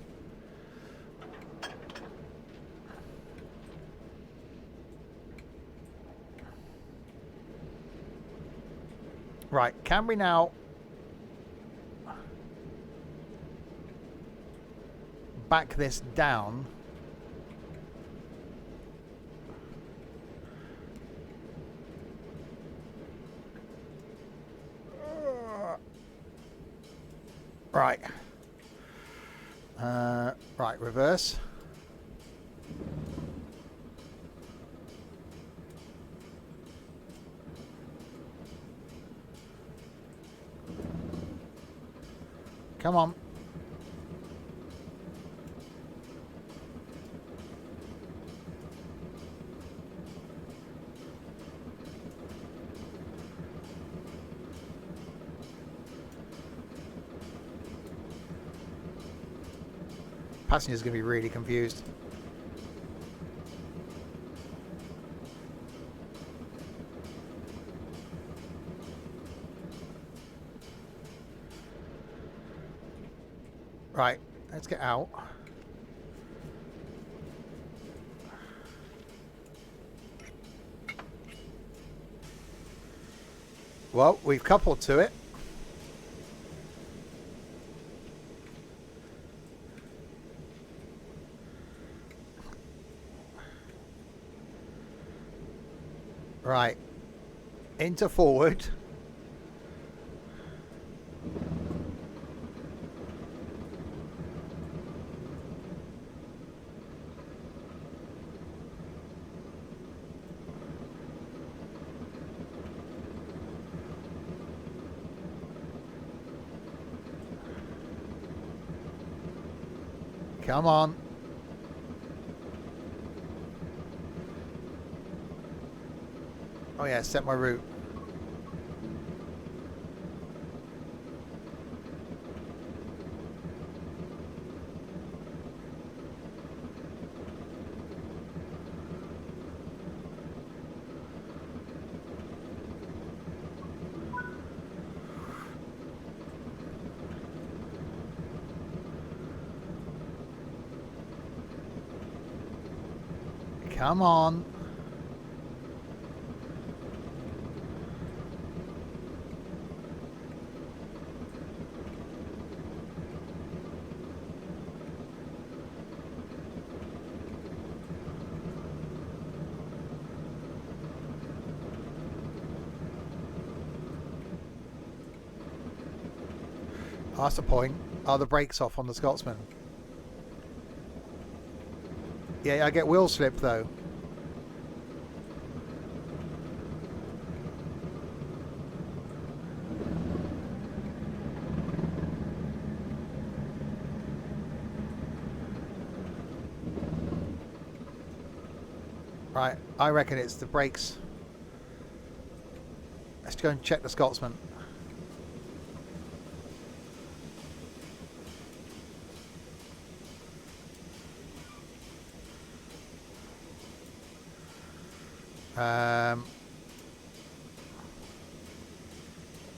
Right, can we now back this down? Right. Right, reverse. Come on. Passenger's going to be really confused. Right, let's get out. Well, we've coupled to it. Right, into forward. Come on. Oh yeah, set my route. Come on. That's the point. Are the brakes off on the Scotsman? Yeah, I get wheel slip though. Right, I reckon it's the brakes. Let's go and check the Scotsman.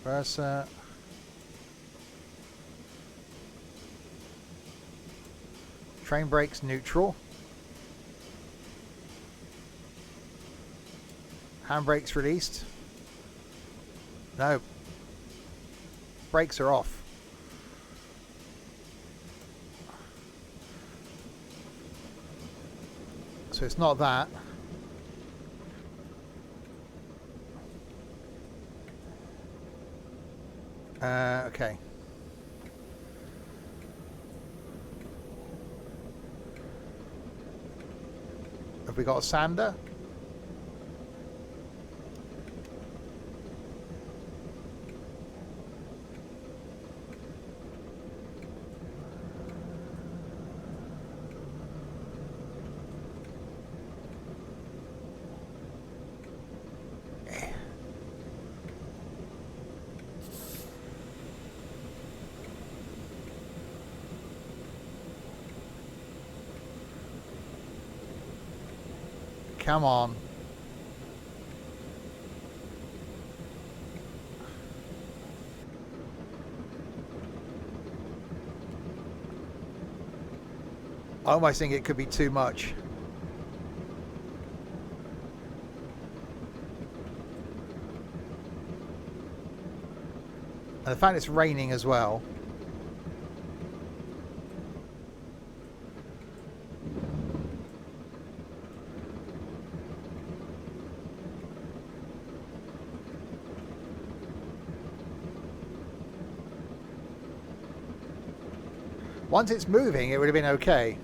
Versa. Train brakes neutral. Handbrakes released. No. Brakes are off. So it's not that. Okay. Have we got a sander? Come on. I almost think it could be too much. And the fact it's raining as well. Once it's moving, it would have been okay.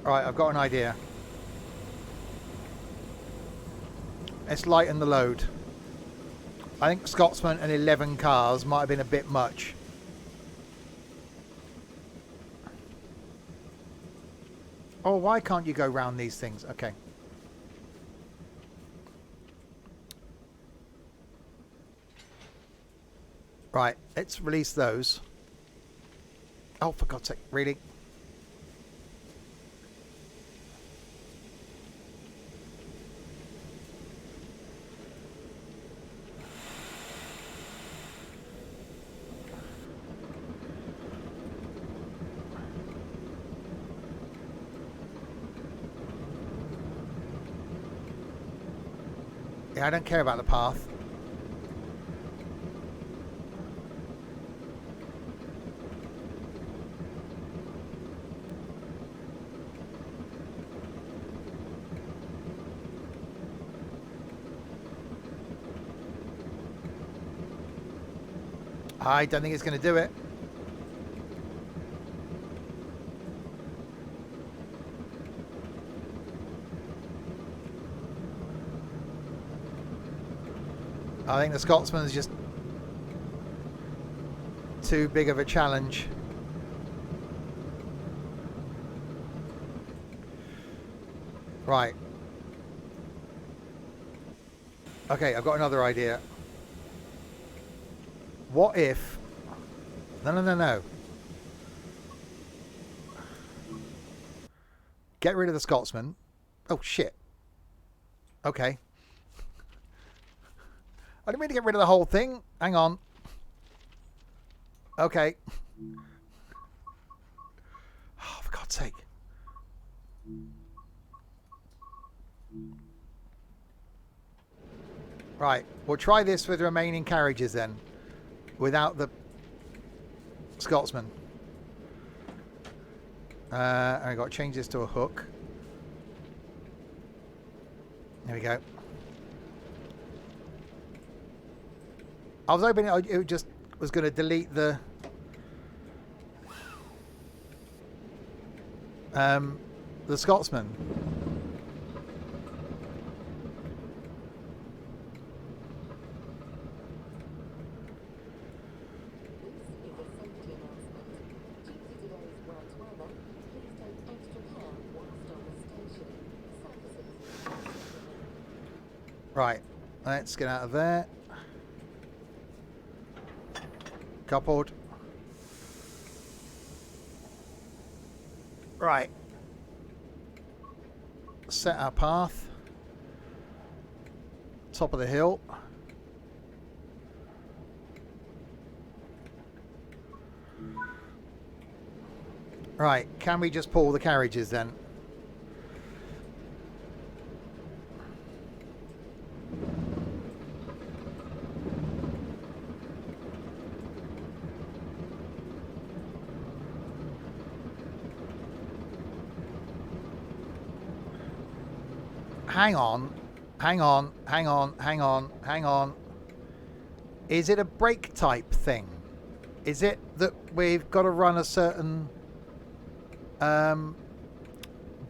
Alright, I've got an idea. Let's lighten the load. I think Scotsman and 11 cars might have been a bit much. Oh, why can't you go round these things? Okay. Right, let's release those. Oh, for God's sake, really? Yeah, I don't care about the path. I don't think it's going to do it. I think the Scotsman is just too big of a challenge. Right. Okay, I've got another idea. What if... No. Get rid of the Scotsman. Oh, shit. Okay. I didn't mean to get rid of the whole thing. Hang on. Okay. Oh, for God's sake. Right. We'll try this with remaining carriages then. Without the Scotsman. And I've got to change this to a hook. There we go. I was hoping it just was going to delete the Scotsman. Right, let's get out of there. Coupled. Right. Set our path. Top of the hill. Right, can we just pull the carriages then? Hang on. Hang on, hang on, hang on, hang on. Is it a brake type thing? Is it that we've got to run a certain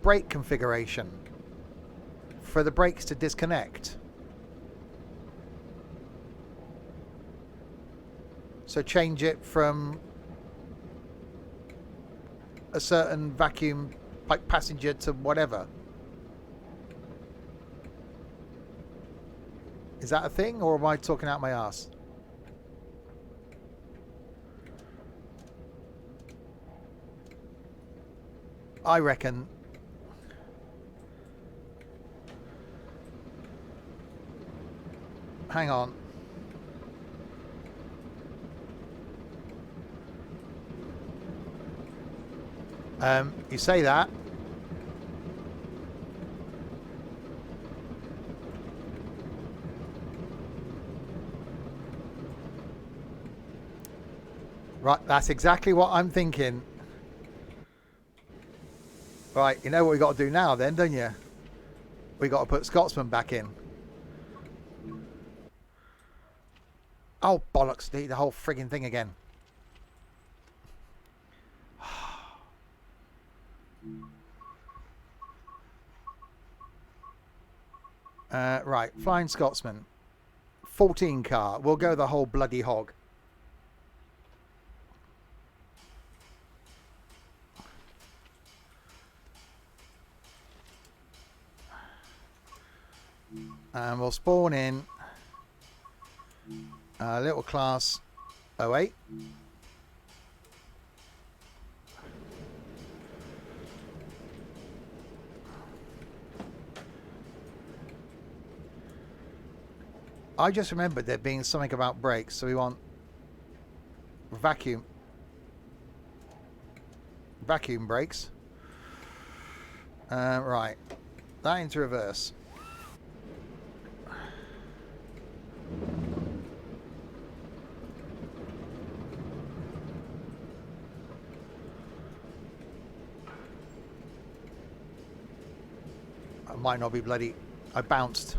brake configuration for the brakes to disconnect? So change it from a certain vacuum like passenger to whatever. Is that a thing, or am I talking out my ass? I reckon. Hang on. You say that. Right, that's exactly what I'm thinking. Right, you know what we got to do now then, don't you? We got to put Scotsman back in. Oh, bollocks, the whole frigging thing again. Right, Flying Scotsman. 14 car. We'll go the whole bloody hog. And we'll spawn in a little class 08. I just remembered there being something about brakes, so we want vacuum brakes. Right, that into reverse. I might not be bloody. I bounced.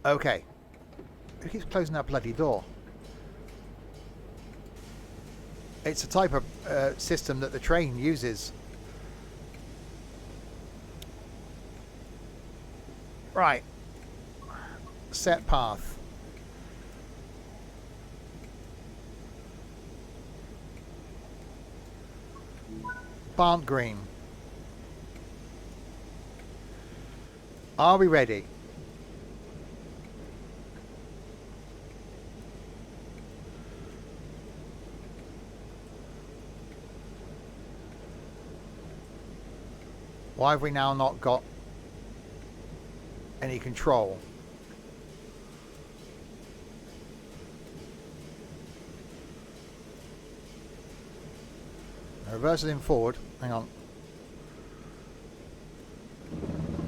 Okay. Who keeps closing that bloody door? It's a type of system that the train uses. Right. Set path. Barnt Green. Are we ready? Why have we now not got any control? Reverse it in forward. Hang on.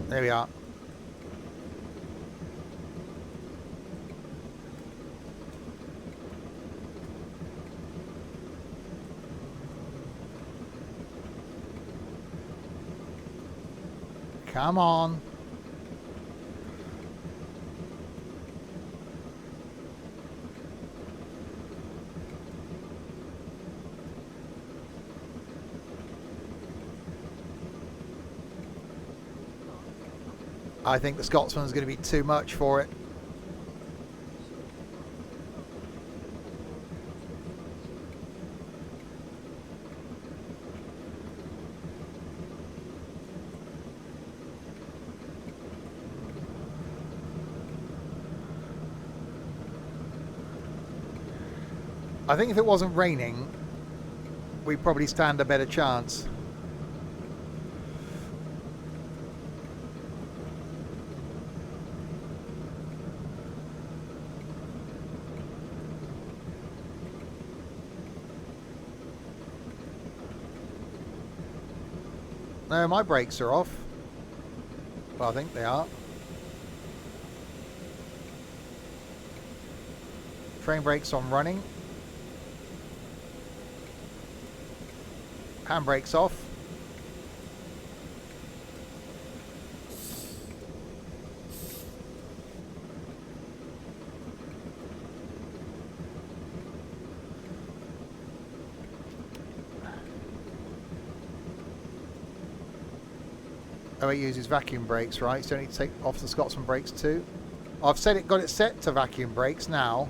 There we are. Come on. I think the Scotsman's going to be too much for it. I think if it wasn't raining, we'd probably stand a better chance. No, my brakes are off. Well, I think they are. Train brakes on running. Handbrakes off. Oh, it uses vacuum brakes, right? So you need to take off the Scotsman brakes too. I've got it set to vacuum brakes now.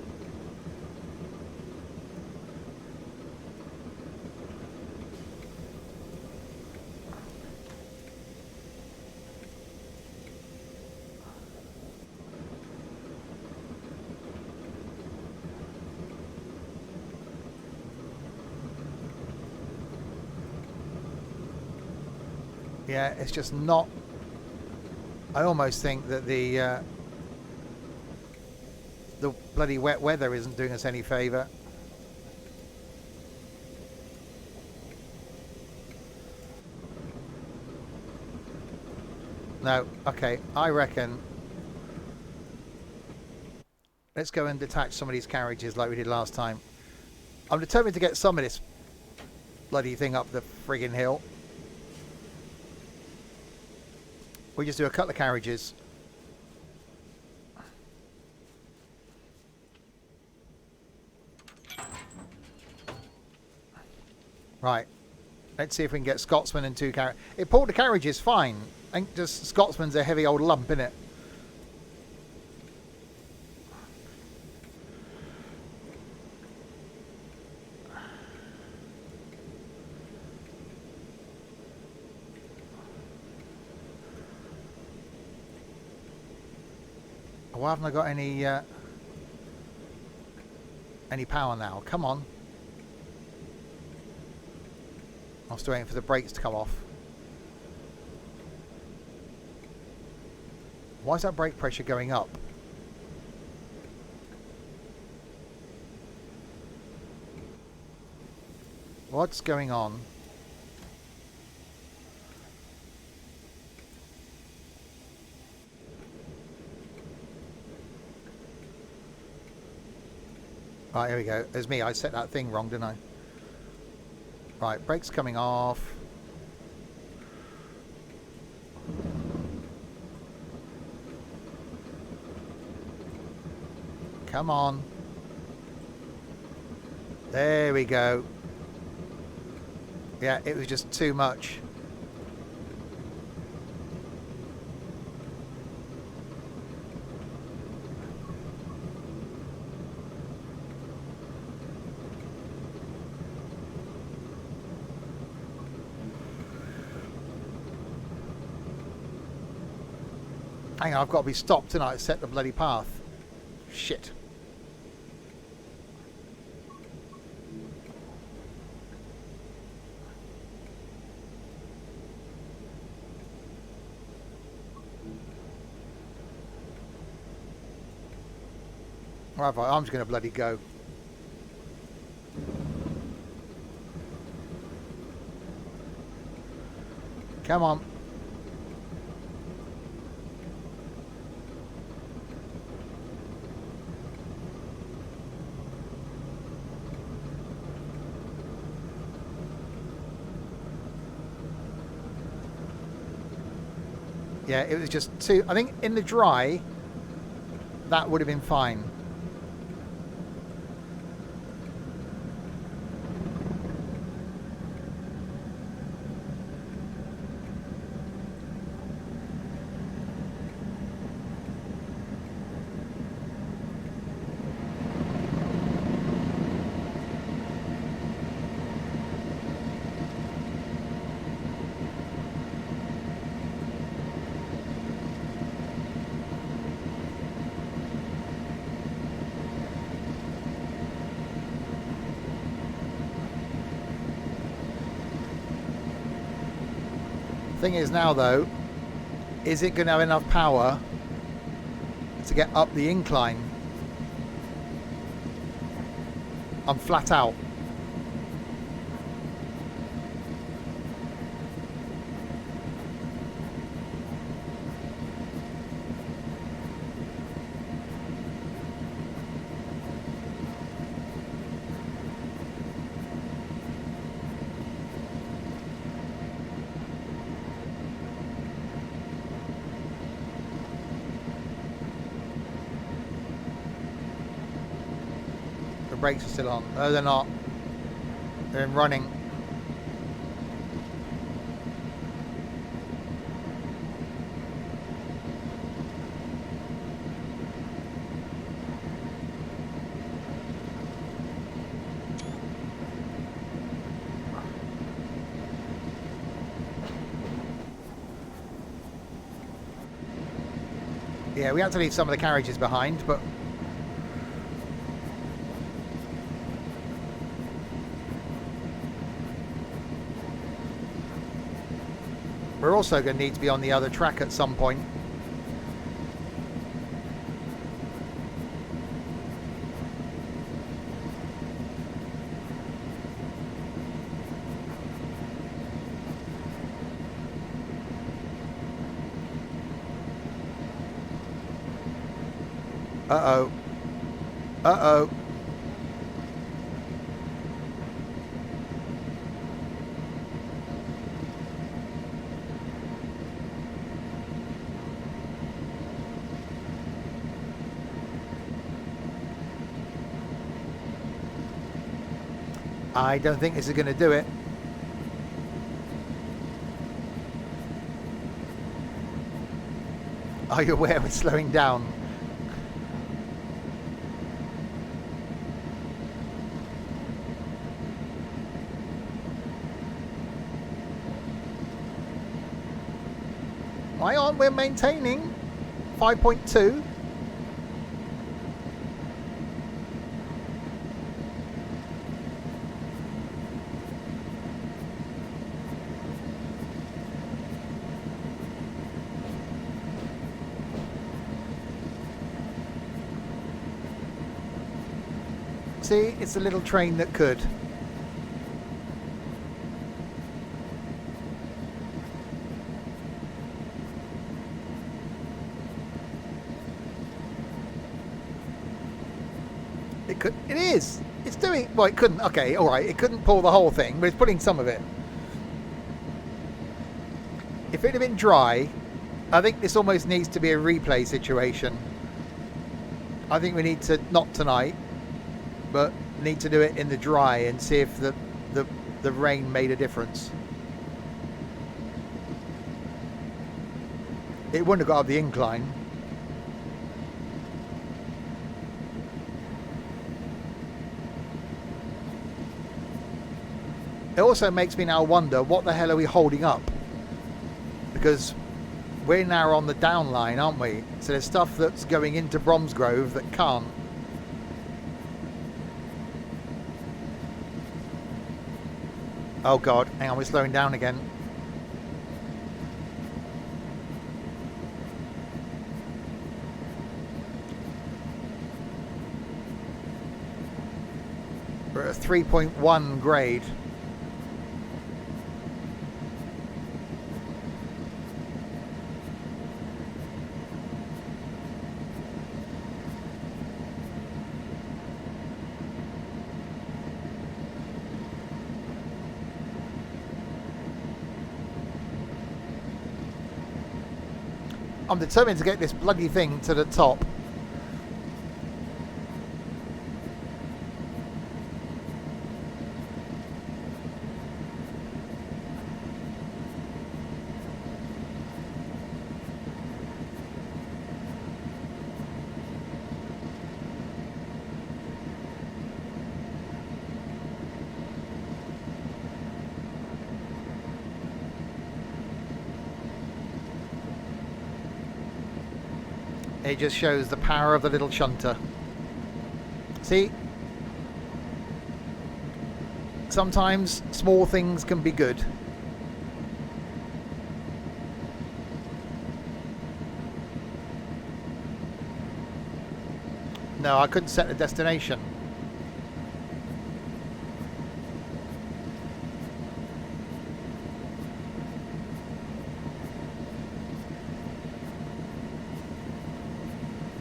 Yeah, it's just not. I almost think that the bloody wet weather isn't doing us any favour. No, okay, I reckon let's go and detach some of these carriages like we did last time. I'm determined to get some of this bloody thing up the friggin' hill. We just do a couple of carriages. Right. Let's see if we can get Scotsman and 2 carriages. It pulled the carriages fine. I think just Scotsman's a heavy old lump, isn't it? Why haven't I got any power now? Come on. I'm still waiting for the brakes to come off. Why is that brake pressure going up? What's going on? Right, here we go. There's me. I set that thing wrong, didn't I? Right, brakes coming off. Come on. There we go. Yeah, it was just too much. Hang on, I've got to be stopped tonight to set the bloody path. Shit. Right, I'm just going to bloody go. Come on. Yeah, it was just too... I think in the dry, that would have been fine. Thing is now though, is it going to have enough power to get up the incline? I'm flat out. Brakes are still on. No, they're not. They're in running. Yeah, we had to leave some of the carriages behind, but we're also going to need to be on the other track at some point. Uh-oh. Uh-oh. I don't think this is going to do it. Are you aware we're slowing down? Why aren't we maintaining 5.2? See, it's a little train that could. It could. It is. It's doing. Well, it couldn't. Okay, all right. It couldn't pull the whole thing, but it's pulling some of it. If it had been dry, I think this almost needs to be a replay situation. I think we need to, not tonight, but need to do it in the dry and see if the rain made a difference. It wouldn't have got up the incline. It also makes me now wonder, what the hell are we holding up? Because we're now on the down line, aren't we? So there's stuff that's going into Bromsgrove that can't. Oh God, hang on, we're slowing down again. We're at a 3.1 grade. I'm determined to get this bloody thing to the top. It just shows the power of the little shunter. See? Sometimes small things can be good. No, I couldn't set the destination.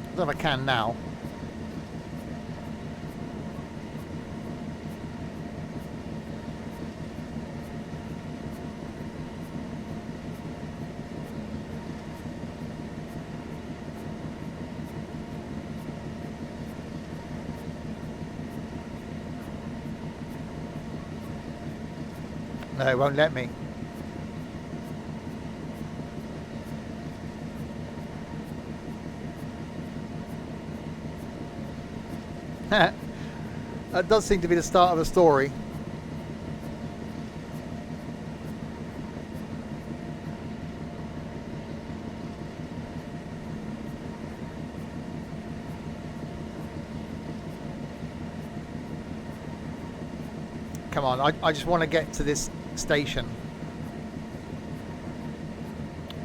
I don't know if I can now. No, it won't let me. That does seem to be the start of the story. Come on, I just want to get to this station.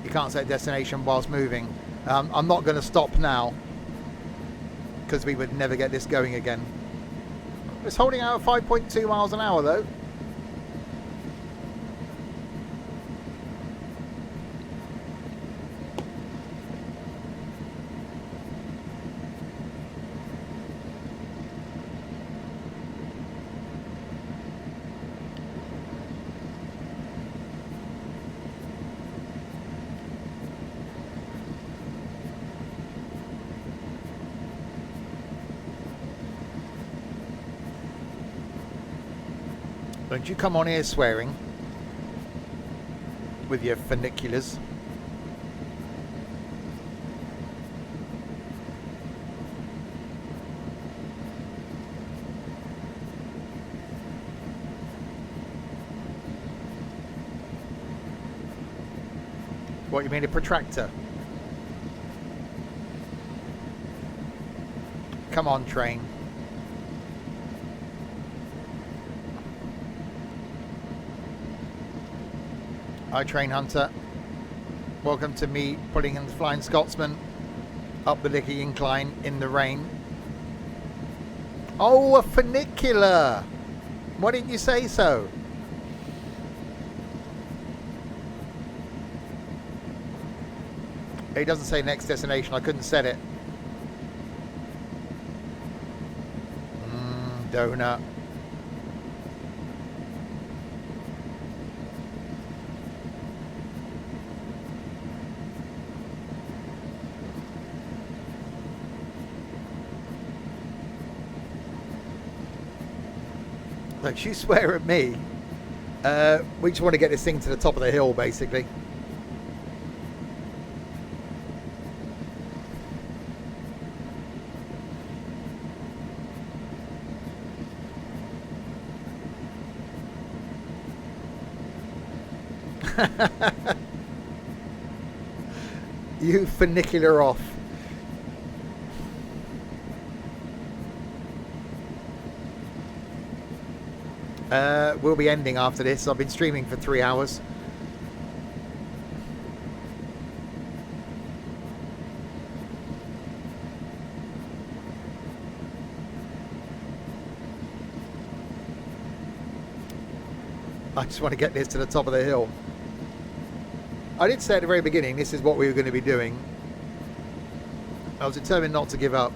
You can't set destination whilst moving. I'm not going to stop now, because we would never get this going again. It's holding out at 5.2 miles an hour though. Don't you come on here swearing with your funiculars. What, you mean a protractor? Come on, train. Hi, Train Hunter. Welcome to me putting in the Flying Scotsman up the Licky Incline in the rain. Oh, a funicular! Why didn't you say so? It doesn't say next destination. I couldn't set it. Donut. Look, you swear at me. We just want to get this thing to the top of the hill, basically. You funicular off. We'll be ending after this. I've been streaming for 3 hours. I just want to get this to the top of the hill. I did say at the very beginning this is what we were going to be doing. I was determined not to give up.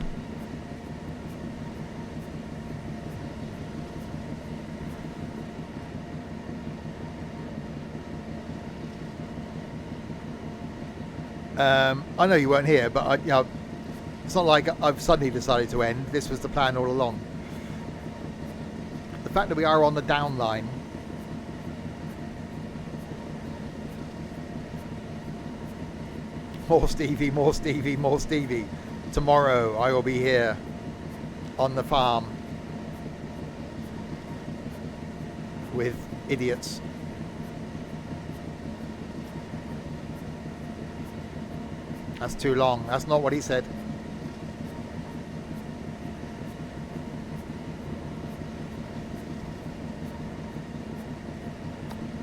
I know you weren't here, but you know, it's not like I've suddenly decided to end. This was the plan all along. The fact that we are on the down line. More Stevie, more Stevie, more Stevie. Tomorrow I will be here on the farm with idiots. That's too long. That's not what he said.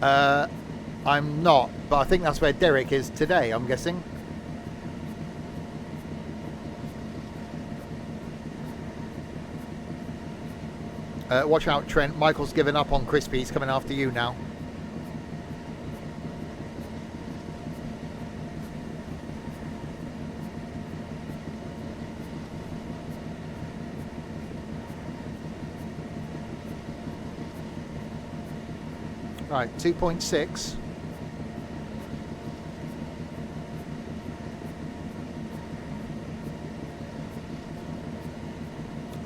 I'm not, but I think that's where Derek is today, I'm guessing. Watch out, Trent. Michael's given up on Crispy. He's coming after you now. Right, 2.6.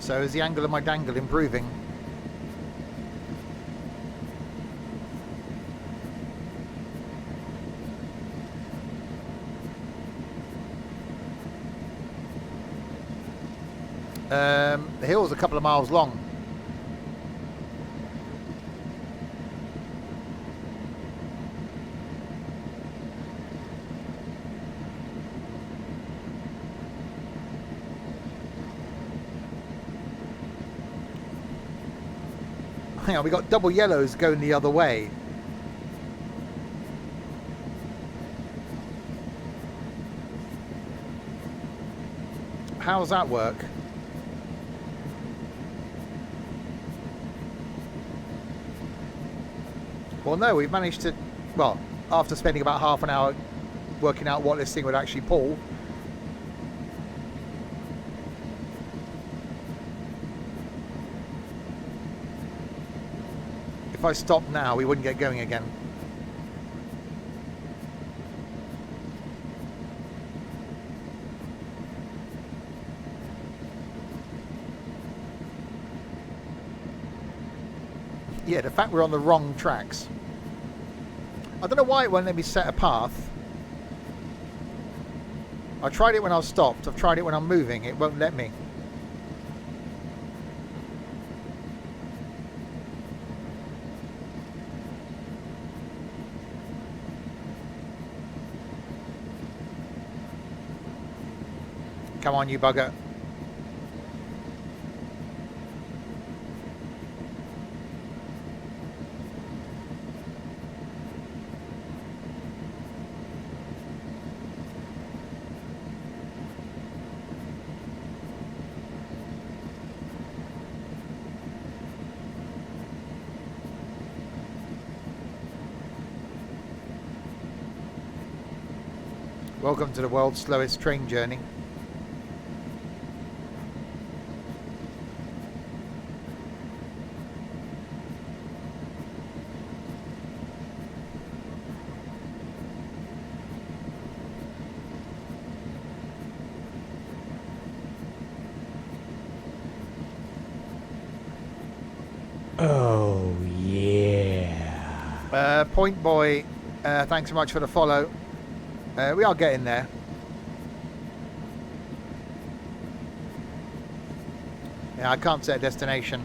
So is the angle of my dangle improving? The hill's a couple of miles long. Hang on, we got double yellows going the other way. How does that work? Well, no, we've managed to, well, after spending about half an hour working out what this thing would actually pull. If I stopped now, we wouldn't get going again. Yeah, the fact we're on the wrong tracks. I don't know why it won't let me set a path. I tried it when I was stopped. I've tried it when I'm moving. It won't let me. Come on, you bugger. Welcome to the world's slowest train journey. Oh, yeah. Point Boy, thanks so much for the follow. We are getting there. Yeah, I can't set a destination.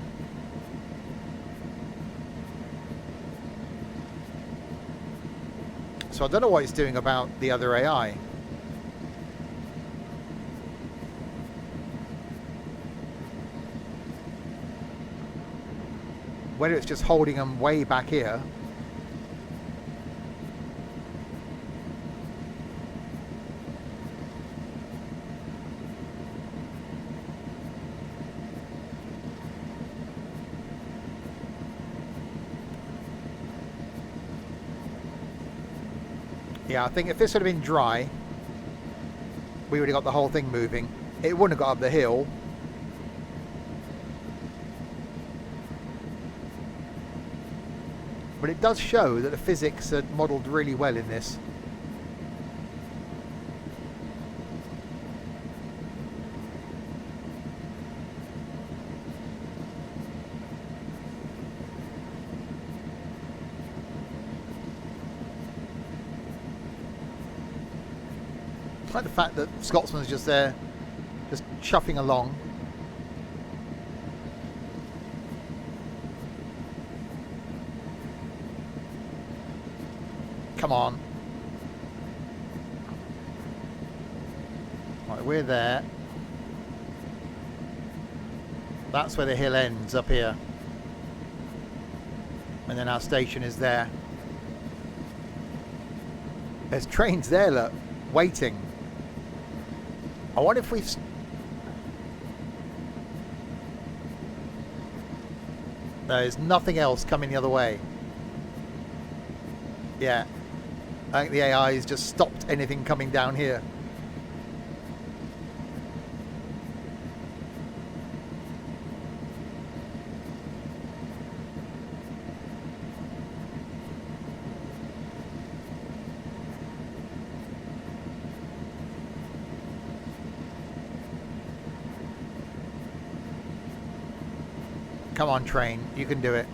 So I don't know what it's doing about the other AI. Whether it's just holding them way back here. Yeah, I think if this had been dry, we would have got the whole thing moving. It wouldn't have got up the hill. But it does show that the physics are modelled really well in this. I like the fact that Scotsman's just there, just chuffing along. Come on. Right, we're there. That's where the hill ends, up here. And then our station is there. There's trains there, look, waiting. I wonder if we've... There's nothing else coming the other way. Yeah. I think the AI has just stopped anything coming down here. Come on, train. You can do it.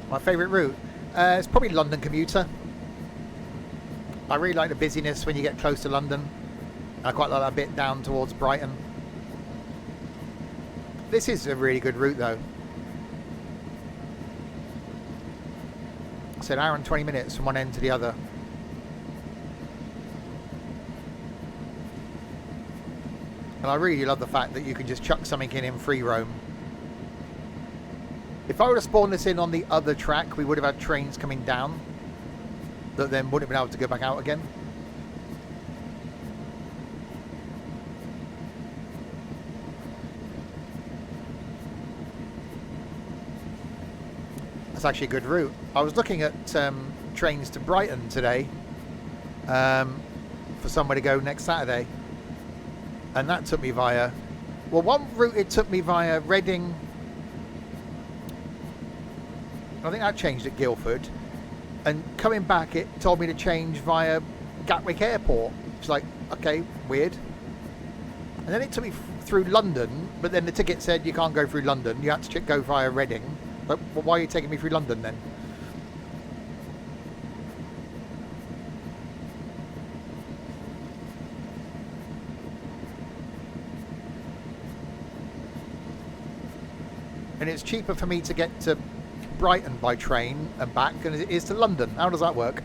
My favourite route? It's probably London commuter. I really like the busyness when you get close to London. I quite like that bit down towards Brighton. This is a really good route though. It's an hour and 20 minutes from one end to the other. And I really love the fact that you can just chuck something in free roam. If I would have spawned this in on the other track, we would have had trains coming down that then wouldn't have been able to go back out again. That's actually a good route. I was looking at trains to Brighton today for somewhere to go next Saturday. And that took me via... Well, one route it took me via Reading. I think that changed at Guildford. And coming back, it told me to change via Gatwick Airport. It's like, okay, weird. And then it took me through London, but then the ticket said you can't go through London. You had to go via Reading. But well, why are you taking me through London then? And it's cheaper for me to get to Brighton by train and back than it is to London. How does that work?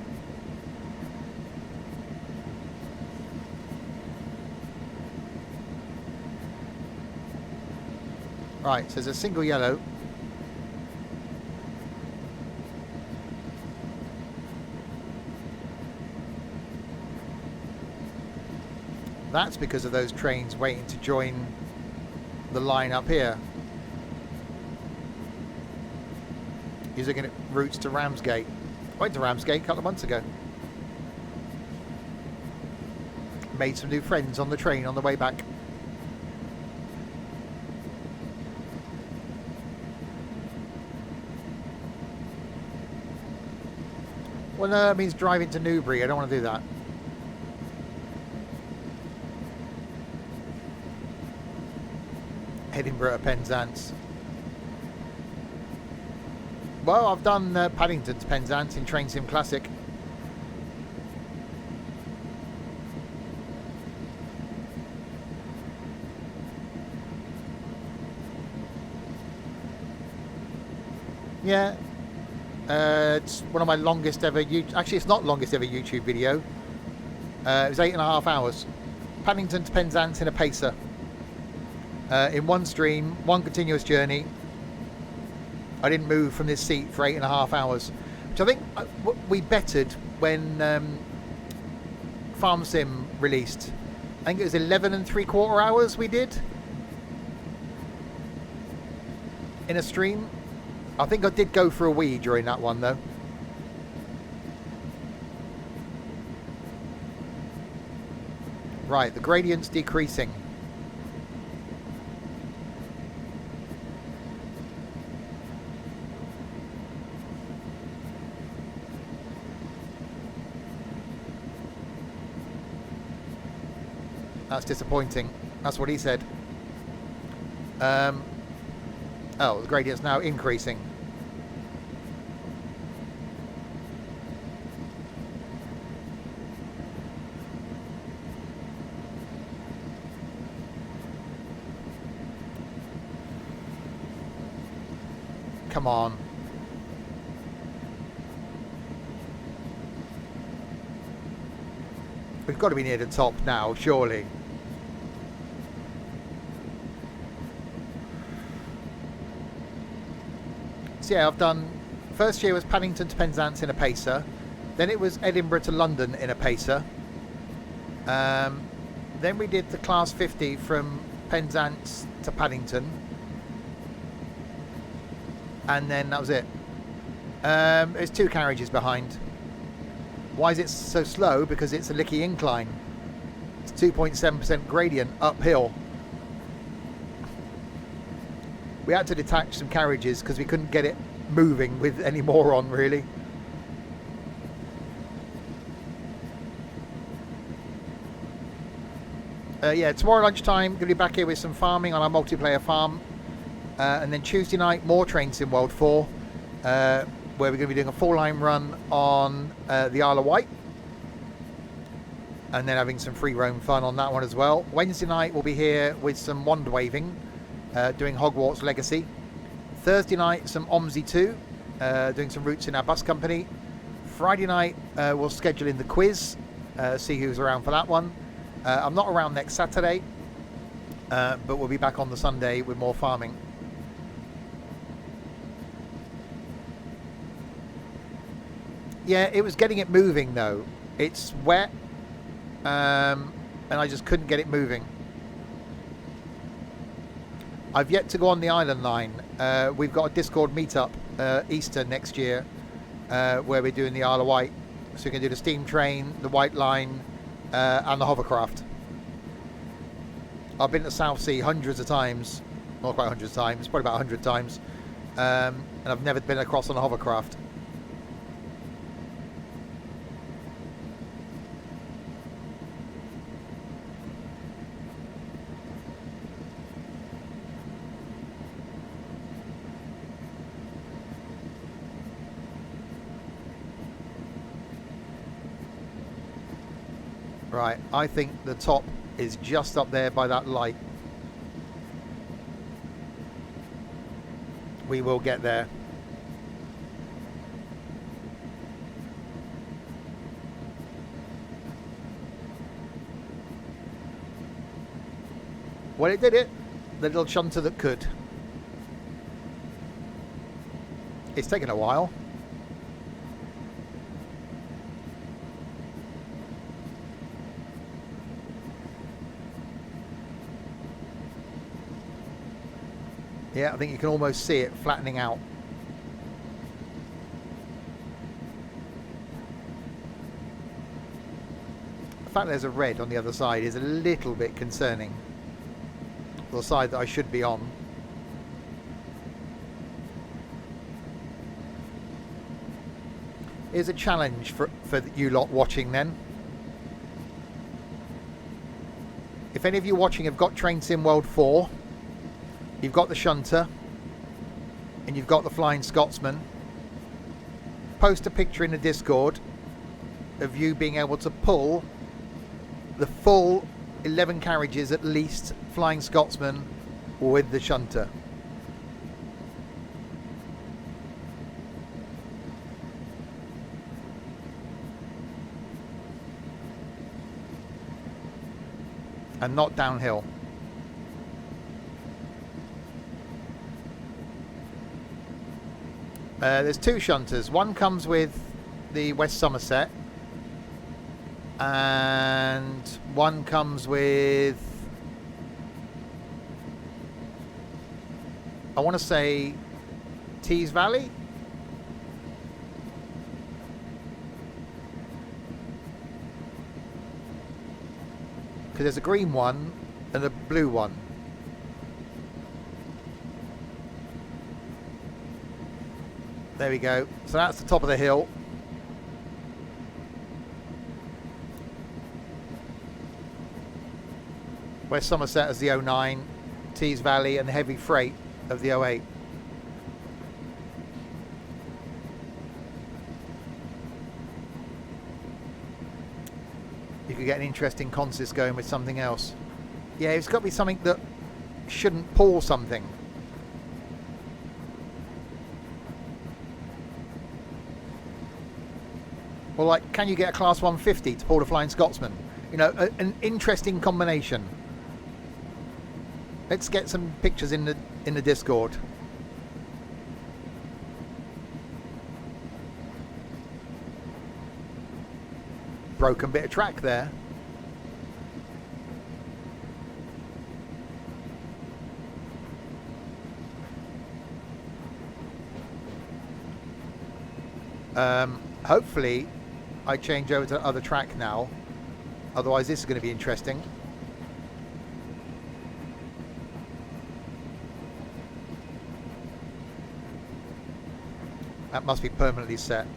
Right, so there's a single yellow. That's because of those trains waiting to join the line up here. He's looking at routes to Ramsgate. I went to Ramsgate a couple of months ago. Made some new friends on the train on the way back. Well, no, that means driving to Newbury. I don't want to do that. Edinburgh to Penzance. Well, I've done Paddington to Penzance in Train Sim Classic. Yeah. It's one of my longest ever... Actually, it's not longest ever YouTube video. It was 8.5 hours. Paddington to Penzance in a pacer. In one stream, one continuous journey. I didn't move from this seat for 8.5 hours, which I think we bettered when Farm Sim released. I think it was 11.75 hours we did in a stream. I think I did go for a wee during that one though. Right, the gradient's decreasing. That's disappointing. That's what he said. Oh, the gradient's now increasing. Come on. We've got to be near the top now, surely. So yeah, I've done... First year was Paddington to Penzance in a pacer. Then it was Edinburgh to London in a pacer. Then we did the Class 50 from Penzance to Paddington, and then that was it. It's 2 carriages behind. Why is it so slow? Because it's a licky incline. It's 2.7% gradient uphill. We had to detach some carriages because we couldn't get it moving with any more on, really. Yeah, tomorrow lunchtime, going to be back here with some farming on our multiplayer farm. And then Tuesday night, more Train Sim World 4, where we're going to be doing a 4-line run on the Isle of Wight. And then having some free roam fun on that one as well. Wednesday night, we'll be here with some wand waving, doing Hogwarts Legacy. Thursday night, some OMSI 2, doing some routes in our bus company. Friday night, we'll schedule in the quiz, see who's around for that one. I'm not around next Saturday, but we'll be back on the Sunday with more farming. Yeah, it was getting it moving though. It's wet, and I just couldn't get it moving. I've yet to go on the Island Line. We've got a Discord meetup Easter next year, where we're doing the Isle of Wight. So we can do the steam train, the White Line, and the hovercraft. I've been to the South Sea hundreds of times, not quite hundreds of times, probably about 100 times, and I've never been across on a hovercraft. Right, I think the top is just up there by that light. We will get there. Well, it did it. The little shunter that could. It's taken a while. Yeah, I think you can almost see it flattening out. The fact there's a red on the other side is a little bit concerning. The side that I should be on. Here's a challenge for you lot watching then. If any of you watching have got Train Sim World 4, you've got the Shunter, and you've got the Flying Scotsman, post a picture in the Discord of you being able to pull the full 11 carriages at least Flying Scotsman with the Shunter. And not downhill. There's 2 Shunters. One comes with the West Somerset, and one comes with, I want to say, Tees Valley. Because there's a green one and a blue one. There we go. So that's the top of the hill. West Somerset as the 09, Tees Valley and the heavy freight of the 08. You could get an interesting consist going with something else. Yeah, it's got to be something that shouldn't pull something. Well, like, can you get a Class 150 to pull the Flying Scotsman? You know, an interesting combination. Let's get some pictures in the Discord. Broken bit of track there. Hopefully I change over to the other track now. Otherwise this is going to be interesting. That must be permanently set.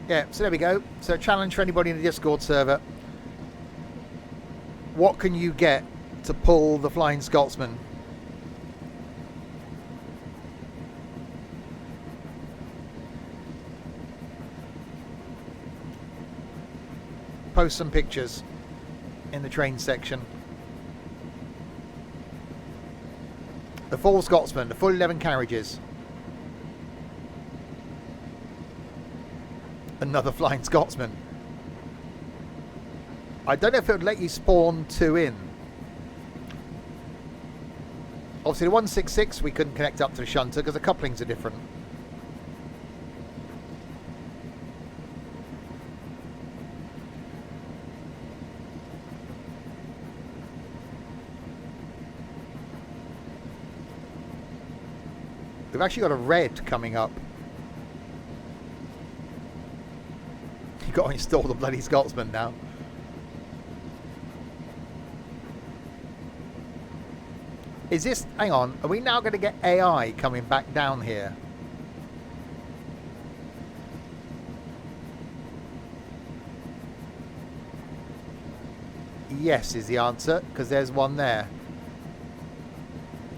Yeah, so there we go. So challenge for anybody in the Discord server. What can you get to pull the Flying Scotsman? Post some pictures in the train section. The full Scotsman, the full 11 carriages. Another Flying Scotsman. I don't know if it would let you spawn 2 in. Obviously the 166 we couldn't connect up to the shunter because the couplings are different. We've actually got a red coming up. You've got to install the bloody Scotsman now. Is this... Hang on. Are we now going to get AI coming back down here? Yes is the answer, because there's one there.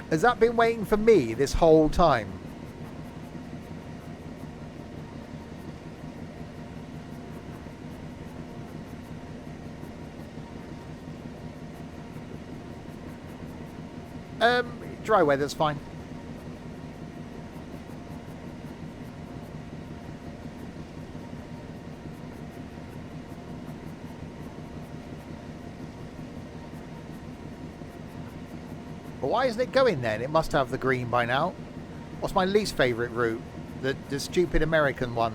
Has that been waiting for me this whole time? Dry weather's fine. But why isn't it going then? It must have the green by now. What's my least favourite route? The stupid American one.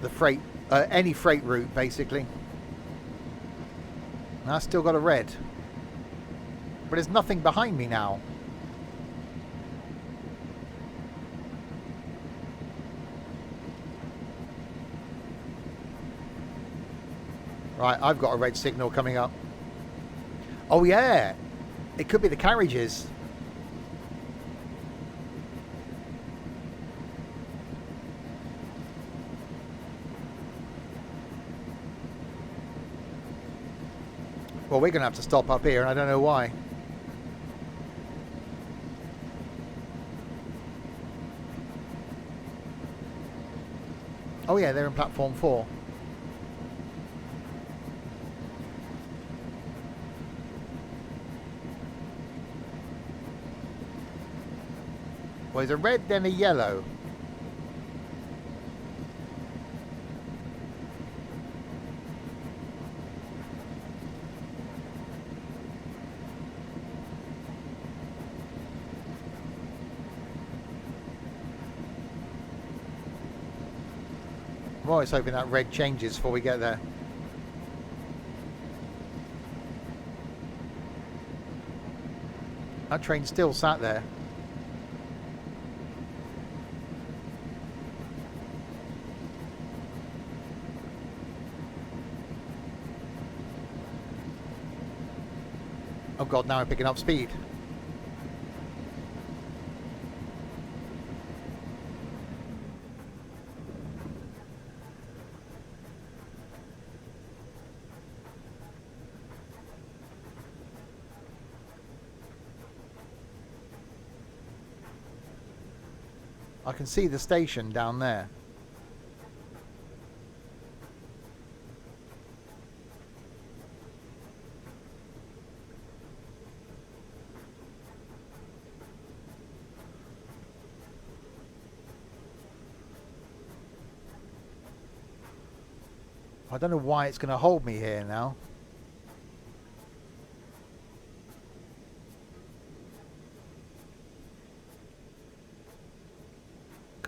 The freight, any freight route basically. And I still got a red. But there's nothing behind me now. Right, I've got a red signal coming up. Oh yeah, it could be the carriages. Well, we're going to have to stop up here and I don't know why. Oh yeah, they're in platform 4. Well, there's a red, then a yellow. I'm always hoping that red changes before we get there. That train's still sat there. Oh god, now I'm picking up speed. I can see the station down there. I don't know why it's going to hold me here now.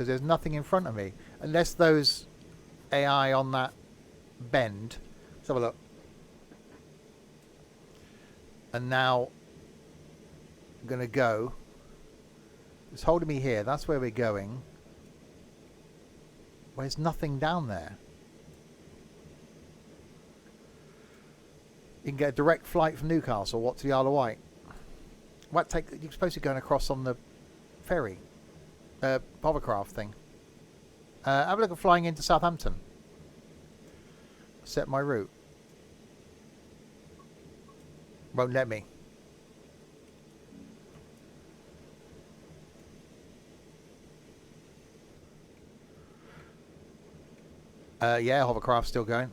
because there's nothing in front of me. Unless those AI on that bend. Let's have a look. And now I'm going to go. It's holding me here. That's where we're going. Well, there's nothing down there. You can get a direct flight from Newcastle, what, to the Isle of Wight. You're supposed to be going across on the ferry. Hovercraft thing. Have a look at flying into Southampton. Set my route. Won't let me. Yeah, hovercraft's still going.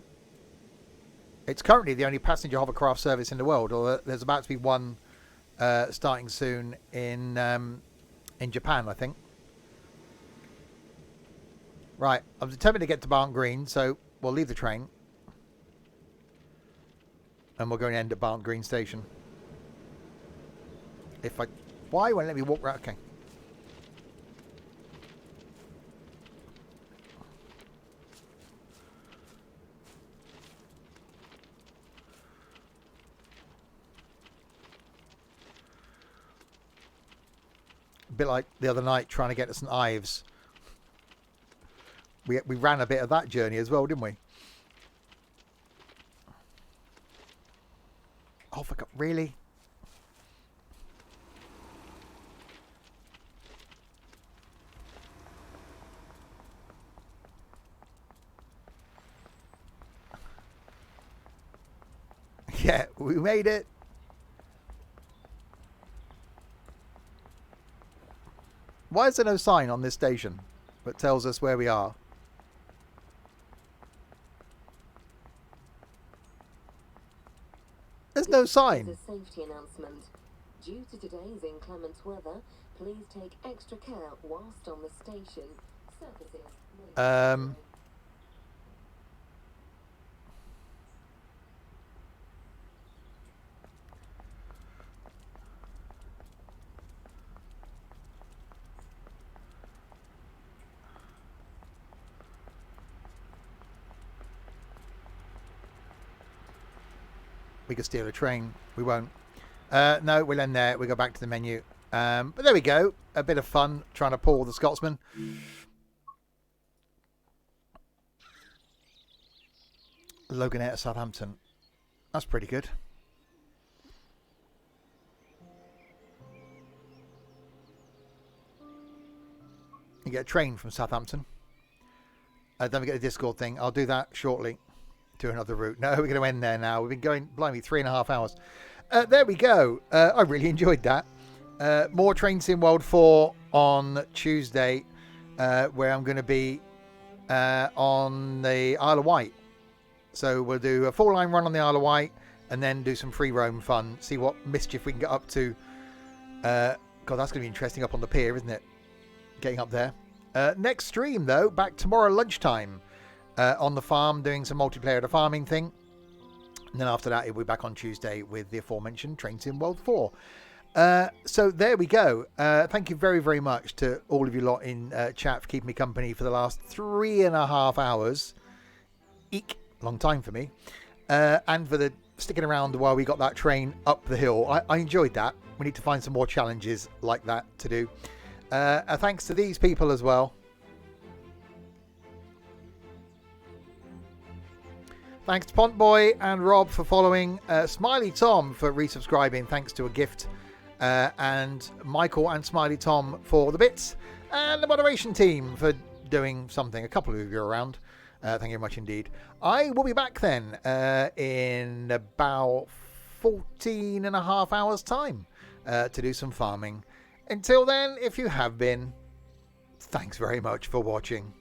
It's currently the only passenger hovercraft service in the world, although there's about to be one starting soon in Japan, I think. Right, I'm determined to get to Barnt Green, so we'll leave the train. And we're going to end at Barnt Green Station. Why won't let me walk right? Okay. A bit like the other night trying to get to St Ives. We ran a bit of that journey as well, didn't we? Oh, for God, really? Yeah, we made it. Why is there no sign on this station that tells us where we are? There's no sign. This is a safety announcement. Due to today's inclement weather, please take extra care whilst on the station. Services. We could steal a train. We won't. No, we'll end there. We'll go back to the menu. But there we go. A bit of fun trying to pull the Scotsman. Loganair to Southampton. That's pretty good. You get a train from Southampton. Then we get a Discord thing. I'll do that shortly. To another route. No, we're going to end there now. We've been going, blimey, 3.5 hours. There we go. I really enjoyed that. More Train Sim World 4 on Tuesday, where I'm going to be on the Isle of Wight. So we'll do a 4-line run on the Isle of Wight and then do some free roam fun. See what mischief we can get up to. God, that's going to be interesting up on the pier, isn't it? Getting up there. Next stream, though, back tomorrow lunchtime. On the farm, doing some multiplayer of the farming thing. And then after that, we'll be back on Tuesday with the aforementioned Train Sim World 4. So there we go. Thank you very, very much to all of you lot in chat for keeping me company for the last 3.5 hours. Eek, long time for me. And for the sticking around while we got that train up the hill. I enjoyed that. We need to find some more challenges like that to do. Thanks to these people as well. Thanks to Pontboy and Rob for following. Smiley Tom for resubscribing, thanks to a gift. And Michael and Smiley Tom for the bits. And the moderation team for doing something. A couple of you around. Thank you very much indeed. I will be back then in about 14.5 hours time to do some farming. Until then, if you have been, thanks very much for watching.